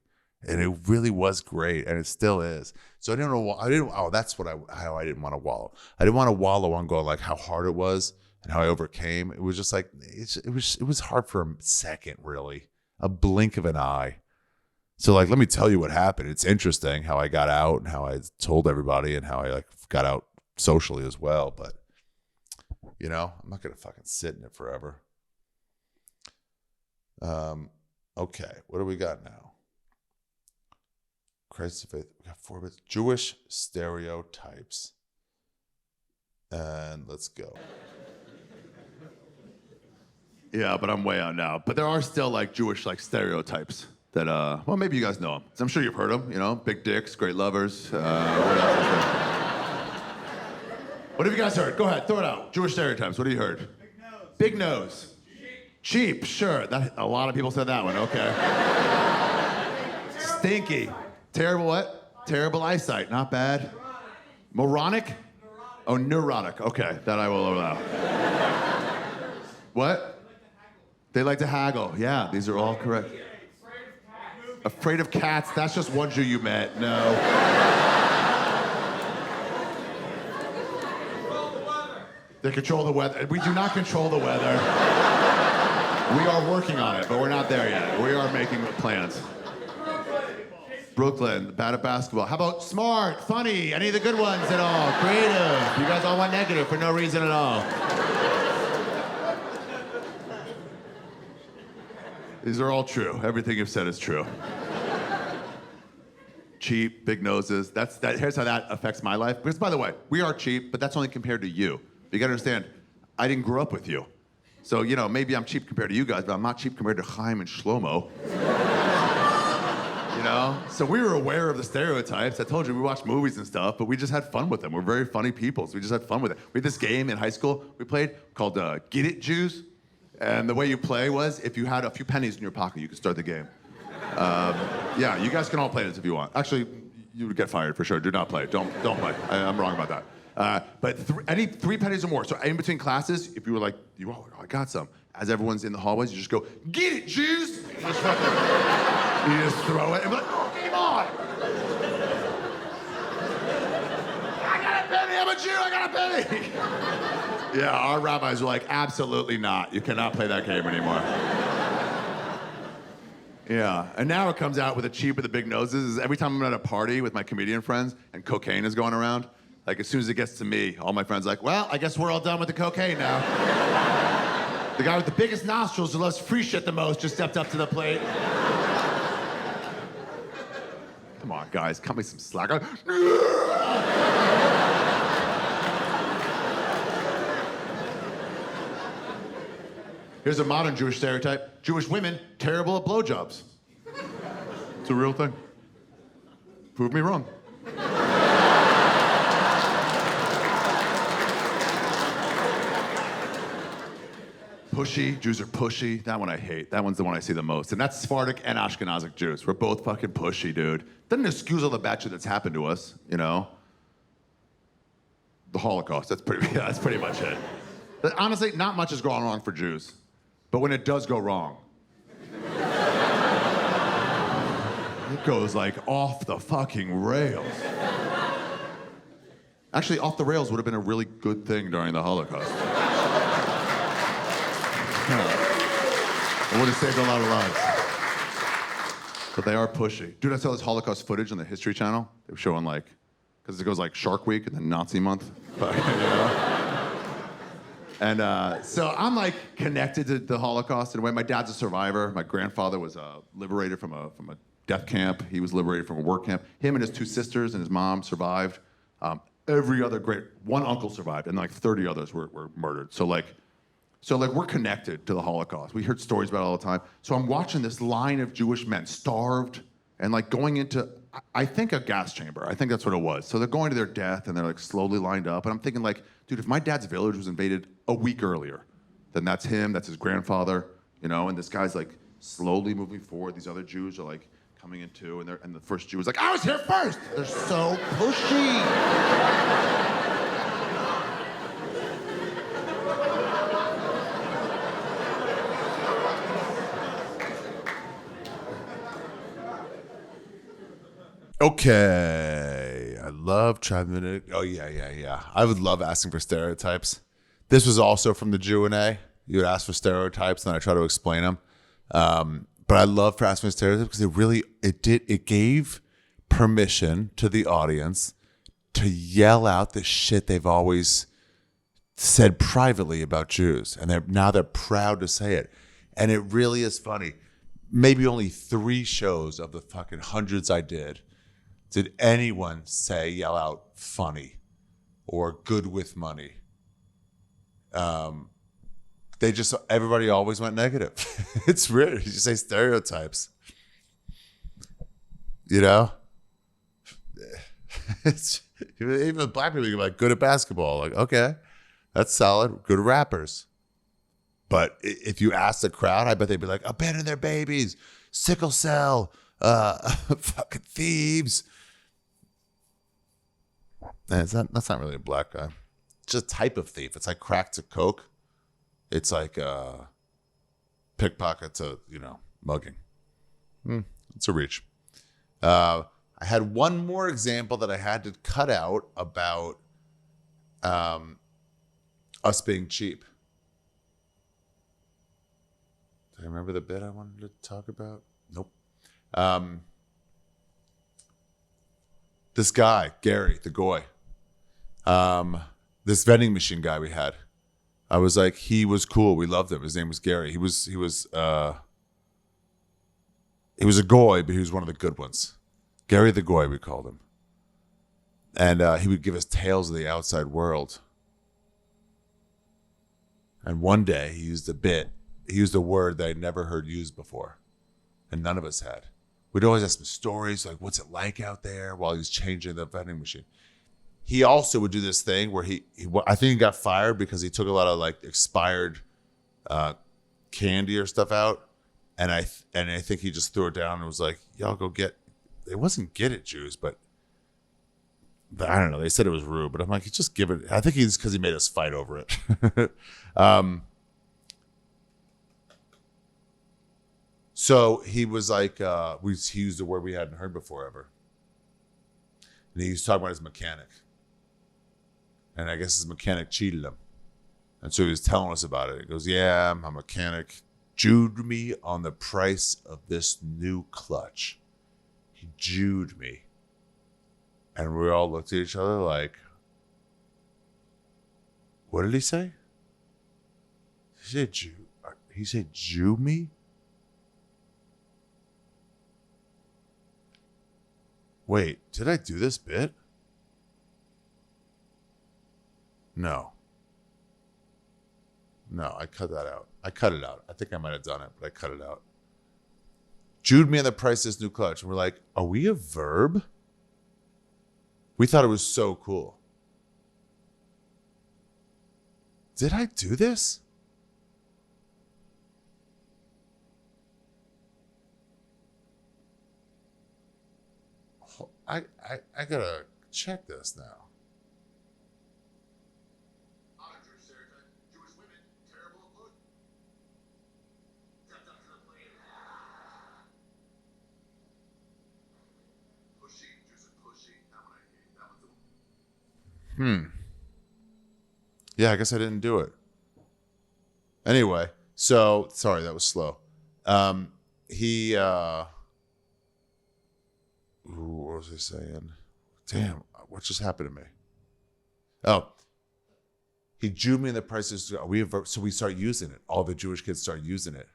And it really was great, and it still is. So that's how I didn't want to wallow. I didn't want to wallow on going like how hard it was and how I overcame. It was just like, it was hard for a second, really, a blink of an eye. So like, let me tell you what happened. It's interesting how I got out and how I told everybody and how I like got out socially as well. But I'm not going to fucking sit in it forever. Okay. What do we got now? Crisis of faith. We got 4 bits. Jewish stereotypes. And let's go. Yeah, but I'm way out now. But there are still like Jewish like stereotypes that, well, maybe you guys know them. I'm sure you've heard them, big dicks, great lovers. What else is there? What have you guys heard? Go ahead, throw it out. Jewish stereotypes, what have you heard? Big nose. Cheap, sure. A lot of people said that one, okay. Stinky. Terrible what? Terrible eyesight, not bad. Moronic? Oh, neurotic, okay, that I will allow. What? They like to haggle, yeah, these are all correct. Afraid of cats, that's just one Jew you met, no. They control the weather. We do not control the weather. We are working on it, but we're not there yet. We are making plans. Brooklyn, bad at basketball. How about smart, funny, any of the good ones at all? Creative. You guys all want negative for no reason at all. These are all true. Everything you've said is true. Cheap, big noses. Here's how that affects my life. Because by the way, we are cheap, but that's only compared to you. You gotta understand, I didn't grow up with you. So, maybe I'm cheap compared to you guys, but I'm not cheap compared to Chaim and Shlomo. So we were aware of the stereotypes. I told you, we watched movies and stuff, but we just had fun with them. We're very funny people, so we just had fun with it. We had this game in high school we played called Get It Jews. And the way you play was, if you had a few pennies in your pocket, you could start the game. Yeah, you guys can all play this if you want. Actually, you would get fired for sure. Do not play. Don't play. I'm wrong about that. But any 3 pennies or more. So in between classes, if you were like, I got some. As everyone's in the hallways, you just go, get it, Jews! You just throw it and be like, oh, game on! I got a penny, I'm a Jew, I got a penny! Yeah, our rabbis were like, absolutely not. You cannot play that game anymore. Yeah, and now it comes out with the cheap with the big noses. Is every time I'm at a party with my comedian friends and cocaine is going around, like as soon as it gets to me, all my friends are like, well, I guess we're all done with the cocaine now. The guy with the biggest nostrils who loves free shit the most just stepped up to the plate. Come on, guys, cut me some slack. Here's a modern Jewish stereotype. Jewish women, terrible at blowjobs. It's a real thing. Prove me wrong. Pushy, Jews are pushy. That one I hate. That one's the one I see the most. And that's Sephardic and Ashkenazic Jews. We're both fucking pushy, dude. Doesn't excuse all the bad shit that's happened to us, The Holocaust, that's pretty much it. But honestly, not much has gone wrong for Jews. But when it does go wrong, it goes like off the fucking rails. Actually, off the rails would have been a really good thing during the Holocaust. It would have saved a lot of lives. But they are pushy. Dude, I saw this Holocaust footage on the History Channel. They were showing because it goes like Shark Week and then Nazi Month. And so I'm connected to the Holocaust in a way. My dad's a survivor. My grandfather was liberated from a death camp. He was liberated from a work camp. Him and his 2 sisters and his mom survived. every other great, one uncle survived, and like 30 others were murdered. So we're connected to the Holocaust. We heard stories about it all the time. So I'm watching this line of Jewish men starved and like going into, I think, a gas chamber. I think that's what it was. So they're going to their death and they're like slowly lined up. And I'm thinking like, dude, if my dad's village was invaded a week earlier, then that's him, that's his grandfather, you know, and this guy's like slowly moving forward. These other Jews are like coming in too, and the first Jew was like, I was here first. They're so pushy. Okay, I love chiming in. Oh yeah. I would love asking for stereotypes. This was also from the Q&A. You would ask for stereotypes, and I try to explain them. But I love for asking for stereotypes because it gave permission to the audience to yell out the shit they've always said privately about Jews, and they're proud to say it, and it really is funny. Maybe only 3 shows of the fucking hundreds I did anyone yell out funny or good with money. Everybody always went negative. It's weird. You say stereotypes. You know? Even black people are like good at basketball. Like, okay, that's solid. Good rappers. But if you ask the crowd, I bet they'd be like, abandon their babies, sickle cell, fucking thieves. And that's not really a black guy. It's just a type of thief. It's like crack to coke. It's like pickpocket to, mugging. It's a reach. I had one more example that I had to cut out about us being cheap. Do I remember the bit I wanted to talk about? Nope. This guy, Gary, the goy. This vending machine guy we had. I was like, he was cool. We loved him. His name was Gary. He was a goy, but he was one of the good ones. Gary the goy, we called him. And he would give us tales of the outside world. And one day he used a word that I'd never heard used before. And none of us had. We'd always ask him stories, like, what's it like out there, while he was changing the vending machine. He also would do this thing where I think he got fired because he took a lot of like expired candy or stuff out. And I think he just threw it down and was like, y'all go get, it wasn't get it, Jews, but I don't know. They said it was rude, but I'm like, just give it. I think he's because he made us fight over it. So he was like, he used a word we hadn't heard before ever. And he was talking about his mechanic. And I guess his mechanic cheated him. And so he was telling us about it. He goes, yeah, my mechanic Jewed me on the price of this new clutch. He Jewed me. And we all looked at each other like, what did he say? He said Jew me? Wait, did I do this bit? No, I cut that out. I cut it out. I think I might have done it, but I cut it out. Jewed me on the price of this new clutch. And we're like, are we a verb? We thought it was so cool. Did I do this? I gotta check this now. Jewish women, terrible at look. Stepped up to the plate. Pushy, Jews are pushy. That one I hate. That one's the Yeah, I guess I didn't do it. Anyway, so sorry, that was slow. What was I saying? Damn, what just happened to me? Oh, he Jewed me in the prices. So we start using it. All the Jewish kids start using it.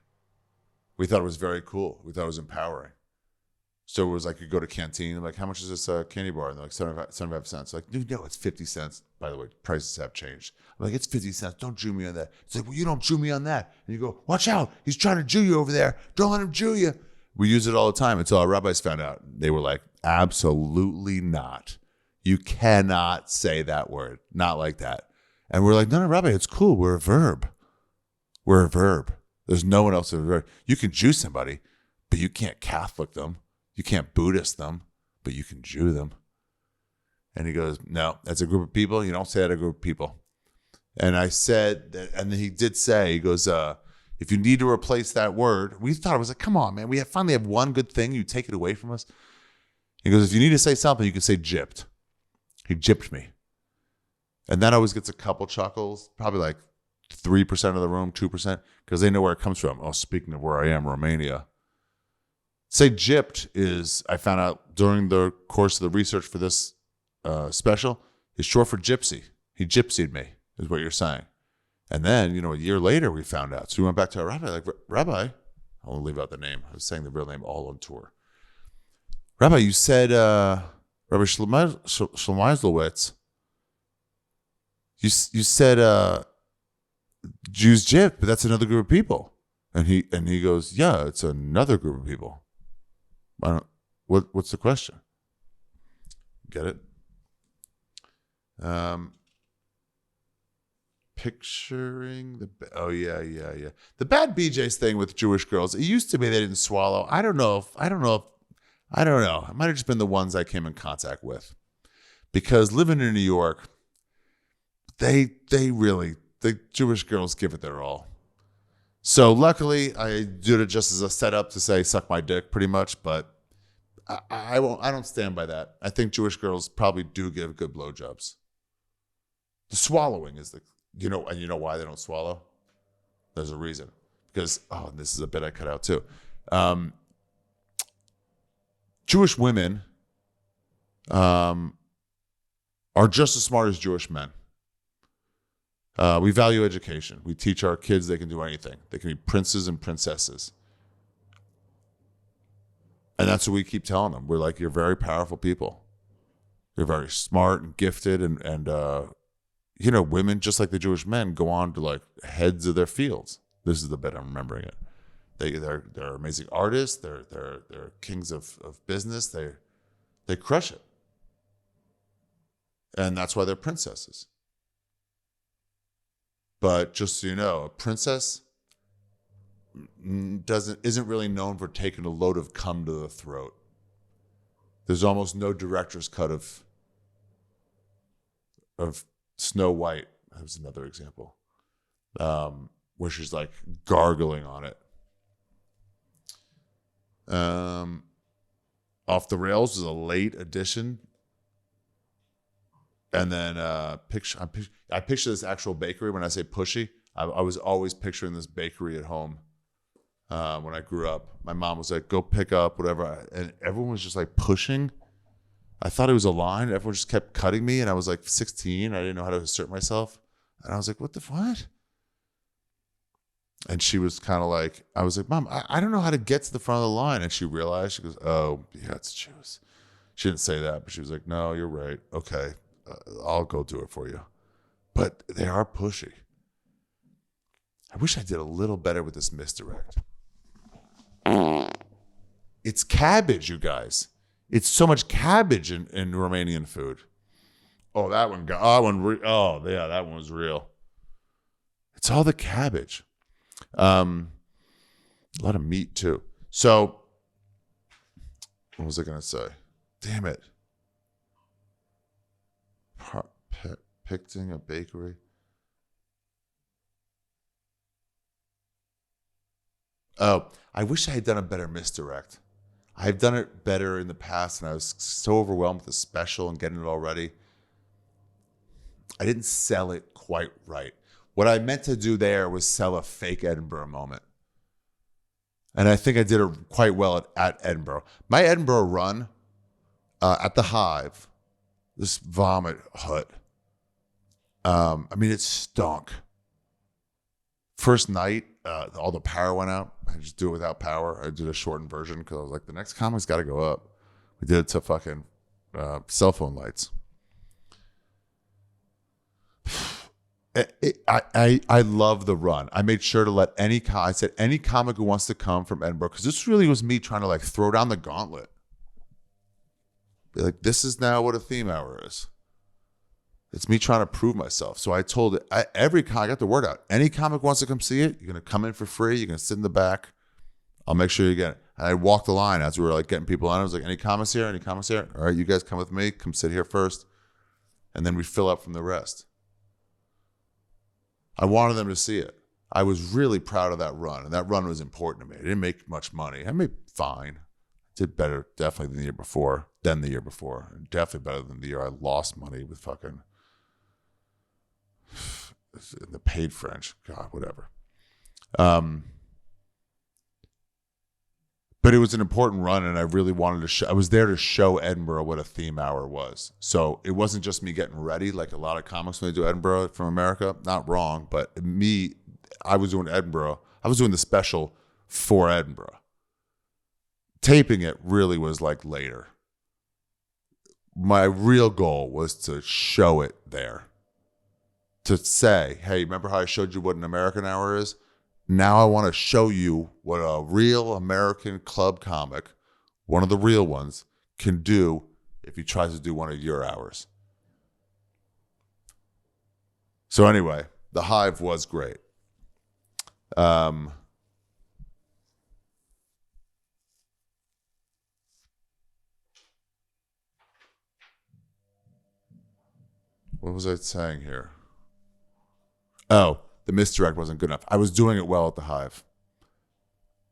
We thought it was very cool. We thought it was empowering. So it was like you go to canteen, like, how much is this candy bar? And they're like 75 cents. Like, dude, no, it's 50 cents. By the way, prices have changed. I'm like, it's 50 cents. Don't Jew me on that. It's like, well, you don't Jew me on that. And you go, watch out. He's trying to Jew you over there. Don't let him Jew you. We use it all the time until our rabbis found out. They were like, absolutely not. You cannot say that word. Not like that. And we're like, no, Rabbi, it's cool. We're a verb. We're a verb. There's no one else. You can Jew somebody, but you can't Catholic them. You can't Buddhist them, but you can Jew them. And he goes, no, that's a group of people. You don't say that to a group of people. And I said that, and then he did say, he goes, if you need to replace that word, we thought, it was like, come on, man. We finally have one good thing. You take it away from us. He goes, if you need to say something, you can say gypped. He gypped me. And that always gets a couple chuckles, probably like 3% of the room, 2%, because they know where it comes from. Oh, speaking of where I am, Romania. Say gypped is, I found out during the course of the research for this special, is short for gypsy. He gypsied me, is what you're saying. And then, a year later we found out. So we went back to our rabbi, like, Rabbi, I won't leave out the name. I was saying the real name all on tour. Rabbi, you said, Rabbi Shlomoslowitz, you said Jews gypped, but that's another group of people. And he goes, yeah, it's another group of people. What's the question? Get it? Picturing the the bad BJ's thing with Jewish girls. It used to be they didn't swallow. I don't know. It might have just been the ones I came in contact with, because living in New York, the Jewish girls give it their all. So luckily, I did it just as a setup to say "suck my dick," pretty much. But I won't. I don't stand by that. I think Jewish girls probably do give good blowjobs. The swallowing is and you know why they don't swallow? There's a reason. Because and this is a bit I cut out too. Jewish women are just as smart as Jewish men. We value education. We teach our kids they can do anything. They can be princes and princesses. And that's what we keep telling them. We're like, you're very powerful people. You're very smart and gifted. And women, just like the Jewish men, go on to like heads of their fields. This is the bit I'm remembering it. They're amazing artists. They're kings of business. They crush it. And that's why they're princesses. But just so you know, a princess isn't really known for taking a load of cum to the throat. There's almost no director's cut of Snow White. That was another example, where she's like gargling on it. Off the Rails was a late addition. And then I picture this actual bakery. When I say pushy, I was always picturing this bakery at home when I grew up. My mom was like, go pick up whatever. And everyone was just like pushing. I thought it was a line. Everyone just kept cutting me. And I was like 16. I didn't know how to assert myself. And I was like, what? And she was kind of like, I was like, Mom, I don't know how to get to the front of the line. And she realized, she goes, oh, yeah, it's Jews. She didn't say that, but she was like, no, you're right. Okay. I'll go do it for you. But they are pushy. I wish I did a little better with this misdirect. It's cabbage, you guys. It's so much cabbage in Romanian food. Oh, that one that one was real. It's all the cabbage. A lot of meat too. So, what was I going to say? Damn it. Picting a bakery. Oh, I wish I had done a better misdirect. I've done it better in the past, and I was so overwhelmed with the special and getting it all ready. I didn't sell it quite right. What I meant to do there was sell a fake Edinburgh moment. And I think I did it quite well at Edinburgh. My Edinburgh run at the Hive, this vomit hut, it stunk. First night, all the power went out. I just do it without power. I did a shortened version because I was like, the next comic's got to go up. We did it to fucking cell phone lights. I love the run. I made sure to let I said any comic who wants to come from Edinburgh, because this really was me trying to like throw down the gauntlet. Be like, this is now what a theme hour is. It's me trying to prove myself. So I told it, I got the word out. Any comic wants to come see it, you're going to come in for free. You're going to sit in the back. I'll make sure you get it. And I walked the line as we were like getting people on. I was like, any comics here? Any comics here? All right, you guys come with me. Come sit here first. And then we fill up from the rest. I wanted them to see it. I was really proud of that run. And that run was important to me. I didn't make much money. I made fine. Did better definitely than the year before. Definitely better than the year I lost money with fucking the paid French. God, whatever. But it was an important run, and I really wanted to show. I was there to show Edinburgh what a theme hour was. So it wasn't just me getting ready, like a lot of comics when they do Edinburgh from America. Not wrong, but me, I was doing Edinburgh. I was doing the special for Edinburgh. Taping it really was like later. My real goal was to show it there. To say, hey, remember how I showed you what an American hour is? Now I want to show you what a real American club comic, one of the real ones, can do if he tries to do one of your hours. So anyway, the Hive was great. What was I saying here? Oh, the misdirect wasn't good enough. I was doing it well at the Hive.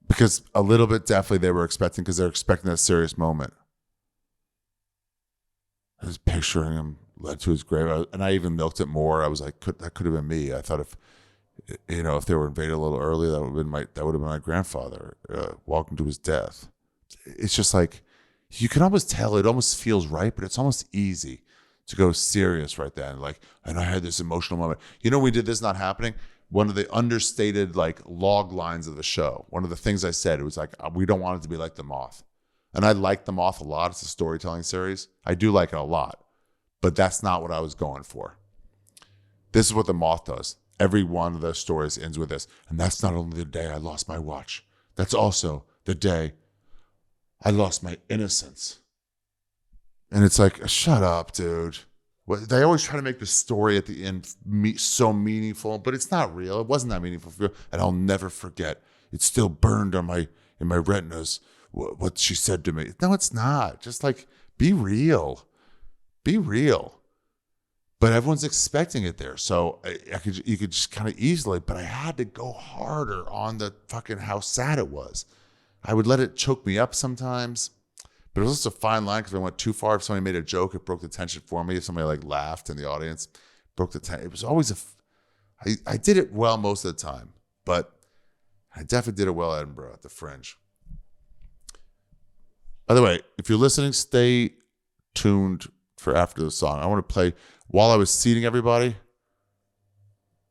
Because a little bit definitely they were expecting, because they're expecting that serious moment. I was picturing him led to his grave. And I even milked it more. I was like, that could have been me. I thought if they were invaded a little earlier, that would have been my grandfather walking to his death. It's just like, you can almost tell, it almost feels right, but it's almost easy to go serious right then. Like, and I had this emotional moment. We did this not happening. One of the understated like log lines of the show, one of the things I said, it was like, we don't want it to be like The Moth. And I like The Moth a lot. It's a storytelling series. I do like it a lot, but that's not what I was going for. This is what The Moth does. Every one of those stories ends with this. And that's not only the day I lost my watch. That's also the day I lost my innocence. And it's like, shut up, dude. They always try to make the story at the end so meaningful, but it's not real. It wasn't that meaningful for you. And I'll never forget. It's still burned in my retinas what she said to me. No, it's not. Just like, be real. Be real. But everyone's expecting it there. So you could just kind of easily, but I had to go harder on the fucking how sad it was. I would let it choke me up sometimes. But it was just a fine line, because if I went too far, if somebody made a joke, it broke the tension for me. If somebody like laughed in the audience, broke the tension. It was always I did it well most of the time, but I definitely did it well at Edinburgh at the Fringe. By the way, if you're listening, stay tuned for after the song. I want to play, while I was seating everybody,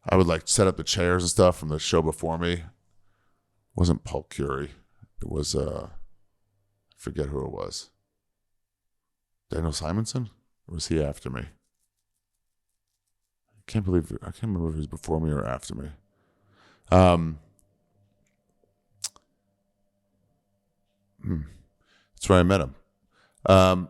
I would like set up the chairs and stuff from the show before me. It wasn't Paul Curie. It was forget who it was. Daniel Simonson? Or was he after me? I can't remember if he was before me or after me. That's where I met him. And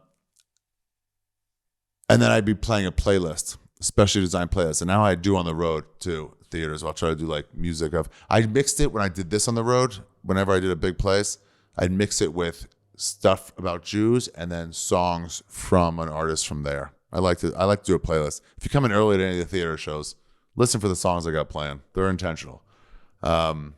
then I'd be playing a playlist, a specially designed playlist. And now I do on the road too, theaters. I'll try to do like music of. I mixed it when I did this on the road. Whenever I did a big place, I'd mix it with stuff about Jews and then songs from an artist from there. I like to do a playlist. If you come in early to any of the theater shows, listen for the songs I got playing. They're intentional. So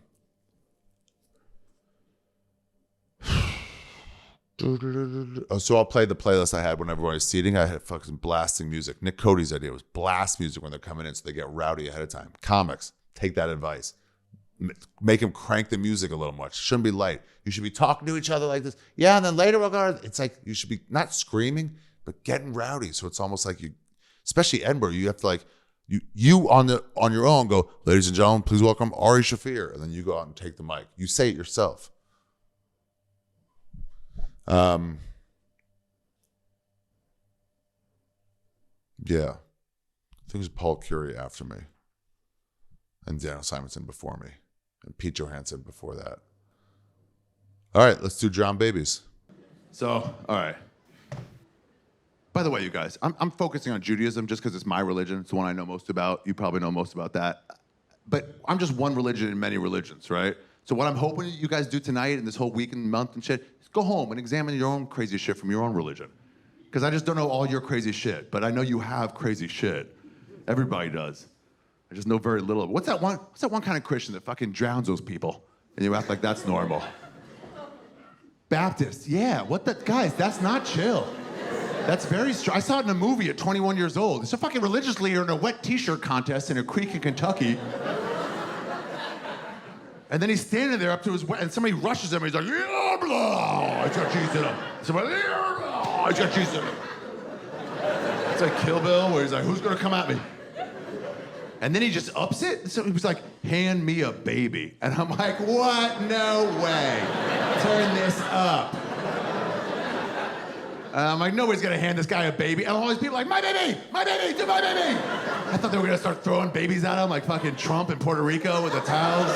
I'll play the playlist I had whenever I was seating. I had fucking blasting music. Nick Cody's idea was blast music when they're coming in so they get rowdy ahead of time. Comics, take that advice. Make them crank the music a little much. Shouldn't be light. You should be talking to each other like this. Yeah, and then later we'll go. It's like you should be not screaming, but getting rowdy. So it's almost like you, especially Edinburgh, you have to like You on your own go, ladies and gentlemen, please welcome Ari Shaffir, and then you go out and take the mic. You say it yourself. Yeah. I think it was Paul Curie after me, and Daniel Simonson before me, and Pete Johansson before that. All right, let's do John Babies. So, all right. By the way, you guys, I'm focusing on Judaism just because it's my religion. It's the one I know most about. You probably know most about that. But I'm just one religion in many religions, right? So what I'm hoping you guys do tonight and this whole week and month and shit is go home and examine your own crazy shit from your own religion. Because I just don't know all your crazy shit, but I know you have crazy shit. Everybody does. I just know very little. What's that one kind of Christian that fucking drowns those people? And you act like that's normal. Baptist, yeah. Guys, that's not chill. That's very strong. I saw it in a movie at 21 years old. It's a fucking religious leader in a wet t-shirt contest in a creek in Kentucky. And then he's standing there up to his, and somebody rushes him and he's like, yeah, blah, he's got cheese in him. Somebody, yeah, blah, he's got cheese in him. It's like Kill Bill, where he's like, who's gonna come at me? And then he just ups it. So he was like, hand me a baby. And I'm like, what? No way. Turn this up. I'm like, nobody's gonna hand this guy a baby. And all these people are like, my baby, do my baby. I thought they were gonna start throwing babies at him like fucking Trump in Puerto Rico with the towels.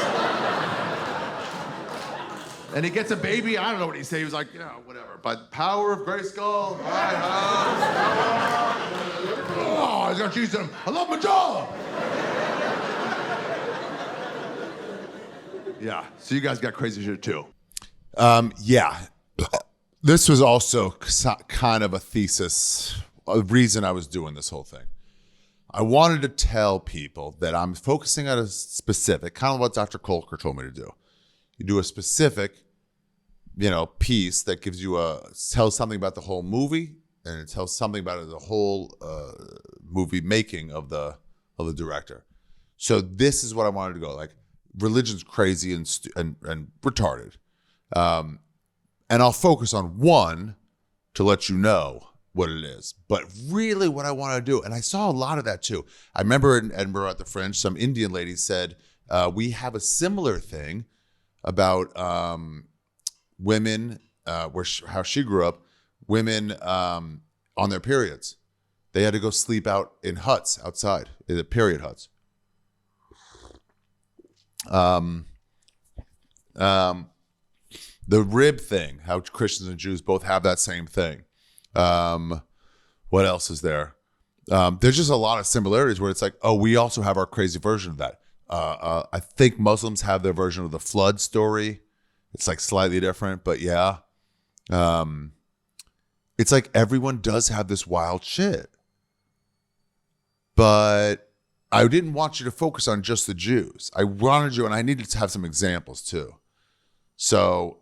And he gets a baby, I don't know what he said. He was like, you know, whatever. By the power of Grayskull, I have... Oh, he's got cheese in him. I love my jaw. Yeah, so you guys got crazy shit too. Yeah. This was also kind of a thesis, a reason I was doing this whole thing. I wanted to tell people that I'm focusing on a specific, kind of what Dr. Kolker told me to do. You do a specific, piece that gives you tells something about the whole movie, and it tells something about the whole movie making of the director. So this is what I wanted to go like. Religion's crazy and retarded. And I'll focus on one to let you know what it is. But really what I want to do, and I saw a lot of that too. I remember in Edinburgh at the Fringe, some Indian lady said, we have a similar thing about women, how she grew up, women on their periods. They had to go sleep out in huts outside, in the period huts. The rib thing, how Christians and Jews both have that same thing. What else is there? There's just a lot of similarities where it's like, oh, we also have our crazy version of that. I think Muslims have their version of the flood story. It's like slightly different, but yeah. It's like everyone does have this wild shit. But I didn't want you to focus on just the Jews. I wanted you, and I needed to have some examples too. So,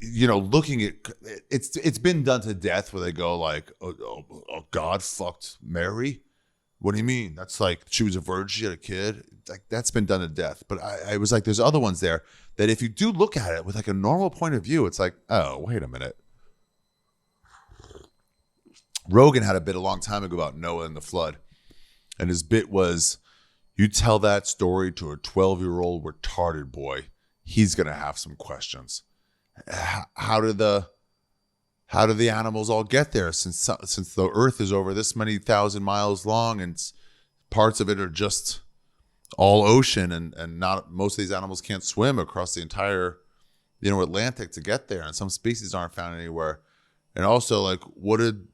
looking at it's been done to death where they go like, oh, God fucked Mary. What do you mean? That's like she was a virgin, she had a kid. Like that's been done to death. But I was like, there's other ones there that if you do look at it with like a normal point of view, it's like, oh, wait a minute. Rogan had a bit a long time ago about Noah and the flood. And his bit was, you tell that story to a 12-year-old retarded boy, he's going to have some questions. How did the animals all get there since the earth is over this many thousand miles long and parts of it are just all ocean and not most of these animals can't swim across the entire Atlantic to get there, and some species aren't found anywhere. And also, like, what did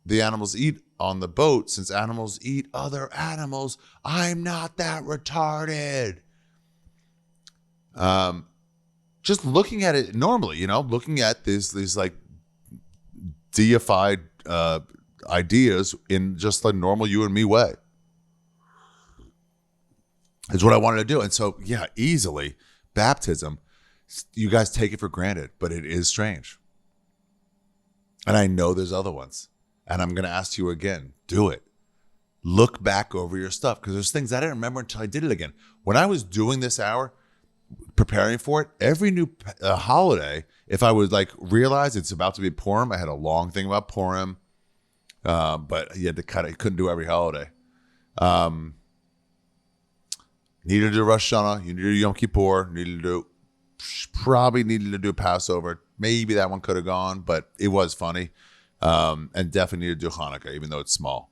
the animals eat on the boat, since animals eat other animals? I'm not that retarded. Just looking at it normally, looking at these like deified ideas in just like normal you and me way is what I wanted to do. And so, yeah, easily baptism, you guys take it for granted, but it is strange. And I know there's other ones. And I'm going to ask you again, do it. Look back over your stuff, because there's things I didn't remember until I did it again. When I was doing this hour, preparing for it, every new holiday, if I would like realize it's about to be Purim, I had a long thing about Purim, but you had to cut it. You couldn't do every holiday. Needed to do Rosh Hashanah, you needed to do Yom Kippur, probably needed to do Passover. Maybe that one could have gone, but it was funny. And definitely needed to do Hanukkah, even though it's small.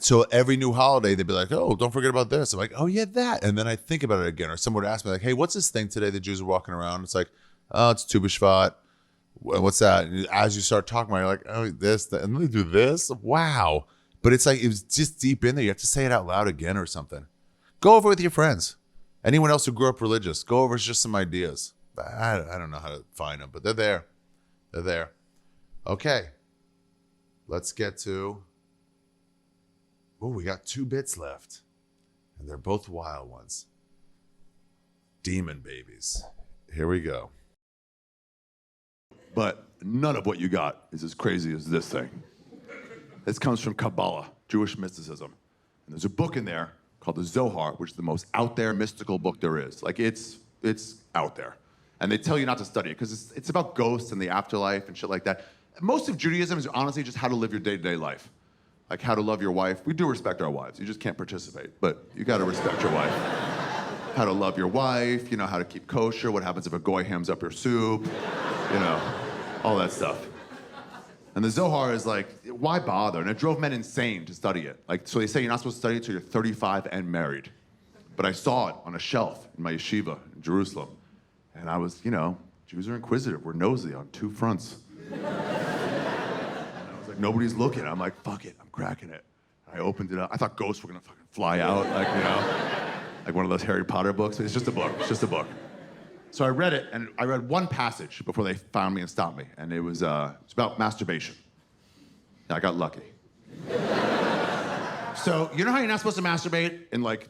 So every new holiday, they'd be like, oh, don't forget about this. I'm like, oh, yeah, that. And then I think about it again. Or someone would ask me, like, hey, what's this thing today the Jews are walking around? It's like, oh, it's Tu B'Shvat. What's that? And as you start talking about it, you're like, oh, this, that, and then they do this. Wow. But it's like, it was just deep in there. You have to say it out loud again or something. Go over with your friends. Anyone else who grew up religious, go over just some ideas. I don't know how to find them, but they're there. They're there. Okay. Let's get to... Oh, we got 2 bits left. And they're both wild ones. Demon babies. Here we go. But none of what you got is as crazy as this thing. This comes from Kabbalah, Jewish mysticism. And there's a book in there called the Zohar, which is the most out there mystical book there is. Like, it's out there. And they tell you not to study it because it's about ghosts and the afterlife and shit like that. Most of Judaism is honestly just how to live your day-to-day life. Like how to love your wife. We do respect our wives. You just can't participate, but you gotta respect your wife. How to love your wife, you know, how to keep kosher, what happens if a goy hams up your soup, you know, all that stuff. And the Zohar is like, why bother? And it drove men insane to study it. Like, so they say you're not supposed to study it until you're 35 and married. But I saw it on a shelf in my yeshiva in Jerusalem. And I was, you know, Jews are inquisitive. We're nosy on 2 fronts. And I was like, nobody's looking. I'm like, fuck it, I'm cracking it. And I opened it up. I thought ghosts were gonna fucking fly out, like, you know, like one of those Harry Potter books. It's just a book, it's just a book. So I read it, and I read one passage before they found me and stopped me, and it was it's about masturbation. Yeah, I got lucky. So, you know how you're not supposed to masturbate in, like,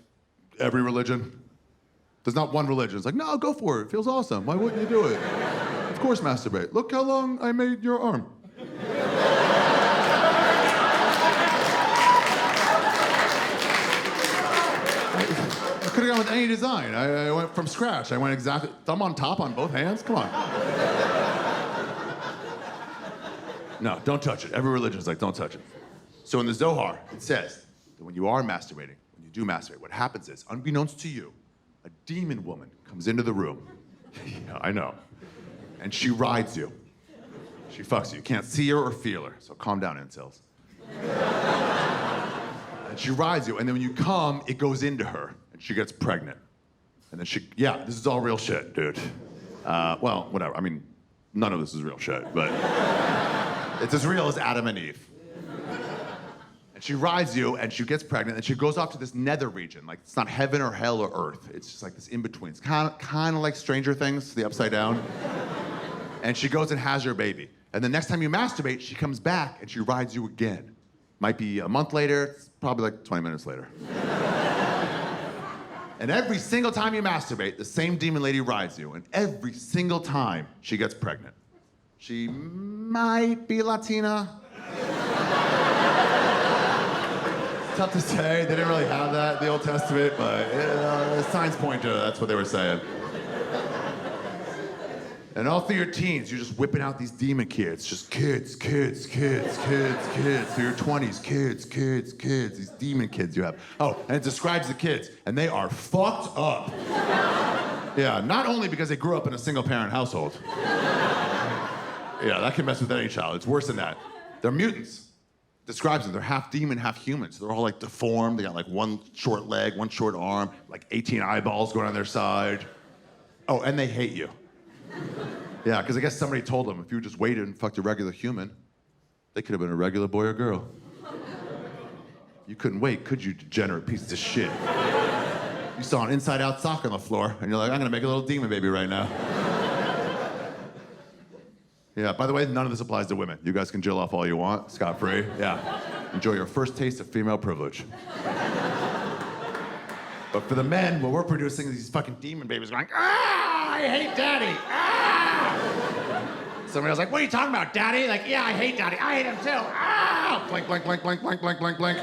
every religion? There's not one religion. It's like, no, go for it. It feels awesome. Why wouldn't you do it? Of course masturbate. Look how long I made your arm. I could have gone with any design. I went from scratch. I went exactly, thumb on top on both hands. Come on. No, don't touch it. Every religion is like, don't touch it. So in the Zohar, it says that when you are masturbating, when you do masturbate, what happens is, unbeknownst to you, a demon woman comes into the room. Yeah, I know. And she rides you. She fucks you. You can't see her or feel her. So calm down, incels. And she rides you, and then when you come, it goes into her, and she gets pregnant. And then she, yeah, this is all real shit, dude. Well, whatever. I mean, none of this is real shit, but it's as real as Adam and Eve. And she rides you, and she gets pregnant, and she goes off to this nether region. Like, it's not heaven or hell or earth. It's just like this in-between. It's kind of like Stranger Things, the Upside Down. And she goes and has her baby. And the next time you masturbate, she comes back, and she rides you again. Might be a month later, it's probably like 20 minutes later. And every single time you masturbate, the same demon lady rides you, and every single time she gets pregnant. She might be Latina. Tough to say. They didn't really have that in the Old Testament, but signs point to that's what they were saying. And all through your teens, you're just whipping out these demon kids. Just kids. Through your 20s, kids. These demon kids you have. Oh, and it describes the kids, and they are fucked up. Yeah, not only because they grew up in a single-parent household. Yeah, that can mess with any child. It's worse than that. They're mutants. Describes them. They're half demon, half human. So they're all like deformed. They got like one short leg, one short arm, like 18 eyeballs going on their side. Oh, and they hate you. Yeah, because I guess somebody told them if you just waited and fucked a regular human, they could have been a regular boy or girl. You couldn't wait, could you, degenerate pieces of shit? You saw an inside-out sock on the floor, and you're like, I'm gonna make a little demon baby right now. Yeah, by the way, none of this applies to women. You guys can jill off all you want, scot-free. Yeah. Enjoy your first taste of female privilege. But for the men, what we're producing is these fucking demon babies going, ah, I hate daddy, ah! Somebody was like, what are you talking about, daddy? Like, yeah, I hate daddy. I hate him too, ah! Blank, blank, blank, blank, blank, blank, blank, blank.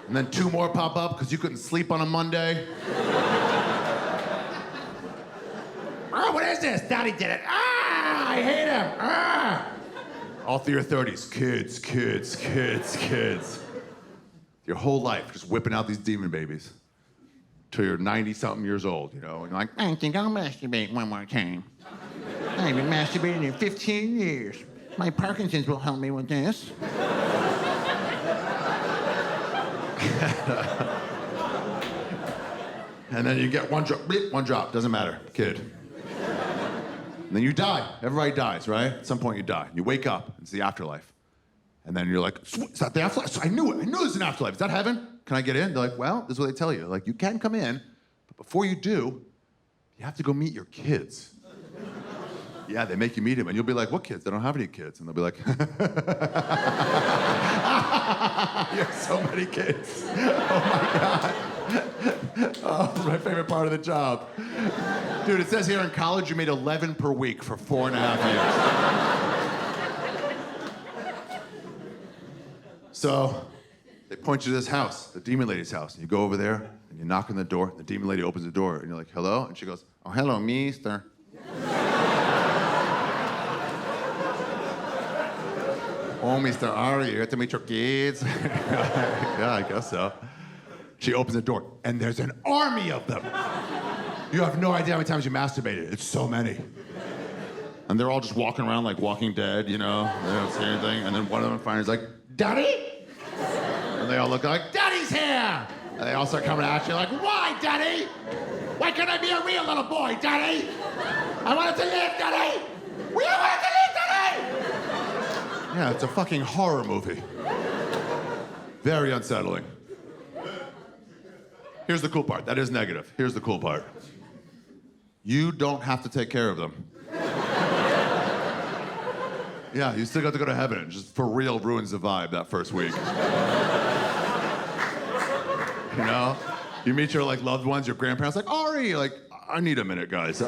And then 2 more pop up because you couldn't sleep on a Monday. Oh, what is this? Daddy did it. Ah, I hate him. Ah. All through your 30s, kids, kids, kids, kids. Your whole life, just whipping out these demon babies. Till you're 90-something years old, you know, and you're like, I think I'll masturbate one more time. I haven't masturbated in 15 years. My Parkinson's will help me with this. And then you get one drop, bleep, one drop, doesn't matter, kid. And then you die. Everybody dies, right? At some point you die. You wake up, it's the afterlife. And then you're like, is that the afterlife? I knew it. I knew there's an afterlife. Is that heaven? Can I get in? They're like, well, this is what they tell you. Like, you can come in, but before you do, you have to go meet your kids. Yeah, they make you meet them, and you'll be like, what kids? They don't have any kids. And they'll be like, you have so many kids. Oh my God. Oh, it's my favorite part of the job. Dude, it says here in college you made 11 per week for 4.5 years. So they point you to this house, the demon lady's house, and you go over there and you knock on the door, and the demon lady opens the door, and you're like, hello? And she goes, oh, hello, mister. Oh, Mr. Ari, you have to meet your kids? Yeah, I guess so. She opens the door, and there's an army of them. You have no idea how many times you masturbated. It's so many. And they're all just walking around like Walking Dead, you know? They don't say anything. And then one of them finally is like, Daddy? And they all look like, Daddy's here! And they all start coming at you like, why, Daddy? Why can't I be a real little boy, Daddy? I wanted to live, Daddy! We all wanted to live, Daddy! Yeah, it's a fucking horror movie. Very unsettling. Here's the cool part. That is negative. Here's the cool part. You don't have to take care of them. Yeah, you still got to go to heaven. It just for real ruins the vibe that first week. You know? You meet your like loved ones, your grandparents, like, Ari, like, I need a minute, guys.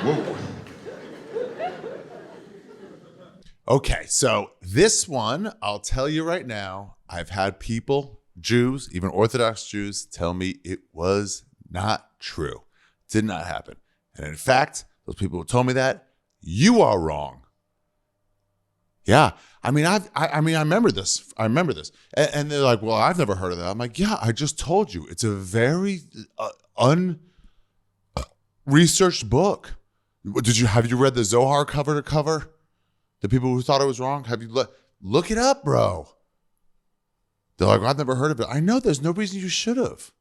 Whoa. Okay, so this one, I'll tell you right now, I've had people, Jews, even Orthodox Jews, tell me it was not true. Did not happen. And in fact, those people who told me that, you are wrong. Yeah, I mean, I remember this. And they're like, well, I've never heard of that. I'm like, yeah, I just told you. It's a very unresearched book. Have you read the Zohar cover to cover? The people who thought it was wrong, have you look it up, bro? They're like, well, I've never heard of it. I know there's no reason you should have.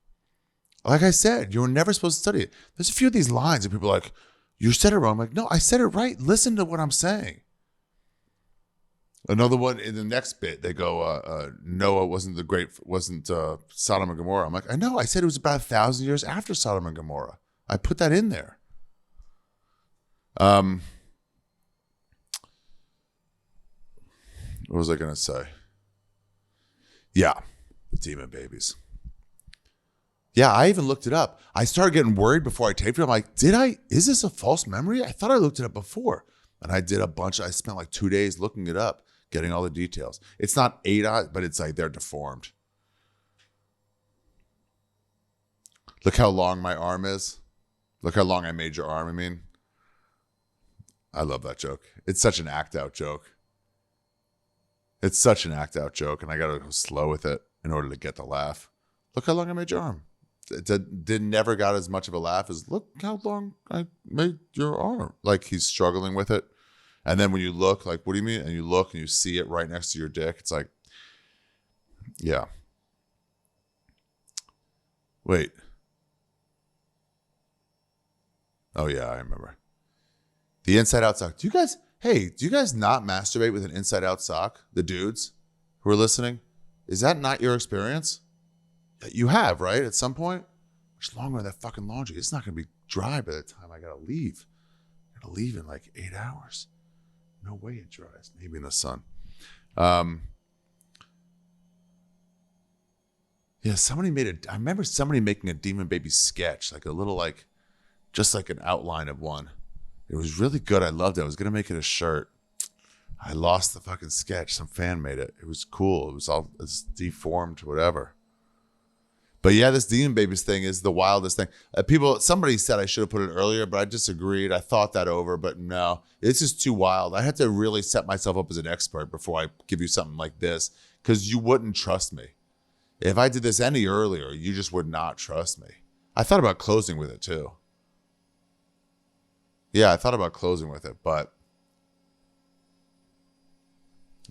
Like I said, you were never supposed to study it. There's a few of these lines and people are like, you said it wrong. I'm like, no, I said it right. Listen to what I'm saying. Another one in the next bit, they go, Noah wasn't Sodom and Gomorrah. I'm like, I know, I said it was about 1,000 years after Sodom and Gomorrah. I put that in there. What was I going to say? Yeah, the demon babies. Yeah, I even looked it up. I started getting worried before I taped it. I'm like, is this a false memory? I thought I looked it up before. And I did a bunch. I spent like 2 days looking it up, getting all the details. It's not 8 eyes, but it's like they're deformed. Look how long my arm is. Look how long I made your arm, I mean. I love that joke. It's such an act out joke. It's such an act out joke, and I got to go slow with it in order to get the laugh. Look how long I made your arm. It never got as much of a laugh as, look how long I made your arm. Like he's struggling with it. And then when you look, like, what do you mean? And you look and you see it right next to your dick. It's like, yeah. Wait. Oh, yeah, I remember. The inside out sock. Do you guys not masturbate with an inside out sock? The dudes who are listening? Is that not your experience? You have, right? At some point? Much longer than that fucking laundry. It's not going to be dry by the time I got to leave. I got to leave in like 8 hours. No way it dries. Maybe in the sun. Yeah, I remember somebody making a Demon Baby sketch, like a little like, just like an outline of one. It was really good. I loved it. I was going to make it a shirt. I lost the fucking sketch. Some fan made it. It was cool. It's deformed, whatever. But yeah, this Demon Babies thing is the wildest thing. Somebody said I should have put it earlier, but I disagreed. I thought that over, but no, it's just too wild. I had to really set myself up as an expert before I give you something like this, because you wouldn't trust me. If I did this any earlier, you just would not trust me. I thought about closing with it too. Yeah, I thought about closing with it, but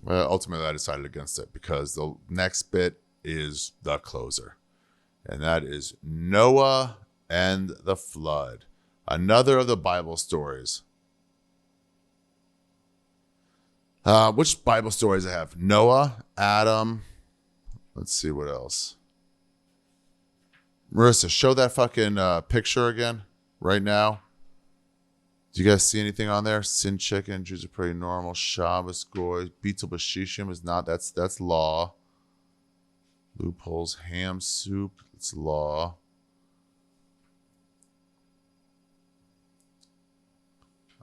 ultimately I decided against it because the next bit is the closer. And that is Noah and the flood. Another of the Bible stories. Which Bible stories I have? Noah, Adam. Let's see what else. Marisa, show that fucking picture again right now. Do you guys see anything on there? Sin chicken, Jews are pretty normal. Shabbos goy, Beetle bashishim is not. That's law. Loopholes, ham soup. It's law.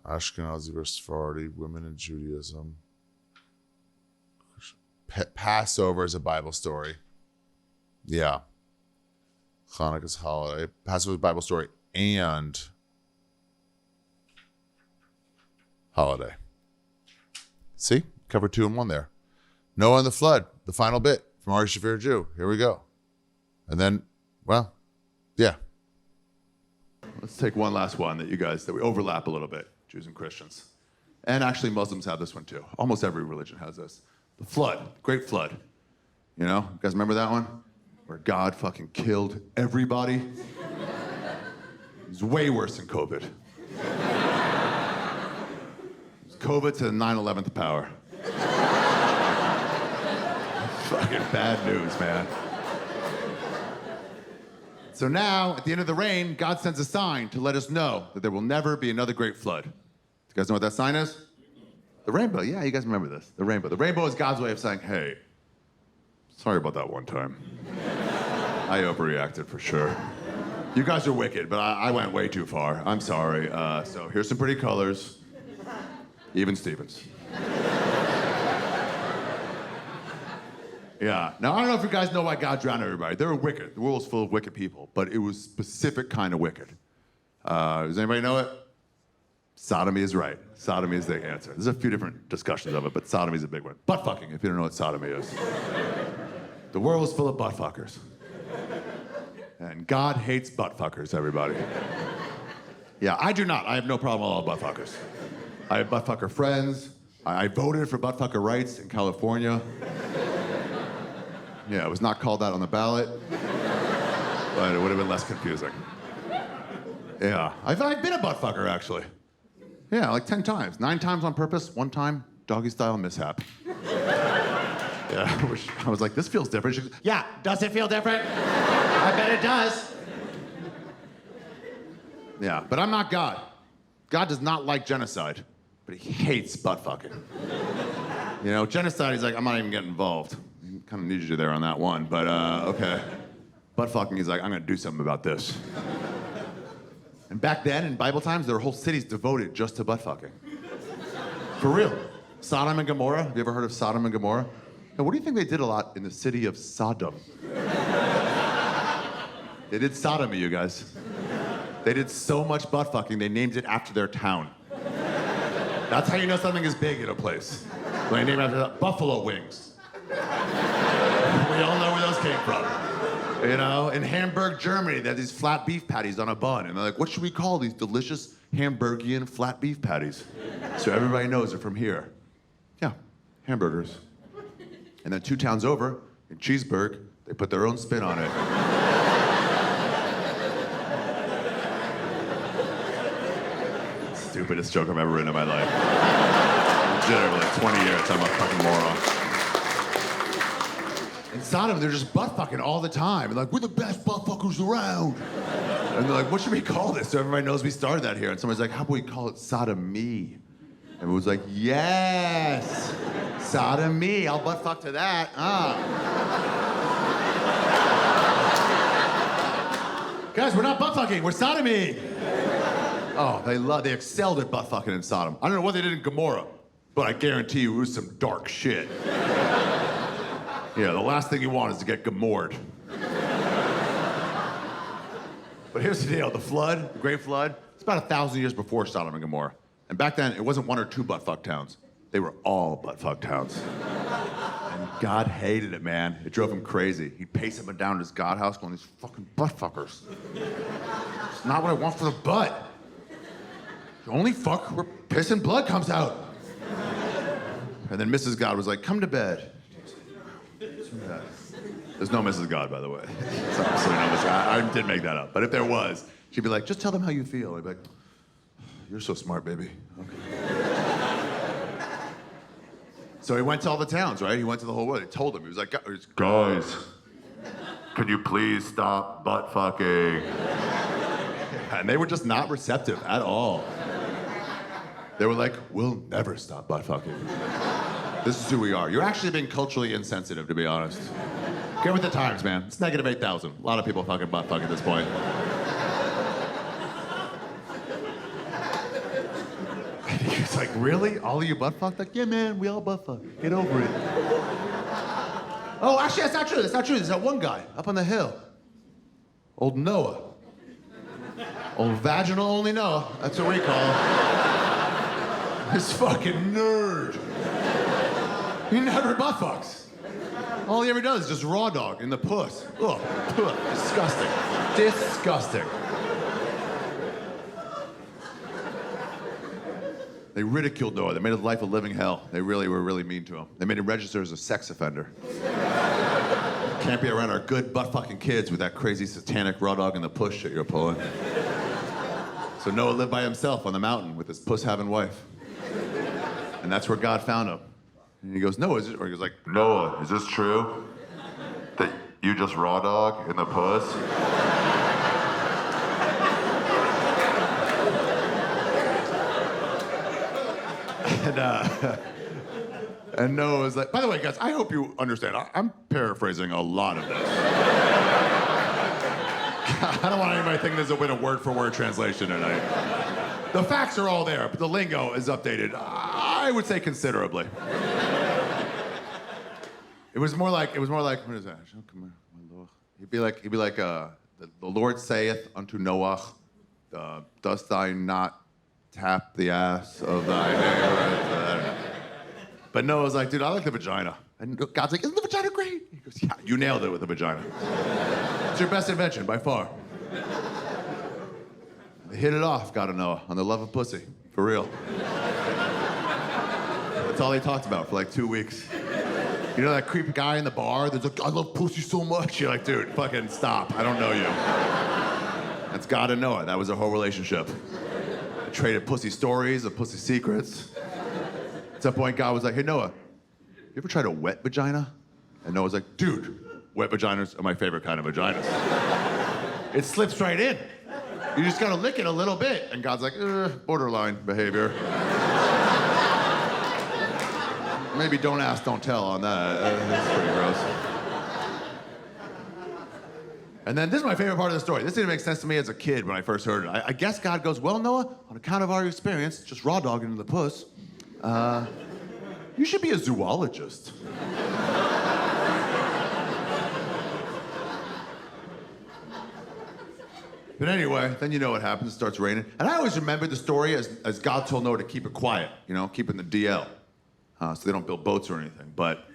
Ashkenazi versus Sephardi, women in Judaism. Passover is a Bible story. Yeah. Hanukkah's holiday. Passover is a Bible story and holiday. See? Cover 2 in 1 there. Noah and the flood, the final bit from Ari Shaffir Jew. Here we go. And then, well, yeah. Let's take one last one that we overlap a little bit, Jews and Christians. And actually Muslims have this one too. Almost every religion has this. The flood, great flood. You know, you guys remember that one? Where God fucking killed everybody? It was way worse than COVID. It was COVID to the 9/11th power. Fucking bad news, man. So now, at the end of the rain, God sends a sign to let us know that there will never be another great flood. Do you guys know what that sign is? The rainbow. Yeah, you guys remember this. The rainbow. The rainbow is God's way of saying, hey, sorry about that one time. I overreacted for sure. You guys are wicked, but I went way too far. I'm sorry. So here's some pretty colors. Even Stevens. Yeah. Now, I don't know if you guys know why God drowned everybody. They were wicked. The world was full of wicked people, but it was specific kind of wicked. Does anybody know it? Sodomy is right. Sodomy is the answer. There's a few different discussions of it, but sodomy is a big one. Butt fucking, if you don't know what sodomy is. The world is full of butt fuckers. And God hates butt fuckers, everybody. Yeah, I do not. I have no problem with all butt fuckers. I have butt fucker friends. I voted for butt fucker rights in California. Yeah, it was not called that on the ballot, but it would have been less confusing. Yeah, I've been a butt fucker, actually. Yeah, like 10 times. 9 times on purpose, 1 time, doggy style mishap. Yeah, I was like, this feels different. She goes, yeah, does it feel different? I bet it does. Yeah, but I'm not God. God does not like genocide, but he hates butt fucking. You know, genocide, he's like, I'm not even getting involved. Kind of needed you there on that one, but okay. Butt fucking, he's like, I'm gonna do something about this. And back then, in Bible times, there were whole cities devoted just to butt fucking. For real. Sodom and Gomorrah, have you ever heard of Sodom and Gomorrah? Now, what do you think they did a lot in the city of Sodom? They did sodomy, you guys. They did so much butt fucking, they named it after their town. That's how you know something is big in a place. When they name it after Buffalo Wings. We all know where those came from. You know, in Hamburg, Germany, they have these flat beef patties on a bun. And they're like, what should we call these delicious Hamburgian flat beef patties? So everybody knows they're from here. Yeah, hamburgers. And then 2 towns over, in Cheeseburg, they put their own spin on it. Stupidest joke I've ever written in my life. Legitimately, 20 years, I'm a fucking moron. In Sodom, they're just butt fucking all the time. And like, we're the best butt fuckers around. And they're like, what should we call this? So everybody knows we started that here. And somebody's like, how about we call it sodomy? And everyone's like, yes, sodomy. I'll butt fuck to that. Guys, we're not butt fucking, we're sodomy. Oh, they excelled at butt fucking in Sodom. I don't know what they did in Gomorrah, but I guarantee you it was some dark shit. Yeah, the last thing you want is to get gomored. But here's the deal, the flood, the Great Flood, it's about 1,000 years before Sodom and Gomorrah. And back then, it wasn't one or two butt-fuck towns. They were all butt-fuck towns. And God hated it, man. It drove him crazy. He'd pace up and down to his God house going, these fucking butt-fuckers. It's not what I want for the butt. The only fuck where piss and blood comes out. And then Mrs. God was like, come to bed. There's no Mrs. God, by the way. There's absolutely no Mrs. God. I did make that up. But if there was, she'd be like, just tell them how you feel. I'd be like, you're so smart, baby. Okay. So he went to all the towns, right? He went to the whole world. He told them. He was like, guys, can you please stop butt fucking? And they were just not receptive at all. They were like, we'll never stop butt fucking. This is who we are. You're actually being culturally insensitive, to be honest. Get with the times, man. It's negative 8,000. A lot of people fucking butt fuck at this point. And he's like, really? All of you butt fucked? Like, yeah, man, we all butt fuck. Get over it. Oh, actually, that's not true. That's not true. There's that one guy up on the hill. Old Noah. Old vaginal only Noah. That's what we call him. This fucking nerd. He never butt fucks. All he ever does is just raw dog in the puss. Ugh, disgusting. Disgusting. They ridiculed Noah. They made his life a living hell. They really were really mean to him. They made him register as a sex offender. Can't be around our good butt-fucking kids with that crazy satanic raw dog in the puss shit you're pulling. So Noah lived by himself on the mountain with his puss-having wife. And that's where God found him. And he goes, Noah, or he goes like, Noah, is this true? That you just raw dog in the puss? And Noah was like, by the way, guys, I hope you understand. I'm paraphrasing a lot of this. I don't want anybody thinking there's been a word-for-word translation tonight. The facts are all there, but the lingo is updated, I would say considerably. It was more like, what is that? He'd be like, the Lord saith unto Noah, dost thou not tap the ass of thy neighbor? But Noah's like, dude, I like the vagina. And God's like, isn't the vagina great? He goes, yeah, you nailed it with the vagina. It's your best invention, by far. They hit it off, God and Noah, on the love of pussy, for real. That's all they talked about for like 2 weeks. You know that creepy guy in the bar that's like, I love pussy so much? You're like, dude, fucking stop. I don't know you. That's God and Noah. That was their whole relationship. They traded pussy stories and pussy secrets. At some point, God was like, hey, Noah, you ever tried a wet vagina? And Noah's like, dude, wet vaginas are my favorite kind of vaginas. It slips right in. You just gotta lick it a little bit. And God's like, borderline behavior. Maybe don't ask, don't tell on that. That's pretty gross. And then this is my favorite part of the story. This didn't make sense to me as a kid when I first heard it. I guess God goes, well, Noah, on account of our experience, just raw dogging into the puss, you should be a zoologist. But anyway, then you know what happens. It starts raining. And I always remembered the story as God told Noah to keep it quiet, keep it in the DL. So they don't build boats or anything. But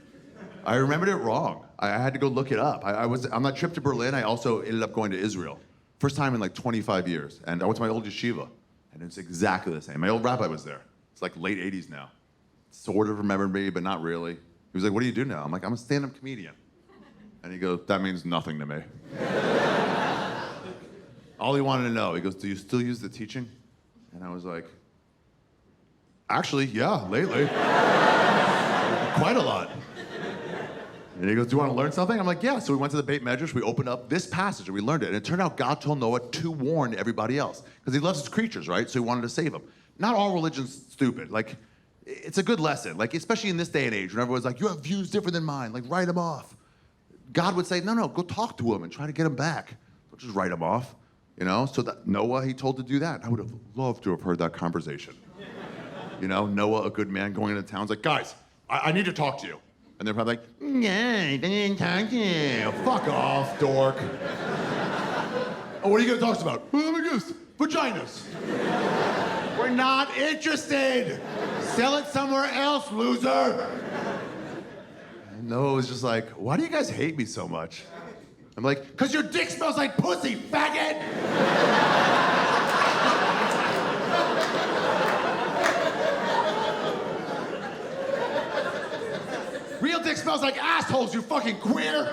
I remembered it wrong. I had to go look it up. On that trip to Berlin, I also ended up going to Israel. First time in like 25 years. And I went to my old yeshiva. And it's exactly the same. My old rabbi was there. It's like late 80s now. Sort of remembered me, but not really. He was like, what do you do now? I'm like, I'm a stand-up comedian. And he goes, that means nothing to me. All he wanted to know, he goes, do you still use the teaching? And I was like, actually, yeah, lately. Quite a lot. And he goes, do you want to learn something? I'm like, yeah. So we went to the Beit Medrash, we opened up this passage, and we learned it. And it turned out God told Noah to warn everybody else. Because he loves his creatures, right? So he wanted to save them. Not all religion's stupid. Like, it's a good lesson. Like, especially in this day and age, when everyone's like, you have views different than mine. Like, write them off. God would say, no, go talk to him and try to get him back. Don't just write him off. So that Noah, he told to do that. I would have loved to have heard that conversation. Noah, a good man, going into town's like, guys, I need to talk to you. And they're probably like, yeah, I didn't talk to you. Fuck off, dork. Oh, what are you gonna talk about? Oh my goodness, vaginas. We're not interested. Sell it somewhere else, loser. And Noah was just like, why do you guys hate me so much? I'm like, cause your dick smells like pussy, faggot. Real dick smells like assholes, you fucking queer.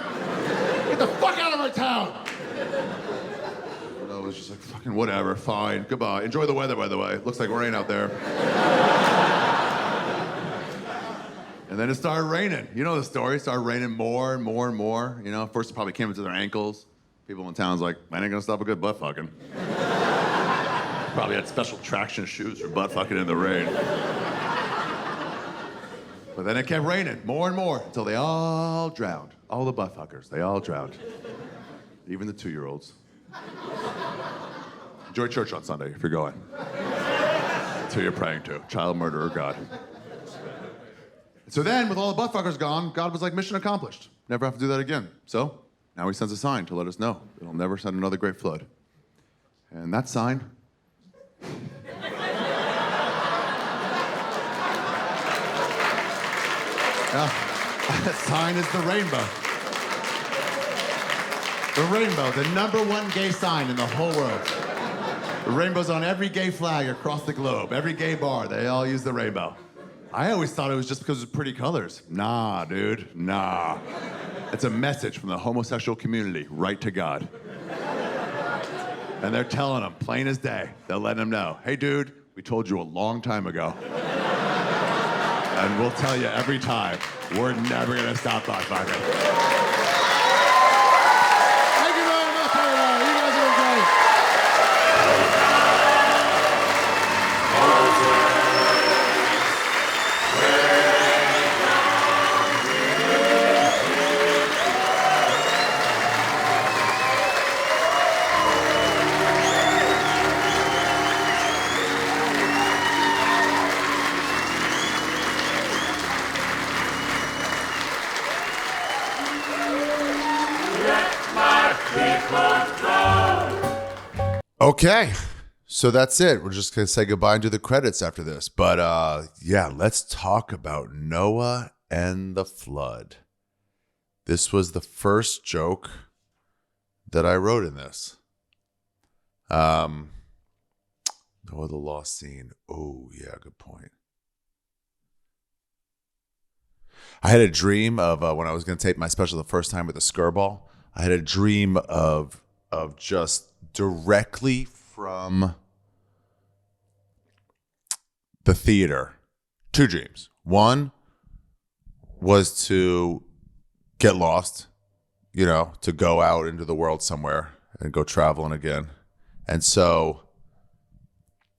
Get the fuck out of my town. I was just like, fucking whatever, fine, goodbye. Enjoy the weather, by the way. Looks like rain out there. And then it started raining. You know the story. It started raining more and more and more. You know, first it probably came into their ankles. People in town's like, man, ain't gonna stop a good butt fucking. Probably had special traction shoes for butt fucking in the rain. But then it kept raining more and more until they all drowned. All the butt fuckers, they all drowned. Even the 2-year-olds. Enjoy church on Sunday if you're going. That's who you're praying to, child murderer God. So then, with all the butt fuckers gone, God was like, mission accomplished. Never have to do that again. So now he sends a sign to let us know it'll never send another great flood. And that sign. That sign is the rainbow. The rainbow, the #1 gay sign in the whole world. The rainbow's on every gay flag across the globe. Every gay bar, they all use the rainbow. I always thought it was just because of pretty colors. Nah, dude, nah. It's a message from the homosexual community right to God. And they're telling them, plain as day, they're letting them know, hey, dude, we told you a long time ago. And we'll tell you every time, we're never gonna stop butt fucking. Thank you very much, everybody. You guys are great. Okay, so that's it. We're just gonna say goodbye and do the credits after this. But yeah, let's talk about Noah and the flood. This was the first joke that I wrote in this. Noah the lost scene. Oh yeah, good point. I had a dream of when I was gonna tape my special the first time with the Skirball. I had a dream of just directly from the theater. 2 dreams. One was to get lost, you know, to go out into the world somewhere and go traveling again. And so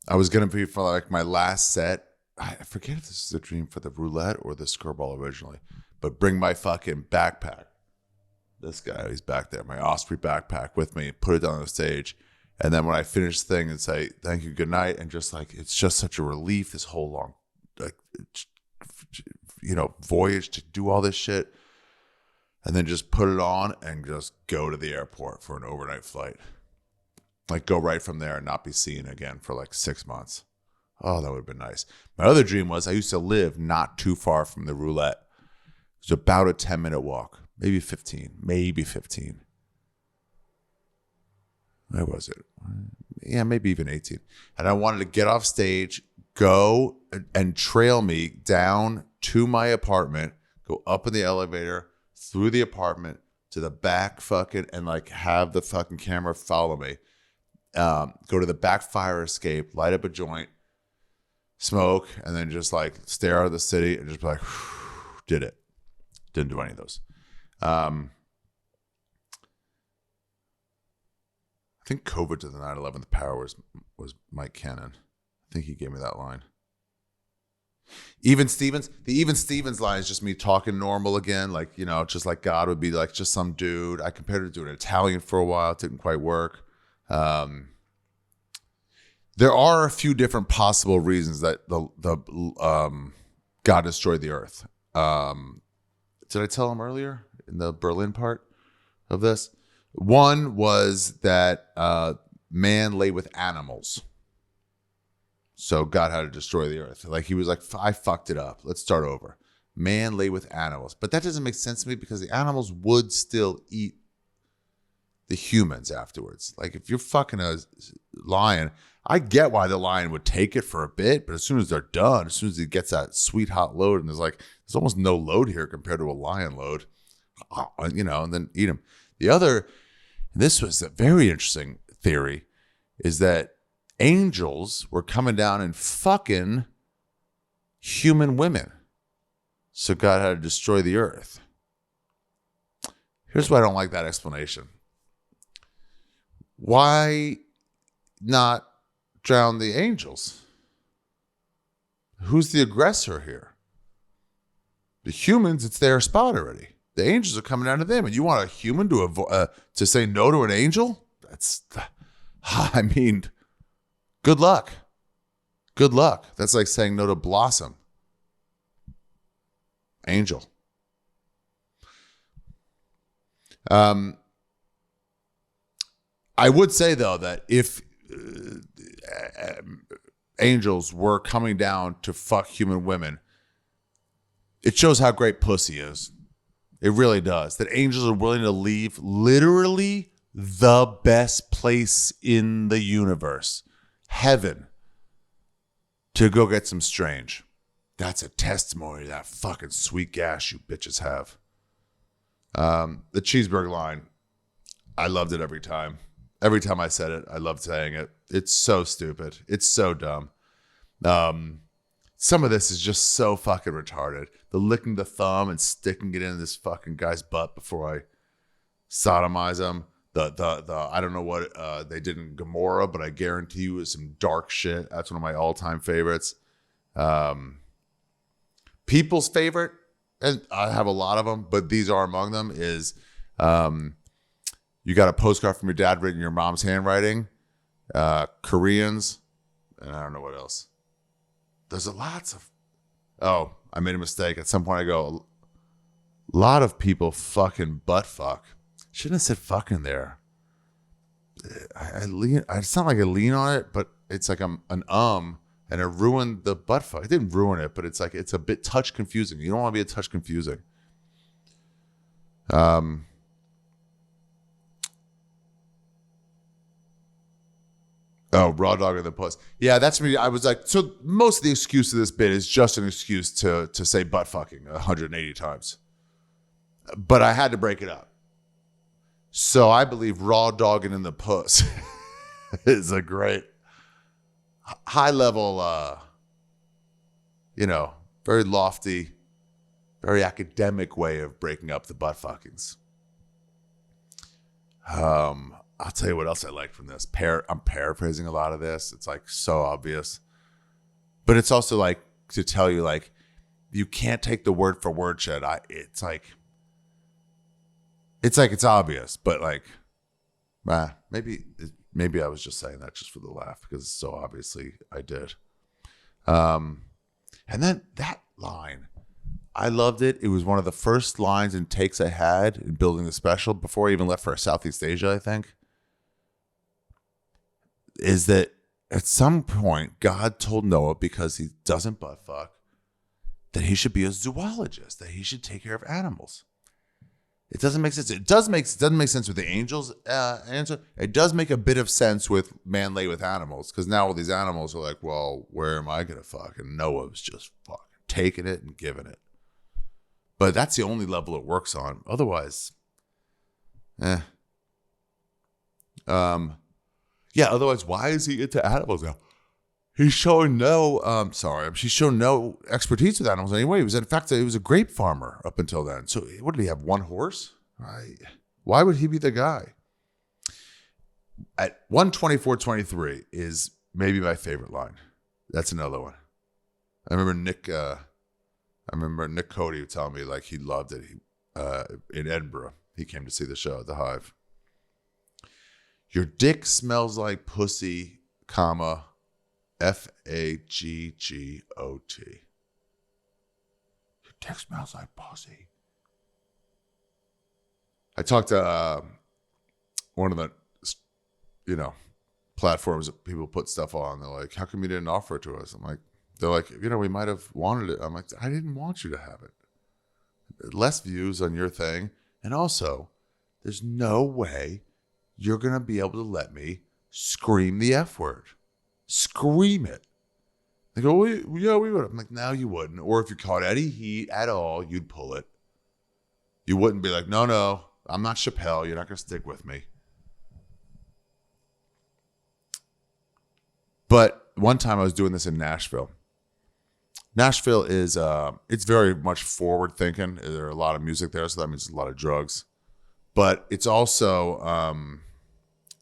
I was going to be for like my last set. I forget if this is a dream for the roulette or the Skirball originally, but bring my fucking backpack. This guy, he's back there, my Osprey backpack with me, put it down on the stage. And then when I finish the thing and say, thank you, good night. And just like, it's just such a relief, this whole long, like, you know, voyage to do all this shit. And then just put it on and just go to the airport for an overnight flight. Like go right from there and not be seen again for like 6 months. Oh, that would have been nice. My other dream was I used to live not too far from the roulette. It was about a 10-minute walk. Maybe 15. Where was it? Yeah, maybe even 18. And I wanted to get off stage, go and trail me down to my apartment, go up in the elevator, through the apartment to the back fucking, and like have the fucking camera follow me. Go to the back fire escape, light up a joint, smoke, and then just like stare out of the city and just be like, did it. Didn't do any of those. I think COVID to the 9/11, the power was Mike Cannon. I think he gave me that line. The Even Stevens line is just me talking normal again, like, you know, just like God would be like just some dude. I compared it to an Italian for a while. It didn't quite work. There are a few different possible reasons that the God destroyed the earth. Did I tell him earlier in the Berlin part of this? One was that man lay with animals. So God had to destroy the earth. Like he was like, I fucked it up. Let's start over. Man lay with animals. But that doesn't make sense to me because the animals would still eat the humans afterwards. Like if you're fucking a lion, I get why the lion would take it for a bit, but as soon as they're done, as soon as he gets that sweet hot load, and there's almost no load here compared to a lion load, and then eat them. The other, this was a very interesting theory, is that angels were coming down and fucking human women. So God had to destroy the earth. Here's why I don't like that explanation. Why not drown the angels? Who's the aggressor here? The humans, it's their spot already. The angels are coming down to them, and you want a human to say no to an angel? Good luck. Good luck. That's like saying no to Blossom. Angel. I would say, though, that if angels were coming down to fuck human women, it shows how great pussy is. It really does. That angels are willing to leave literally the best place in the universe, heaven, to go get some strange. That's a testimony to that fucking sweet gas you bitches have. The cheeseburger line, I loved it every time. Every time I said it, I loved saying it. It's so stupid. It's so dumb. Some of this is just so fucking retarded. The licking the thumb and sticking it in this fucking guy's butt before I sodomize him. The I don't know what they did in Gomorrah, but I guarantee you it was some dark shit. That's one of my all-time favorites. People's favorite, and I have a lot of them, but these are among them, is you got a postcard from your dad written in your mom's handwriting, Koreans, and I don't know what else. There's lots of, I made a mistake. At some point I go, a lot of people fucking butt fuck. Shouldn't have said fucking there. I lean, it's not like I lean on it, but it's like an and it ruined the butt fuck. It didn't ruin it, but it's like, it's a bit touch confusing. You don't want to be a touch confusing. Raw dog in the puss. Yeah, that's me. I was like, so most of the excuse of this bit is just an excuse to say butt fucking 180 times. But I had to break it up. So I believe raw dogging in the puss is a great high level, very lofty, very academic way of breaking up the butt fuckings. I'll tell you what else I like from this. I'm paraphrasing a lot of this. It's like so obvious. But it's also like to tell you, like, you can't take the word for word shit. It's like it's obvious, but like, maybe I was just saying that just for the laugh because so obviously I did. And then that line, I loved it. It was one of the first lines and takes I had in building the special before I even left for Southeast Asia, I think. Is that at some point God told Noah, because he doesn't butt fuck, that he should be a zoologist, that he should take care of animals. It doesn't make sense. It doesn't make sense with the angels answer. It does make a bit of sense with man lay with animals, because now all these animals are like, well, where am I gonna fuck? And Noah was just fucking taking it and giving it. But that's the only level it works on. Otherwise, otherwise, why is he into animals now? He's showing she's shown no expertise with animals anyway. He was a grape farmer up until then. So what did he have, one horse? Why would he be the guy? At 1:24:23 is maybe my favorite line. That's another one. I remember Nick Cody telling me like he loved it. In Edinburgh, he came to see the show at the Hive. Your dick smells like pussy, comma, Faggot. Your dick smells like pussy. I talked to one of the, you know, platforms that people put stuff on. They're like, how come you didn't offer it to us? I'm like, they're like, you know, we might have wanted it. I'm like, I didn't want you to have it. Less views on your thing. And also, there's no way you're going to be able to let me scream the F word. Scream it. They go, well, yeah, we would. I'm like, no, you wouldn't. Or if you caught any heat at all, you'd pull it. You wouldn't be like, no, I'm not Chappelle. You're not going to stick with me. But one time I was doing this in Nashville. Nashville is, it's very much forward thinking. There are a lot of music there, so that means a lot of drugs. But it's also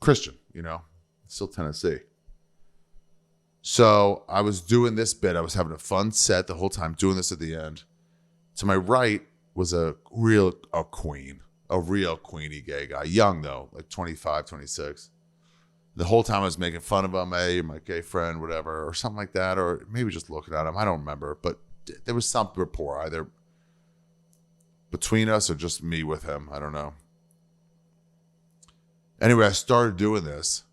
Christian, you know, it's still Tennessee. So I was doing this bit. I was having a fun set the whole time, doing this at the end. To my right was a real queenie gay guy. Young, though, like 25, 26. The whole time I was making fun of him, hey, my gay friend, whatever, or something like that, or maybe just looking at him. I don't remember, but there was some rapport either between us or just me with him. I don't know. Anyway, I started doing this,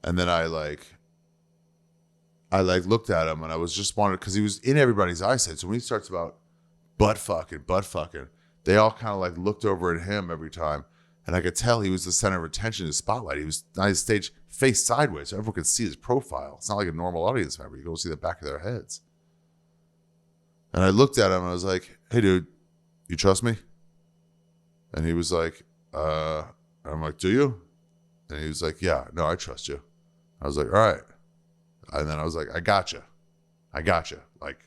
and then I looked at him, and I was just wanted, because he was in everybody's eyesight. So when he starts about butt fucking, they all kind of like looked over at him every time. And I could tell he was the center of attention, the spotlight. He was on his stage face sideways, so everyone could see his profile. It's not like a normal audience member. You go see the back of their heads. And I looked at him, and I was like, hey, dude, you trust me? And he was like, I'm like, do you? And he was like, yeah, no, I trust you. I was like, all right. And then I was like, I got you. Like,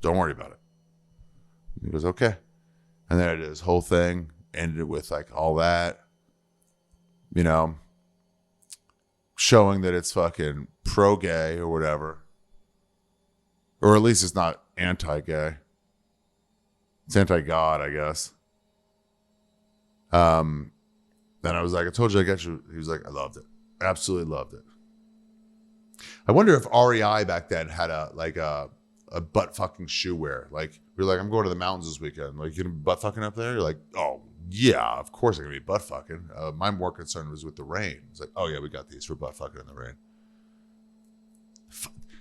don't worry about it. And he goes, okay. And then I did this whole thing. Ended it with like all that, you know, showing that it's fucking pro-gay or whatever. Or at least it's not anti-gay. It's anti-God, I guess. Then I was like, I told you I got you. He was like, I loved it. Absolutely loved it. I wonder if REI back then had a butt fucking shoe wear. Like, you're like, I'm going to the mountains this weekend. Like, you gonna be butt fucking up there? You're like, oh, yeah, of course I'm going to be butt fucking. My more concern was with the rain. It's like, oh, yeah, we got these for butt fucking in the rain.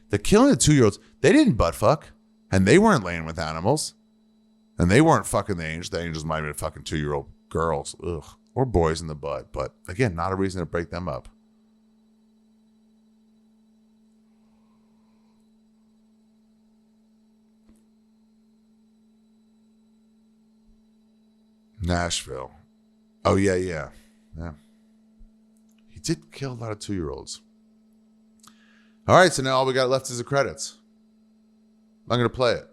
The killing of 2-year-olds, they didn't butt fuck. And they weren't laying with animals. And they weren't fucking the angels. The angels might have been fucking 2-year-old girls. Ugh. Or boys in the butt. But again, not a reason to break them up. Nashville. Oh, yeah. He did kill a lot of 2-year-olds. All right, so now all we got left is the credits. I'm going to play it.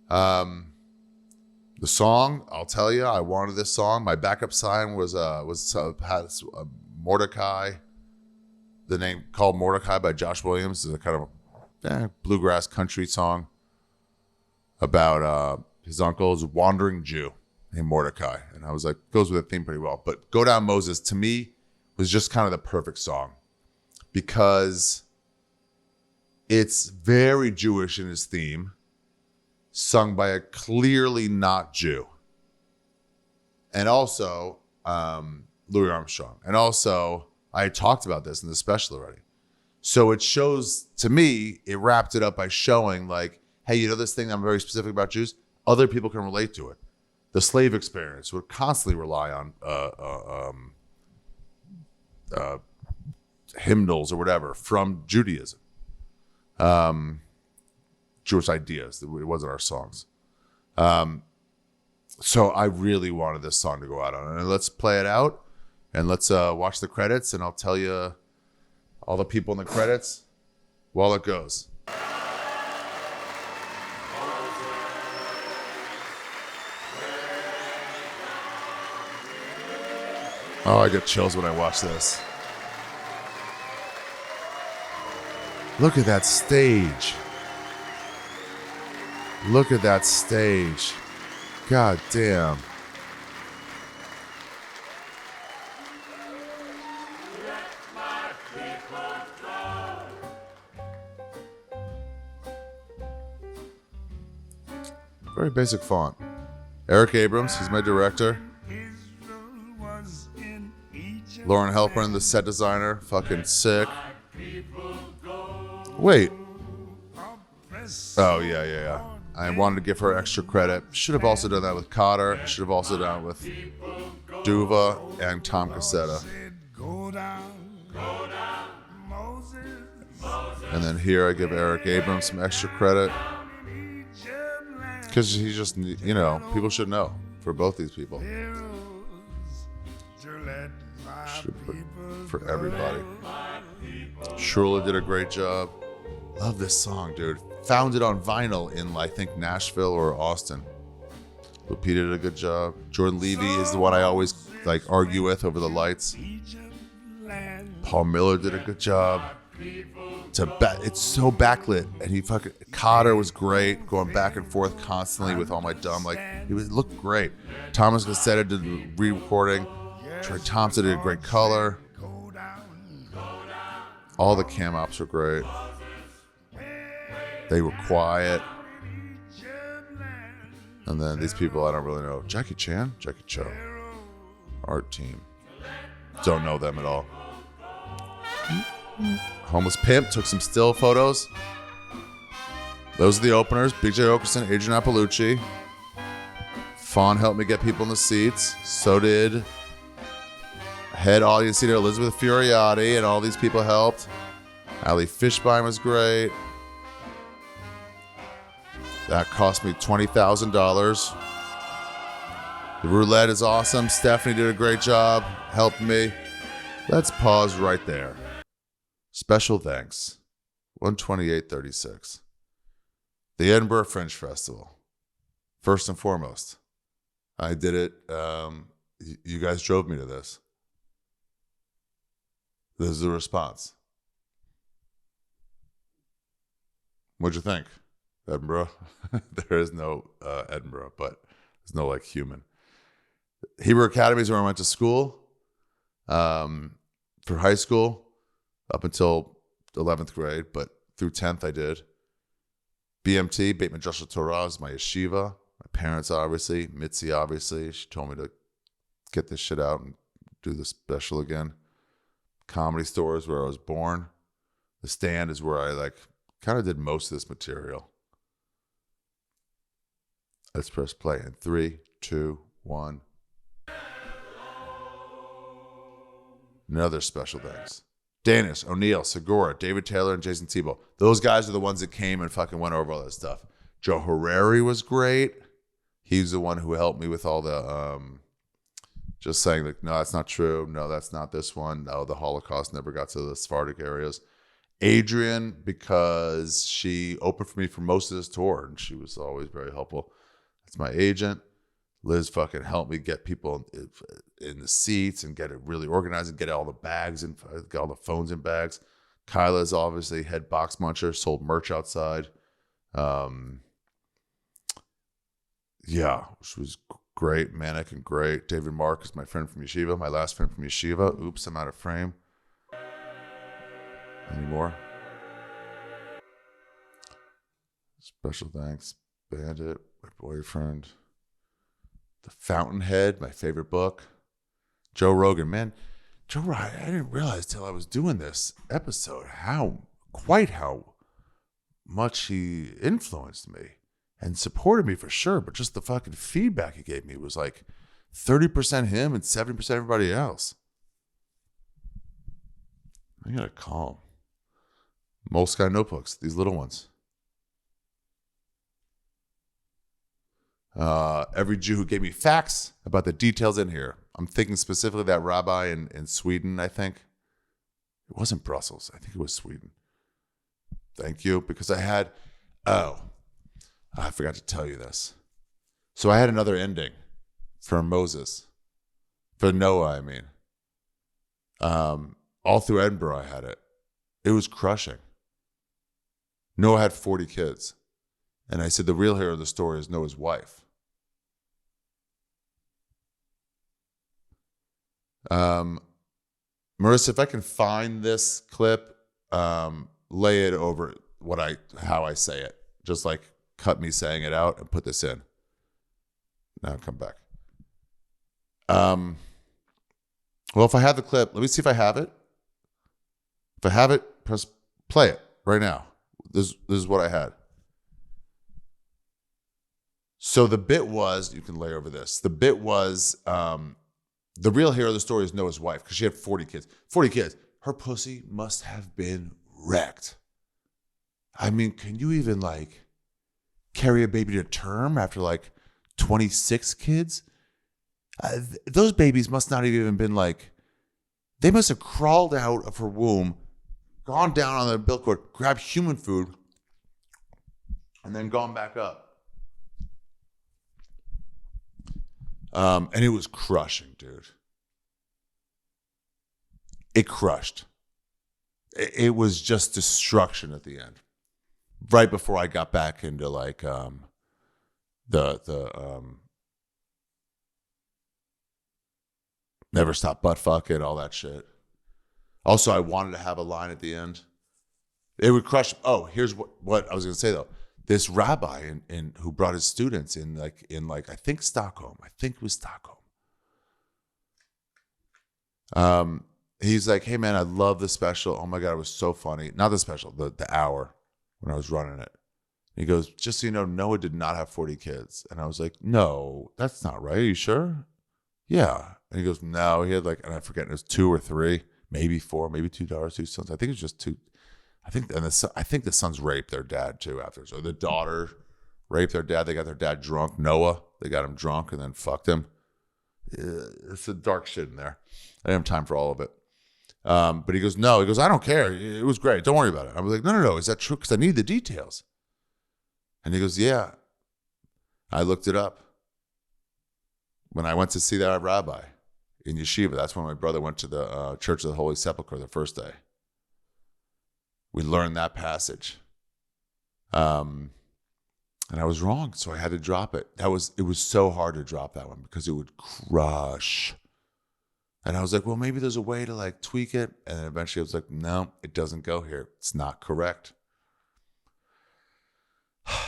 The song, I'll tell you, I wanted this song. My backup sign was Mordecai. The name called Mordecai by Josh Williams is a kind of bluegrass country song about his uncle's wandering Jew named Mordecai. And I was like, goes with the theme pretty well. But Go Down Moses, to me, was just kind of the perfect song because it's very Jewish in its theme, sung by a clearly not Jew. And also, Louis Armstrong. And also, I had talked about this in the special already. So it shows, to me, it wrapped it up by showing like, hey, you know this thing I'm very specific about Jews? Other people can relate to it. The slave experience would constantly rely on hymnals or whatever from Judaism. Jewish ideas. It wasn't our songs. So I really wanted this song to go out on. And let's play it out and let's watch the credits and I'll tell you all the people in the credits while it goes. Oh, I get chills when I watch this. Look at that stage. Look at that stage. God damn. Very basic font. Eric Abrams, he's my director. Israel was in Lauren Halpern, the set designer, fucking sick. Wait. Oh, yeah. I wanted to give her extra credit. Should have also done that with Cotter. Should have also done it with Duva and Tom Cassetta. And then here I give Eric Abrams some extra credit. Because he just, you know, people should know for both these people. Should put for everybody. Shirley did a great job. Love this song, dude. Found it on vinyl in, I think, Nashville or Austin. Lupita did a good job. Jordan Levy is the one I always like argue with over the lights. Paul Miller did a good job. It's so backlit, and he fucking Cotter was great, going back and forth constantly with all my dumb it looked great. Thomas Cassetta did the re-recording. Troy Thompson did a great color. All the cam ops were great. They were quiet. And then these people I don't really know. Jackie Chan, Jackie Cho, art team. Don't know them at all. Homeless Pimp took some still photos. Those are the openers. BJ Okerson, Adrian Appalucci. Fawn helped me get people in the seats. So did head audience leader Elizabeth Furiotti, and all these people helped. Ali Fishbein was great. That cost me $20,000. The roulette is awesome. Stephanie did a great job helping me. Let's pause right there. Special thanks. 128.36. The Edinburgh Fringe Festival. First and foremost, I did it. You guys drove me to this. This is the response. What'd you think? Edinburgh? There is no Edinburgh, but there's no like human. Hebrew Academy is where I went to school for high school up until 11th grade, but through 10th I did. BMT, Beit Midrash Torah, is my yeshiva. My parents, obviously. Mitzi, obviously. She told me to get this shit out and do the special again. Comedy Store is where I was born. The Stand is where I kind of did most of this material. Let's press play in 3, 2, 1. Another special thanks. Danis, O'Neill, Segura, David Taylor, and Jason Tebow. Those guys are the ones that came and fucking went over all that stuff. Joe Harari was great. He's the one who helped me with all the just saying like, no, that's not true. No, that's not this one. No, the Holocaust never got to the Sephardic areas. Adrian, because she opened for me for most of this tour, and she was always very helpful. That's my agent. Liz fucking helped me get people in the seats and get it really organized and get all the bags and get all the phones in bags. Kyla's obviously head box muncher, sold merch outside. Yeah, she was great, manic and great. David Mark is my friend from Yeshiva, my last friend from Yeshiva. Oops, I'm out of frame. Any more? Special thanks, Bandit, my boyfriend. The Fountainhead, my favorite book. Joe Rogan, man. Joe Rogan, I didn't realize till I was doing this episode how much he influenced me and supported me for sure. But just the fucking feedback he gave me was like 30% him and 70% everybody else. I gotta call him. Moleskine notebooks, these little ones. Every Jew who gave me facts about the details in here. I'm thinking specifically that rabbi in Sweden, I think. It wasn't Brussels. I think it was Sweden. Thank you. Because I forgot to tell you this. So I had another ending for Moses. For Noah, I mean. All through Edinburgh, I had it. It was crushing. Noah had 40 kids. And I said the real hero of the story is Noah's wife. Marisa, if I can find this clip, lay it over how I say it. Just like cut me saying it out and put this in. Now come back. Well, if I have the clip, let me see if I have it. If I have it, press play it right now. This is what I had. So the bit was, you can lay over this. The bit was, the real hero of the story is Noah's wife because she had 40 kids. 40 kids. Her pussy must have been wrecked. I mean, can you even like carry a baby to term after like 26 kids? Those babies must not have even been like, they must have crawled out of her womb, gone down on the umbilical cord, grabbed human food, and then gone back up. And it was crushing, dude. It crushed. It was just destruction at the end. Right before I got back into like the never stop butt fucking, all that shit. Also, I wanted to have a line at the end. It would crush. Oh, here's what I was gonna say though. This rabbi in who brought his students in I think Stockholm. I think it was Stockholm. He's like, hey man, I love the special. Oh my God, it was so funny. Not the special, the hour when I was running it. He goes, just so you know, Noah did not have 40 kids. And I was like, no, that's not right. Are you sure? Yeah. And he goes, no, he had and I forget, it was 2 or 3, maybe 4, maybe 2 daughters, 2 sons. I think it was just 2. I think the sons raped their dad too after. So the daughter raped their dad. They got their dad drunk. Noah, they got him drunk and then fucked him. It's a dark shit in there. I didn't have time for all of it. But he goes, no. He goes, I don't care. It was great. Don't worry about it. I was like, no. Is that true? Because I need the details. And he goes, yeah. I looked it up. When I went to see that rabbi in yeshiva, that's when my brother went to the Church of the Holy Sepulchre the first day. We learned that passage. And I was wrong, so I had to drop it. It was so hard to drop that one because it would crush. And I was like, well, maybe there's a way to tweak it. And then eventually I was like, no, it doesn't go here. It's not correct.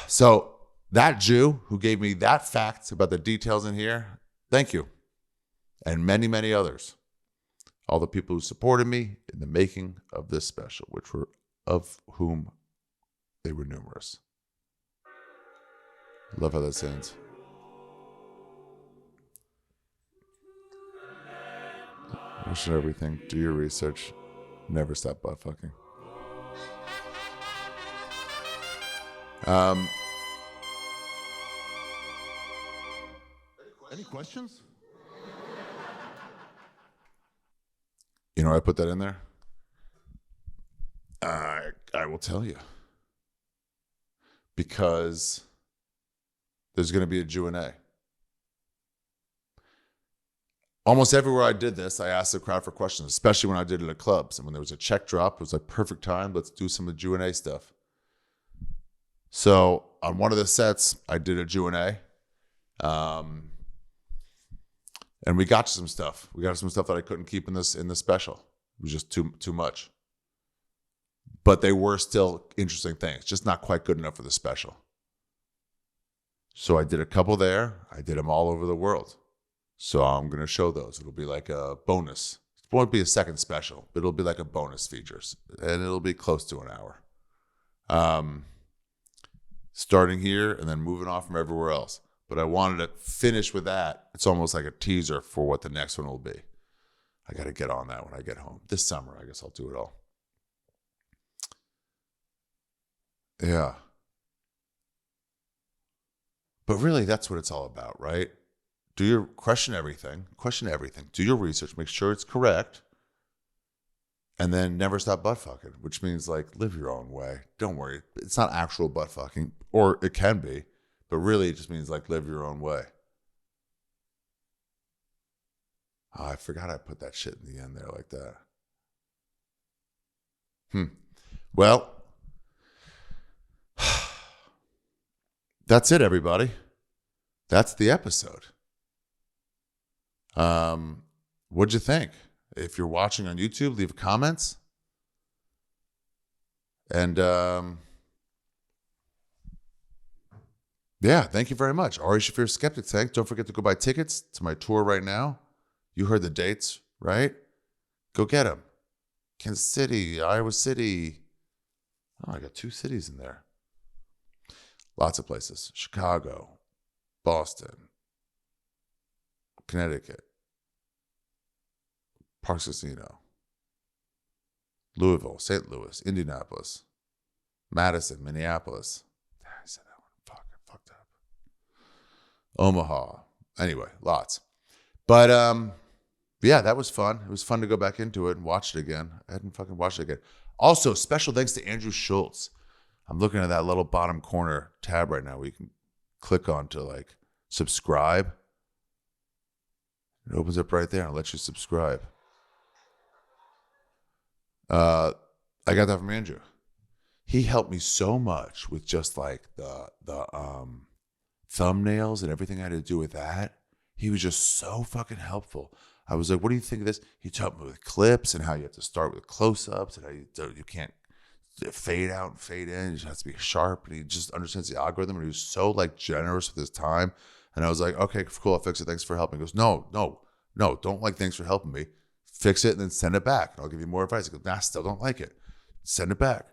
So that Jew who gave me that fact about the details in here, thank you. And many, many others. All the people who supported me in the making of this special, of whom they were numerous. Love how that sounds. Question everything. Do your research. Never stop butt fucking. Any questions? You know, I put that in there. I will tell you. Because there's going to be a Q&A. Almost everywhere I did this, I asked the crowd for questions, especially when I did it at clubs. And when there was a check drop, it was like perfect time. Let's do some of the Q&A stuff. So on one of the sets, I did a Q&A. And we got some stuff. We got some stuff that I couldn't keep in this special. It was just too much. But they were still interesting things, just not quite good enough for the special. So I did a couple there. I did them all over the world. So I'm going to show those. It'll be like a bonus. It won't be a second special, but it'll be like a bonus features. And it'll be close to an hour. Starting here and then moving off from everywhere else. But I wanted to finish with that. It's almost like a teaser for what the next one will be. I got to get on that when I get home. This summer, I guess I'll do it all. Yeah. But really, that's what it's all about, right? Question everything. Do your research. Make sure it's correct. And then never stop butt fucking, which means live your own way. Don't worry. It's not actual butt fucking, or it can be, but really it just means live your own way. Oh, I forgot I put that shit in the end there like that. Well, that's it, everybody. That's the episode. What'd you think? If you're watching on YouTube, leave comments. And yeah, thank you very much. Ari Shaffir, Skeptic. Don't forget to go buy tickets to my tour right now. You heard the dates right? Go get them. Kansas City, Iowa City. Oh, I got 2 cities in there. Lots of places. Chicago, Boston, Connecticut, Parks Casino, Louisville, St. Louis, Indianapolis, Madison, Minneapolis. I said that one. Fuck, I fucked up. Omaha. Anyway, lots. But yeah, that was fun. It was fun to go back into it and watch it again. I hadn't fucking watched it again. Also, special thanks to Andrew Schultz. I'm looking at that little bottom corner tab right now where you can click on to like subscribe. It opens up right there and lets you subscribe. I got that from Andrew. He helped me so much with just like the thumbnails and everything I had to do with that. He was just so fucking helpful. I was like, what do you think of this? He taught me with clips and how you have to start with close-ups and how you can't fade out and fade in. You just have to be sharp. And he just understands the algorithm. And he was so like generous with his time. And I was like, okay, cool, I'll fix it. Thanks for helping. He goes, no, don't like thanks for helping me. Fix it and then send it back. And I'll give you more advice. He goes, nah, still don't like it. Send it back.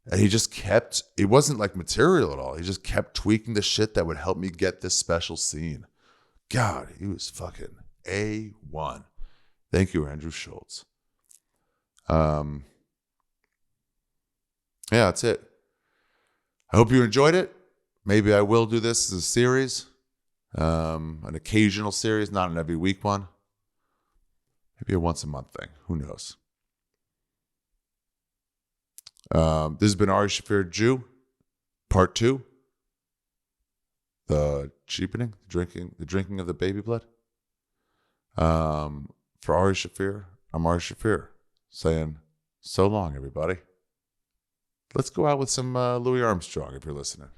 And he just kept, it wasn't like material at all. He just kept tweaking the shit that would help me get this special scene. God, he was fucking A1. Thank you, Andrew Schultz. Yeah, that's it. I hope you enjoyed it. Maybe I will do this as a series, an occasional series, not an every week one. Maybe a once a month thing. Who knows? This has been Ari Shaffir Jew, part 2. The cheapening, the drinking of the baby blood. For Ari Shaffir, I'm Ari Shaffir saying so long, everybody. Let's go out with some Louis Armstrong if you're listening.